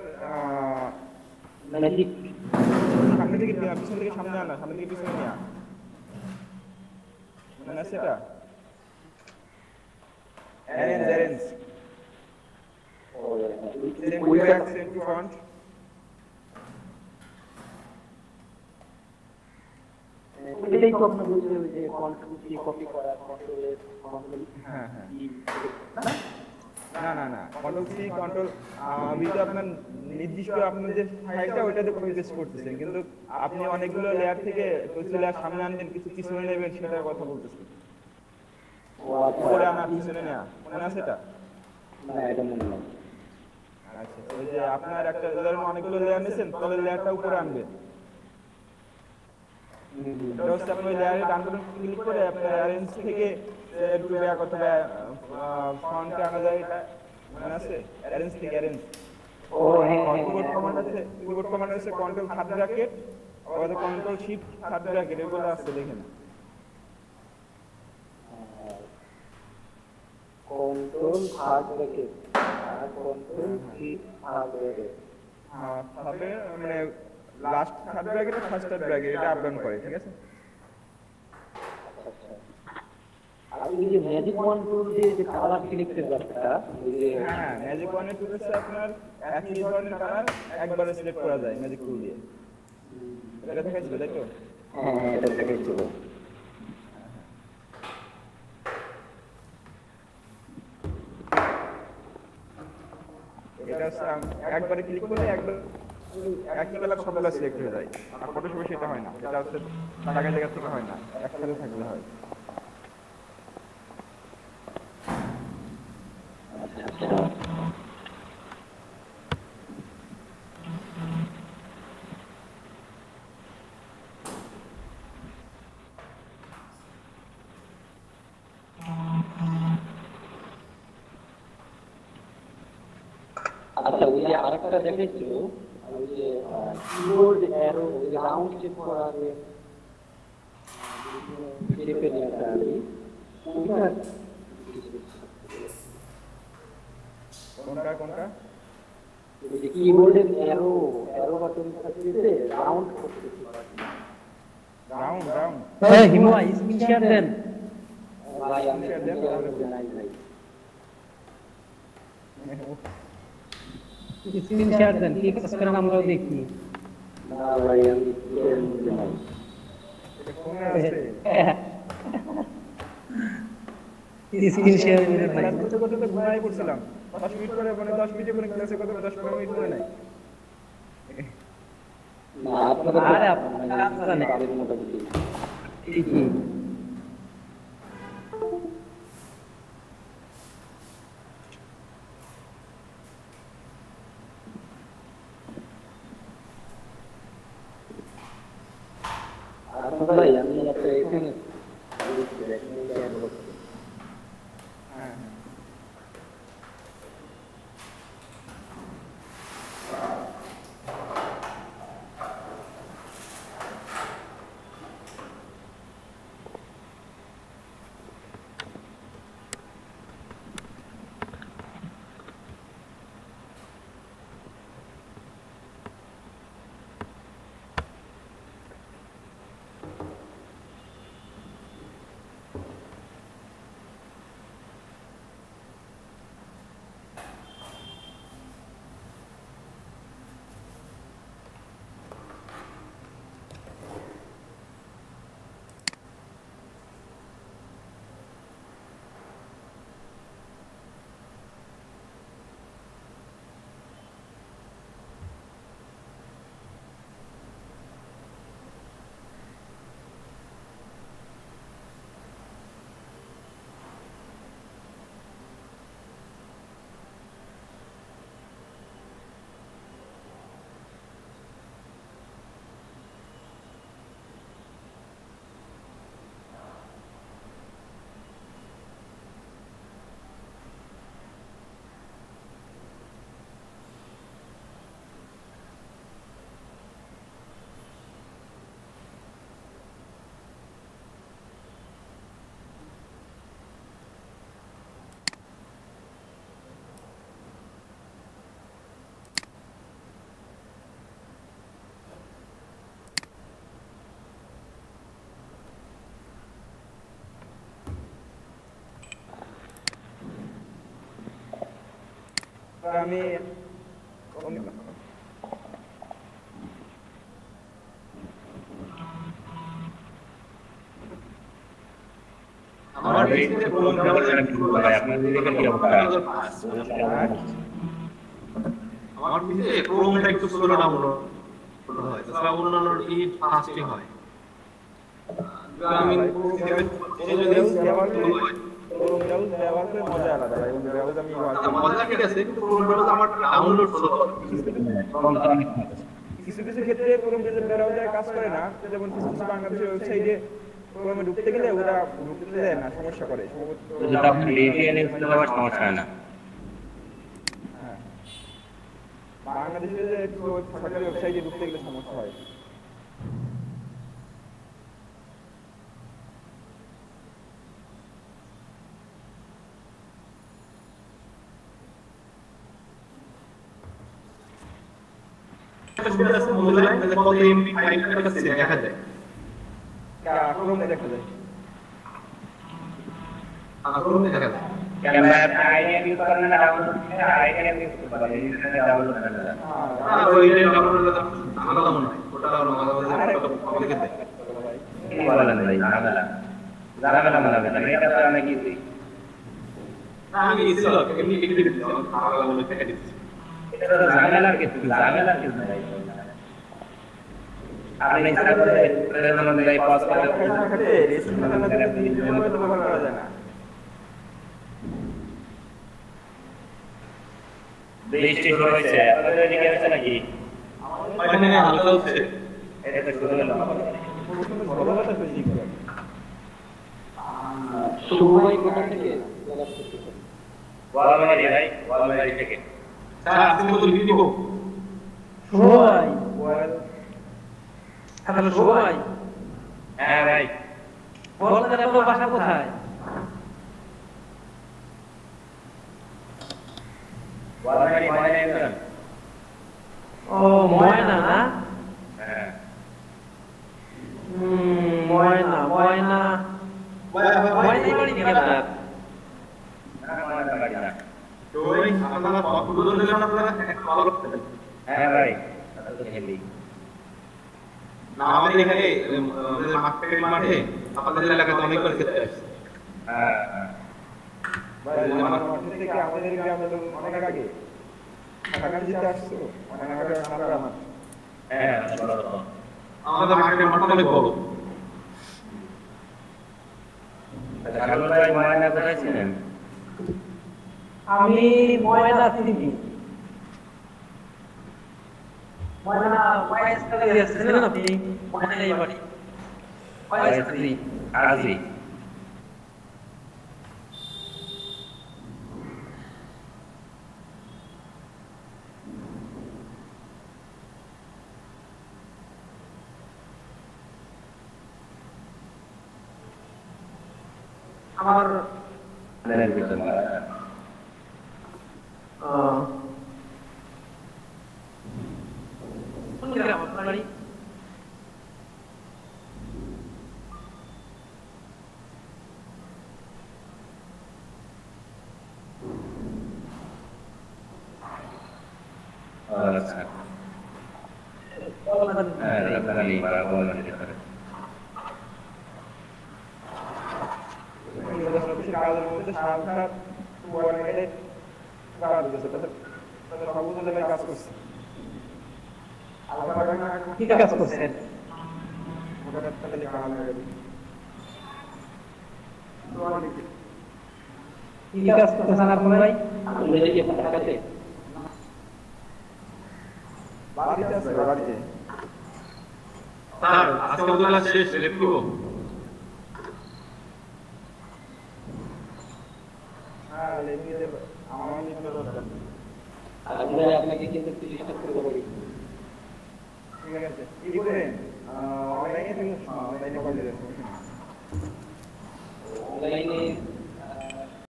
Speaker 8: ম্যাজিক,
Speaker 5: সামনে থেকে পিছন থেকে সামনে আনা, সামনে থেকে পিছনে নেওয়া, মনে আছে এটা? Arrange same to back, same to front.
Speaker 8: এটাই তো আপনার বলছে ওই যে কন্ট্রোল সি কপি করা, কন্ট্রোল এফ, কন্ট্রোল
Speaker 5: হ্যাঁ হ্যাঁ, না কন্ট্রোল সি কন্ট্রোল ভিটা আপনার নির্দিষ্ট আপনার যে ফাইলটা ওইটাতে কপি পেস্ট করতেছেন, কিন্তু আপনি অনেকগুলো লেয়ার থেকে কিছু লেয়ার সামনে আনবেন, কিছু পিছনে নেবেন, সেটার কথা বলতেছেন। উপরে আনা পিছনে নেওয়া, মনে আছে এটা?
Speaker 8: না, এটা মনে নেই।
Speaker 5: আচ্ছা, ওই যে আপনার একটা ধরেন অনেকগুলো লেয়ার নিয়েছেন, তলের লেয়ারটা উপরে আনবেন। এটা হচ্ছে আপনি ওই লেয়ারে ডান বাটন ক্লিক করে আপনার অ্যারেঞ্জ থেকে টু ব্যাক অথবা ফ্রন্টে আনা যায়, এটা মনে আছে? অ্যারেঞ্জ থেকে অ্যারেঞ্জ।
Speaker 8: ও হ্যাঁ হ্যাঁ,
Speaker 5: কিবোর্ড কমান্ড আছে, কিবোর্ড কমান্ড আছে কন্ট্রোল থার্ড ব্র্যাকেট অথবা কন্ট্রোল শিফট থার্ড ব্র্যাকেট, এগুলো আছে দেখেন।
Speaker 8: কন্ট্রোল থার্ড ব্র্যাকেট আর কন্ট্রোল সি থার্ড ব্র্যাকেট।
Speaker 5: হ্যাঁ, তাহলে মানে লাস্ট থার্ড ব্র্যাকেট আর ফার্স্ট থার্ড ব্র্যাকেট এটা আপ ডাউন করে, ঠিক আছে?
Speaker 8: আর এই যে ম্যাজিক ওয়ান টুল দিয়ে যে কালার সিলেক্টের ব্যাপারটা, ওই যে
Speaker 5: হ্যাঁ, ম্যাজিক ওয়ানের টুল হচ্ছে আপনার একই ধরনের কালার একবারে সিলেক্ট করা যায় ম্যাজিক টুল দিয়ে। এটা দেখাচ্ছিল, তাই তো?
Speaker 8: হ্যাঁ হ্যাঁ, এটা দেখাইছিল।
Speaker 5: এটা হচ্ছে একবারে ক্লিক করলে একবার একই কালার সবগুলো সিলেক্ট হয়ে যায়, আর ফটো সময় সেটা হয় না, এটা হচ্ছে জায়গা জায়গা থেকে হয় না, একসাথে থাকলে হয়।
Speaker 8: আচ্ছা, ওই যে আরেকটা দেখাইছিল, ওই যে কিবোর্ড অ্যারো, ওই যে রাউন্ড শেপ করা যে শেপের একটা আর কি, ওইটা
Speaker 5: কোনটা?
Speaker 8: ওই যে কিবোর্ডের অ্যারো বাটন থাকতেছে রাউন্ড করতেছে।
Speaker 5: রাউন্ড
Speaker 1: হ্যাঁ, হিমু স্ক্রিন শেয়ার দেন।
Speaker 8: ভাই আমি নাই ভাই,
Speaker 1: স্ক্রিন শেয়ার দেন, কি কাজ করেন আমরাও দেখি।
Speaker 8: না ভাই আমি নাই।
Speaker 5: ফোনে আছে।
Speaker 1: স্ক্রিন শেয়ার করে ভাই।
Speaker 5: ক্লাস করতে করতে তো ঘুমাই পড়ছিলাম, 10 মিনিট করে, মানে 10 মিনিটে কোনো ক্লাসে কত 10-15 মিনিট মনে নাই।
Speaker 8: না আপনাদের
Speaker 1: আরে আপনারা নেই।
Speaker 8: তাদের মোটামুটি
Speaker 1: ঠিকই।
Speaker 8: আর ভাই আমি একটা এখানে
Speaker 5: হ্যাঁ, আমি
Speaker 4: আমার বেসিতে কোন
Speaker 7: আপনার দিকে কি অবস্থা?
Speaker 4: আমার পিছে ক্রোমটা একটু স্লো ডাউনলোড হয়, তাছাড়া অন্যান্য ইট ফাস্টই হয়। আমি
Speaker 5: ব্যবহার করে মজা আলাদা ভাই, ব্রাউজ আমি
Speaker 4: মজা ঠিক আছে, কিন্তু ক্রোম ব্রাউজার আমার ডাউনলোড স্লো হয়।
Speaker 5: কিছু কিছু ক্ষেত্রে ক্রোম ব্রাউজার কাজ করে না, যেমন কিছু কিছু বাংলাদেশের ওয়েবসাইটে ক্রোমে ঢুকতে গেলে ওরা ঢুকতে দেয় না, সমস্যা করে।
Speaker 7: যদি আপনি VPN ইউজ করলে আবার সমস্যা হয় না।
Speaker 5: বাংলাদেশের যে সরকারি ওয়েবসাইটে ঢুকতে গেলে সমস্যা হয়।
Speaker 4: কত এমবি ফাইল দেখা যায়,
Speaker 5: ক্রোমে দেখা যায়,
Speaker 4: ক্রোমে দেখা যায়।
Speaker 7: ক্যামেরা আইডিয়া ইউজ করেন না, ডাউনলোড করে আইডিয়া ইউজ করতে পারেন, ইন্টারনেটে ডাউনলোড করা যায়।
Speaker 4: ওইটা ডাউনলোড আলাদা মনে হয়, ওটা আমাদের দেয়।
Speaker 7: কি বলেন ভাই, ঝামেলা মনে হবে না, এটা তো অনেক ইজি।
Speaker 4: আমি ইসিল এমনি লিখে দিচ্ছি, আলাদা মনে থেকে দিচ্ছি।
Speaker 7: এটা তো ঝামেলার কিছু নাই। আপনি ইচ্ছা করলে অনুযায়ী পজ করে
Speaker 5: ব্যবহার করা যায় না।
Speaker 7: বৃষ্টি শুরু হয়েছে, আপনাদের এদিকে হচ্ছে নাকি?
Speaker 4: এখানে হালকা হচ্ছে,
Speaker 7: এটা তো শুরু হলো।
Speaker 8: সময় কোথা থেকে
Speaker 7: ওয়ালমারি ভাই, ওয়ালমারি থেকে।
Speaker 4: স্যার আজকে মতো লিখে দিব।
Speaker 1: সবাই হ্যালো সবাই,
Speaker 7: হ্যাঁ ভাই,
Speaker 1: বলতেন আপনার বাসা কোথায়?
Speaker 7: ওয়ালমারি ময়না একজন।
Speaker 1: ও ময়না না?
Speaker 7: হ্যাঁ,
Speaker 1: ময়না বাড়ি থেকে না?
Speaker 7: না ময়না বাড়ি না।
Speaker 4: ওই আপনারা উদ্বোধন দিলেন, আপনারা একটা ভালো করতে।
Speaker 7: হ্যাঁ ভাই, এটা তো হেভি।
Speaker 4: না আমাদের এখানে আমাদের মাঠে আপনাদের এলাকাতে অনেকবার খেতে আসছে।
Speaker 7: হ্যাঁ
Speaker 5: ভাই আমার মাঠ থেকে আমাদের গ্রামে তো অনেক আগে ঢাকা যেতে আসছো, অনেক আগে আমরা আমার
Speaker 7: হ্যাঁ,
Speaker 4: আমাদের মাঠটা অনেক বড়।
Speaker 7: শামীম ভাই ময়না কোথায় ছিলেন?
Speaker 1: আমি ময়না চিনি, ময়না কয়েকটা ছিলেন আপনি? ময়না এই বাড়ি কয়েকটা
Speaker 7: আজি।
Speaker 1: আমার
Speaker 7: প্ল্যানের ভিতর
Speaker 1: কোন গ্রাম আপনার বাড়ি?
Speaker 7: আচ্ছা, হ্যাঁ রাজধানী বা ওয়ালমারি ভিতরে।
Speaker 5: কাজের মধ্যে সাত ওয়ার্ডে কাজ করছে, তাদের সবগুলো জায়গায় কাজ করছে।
Speaker 1: কি কাজ করছেন? কি কাজ করতেছেন আপনি ভাই?
Speaker 8: আপনাদের কি ঢাকাতে?
Speaker 5: বাড়িতে আছে, বাড়িতে।
Speaker 4: স্যার আজকে আমাদের ক্লাস শেষ, লিখে দিব।
Speaker 5: হ্যাঁ লিখে দেব, আমার লিখতে দরকার।
Speaker 8: আমরা আপনাকে কিন্তু ডিস্টার্ব করতে পারি।
Speaker 5: ঠিক আছে, কি করেন? অনলাইনে থেকে অনলাইনে কল দিবেন।
Speaker 8: অনলাইনে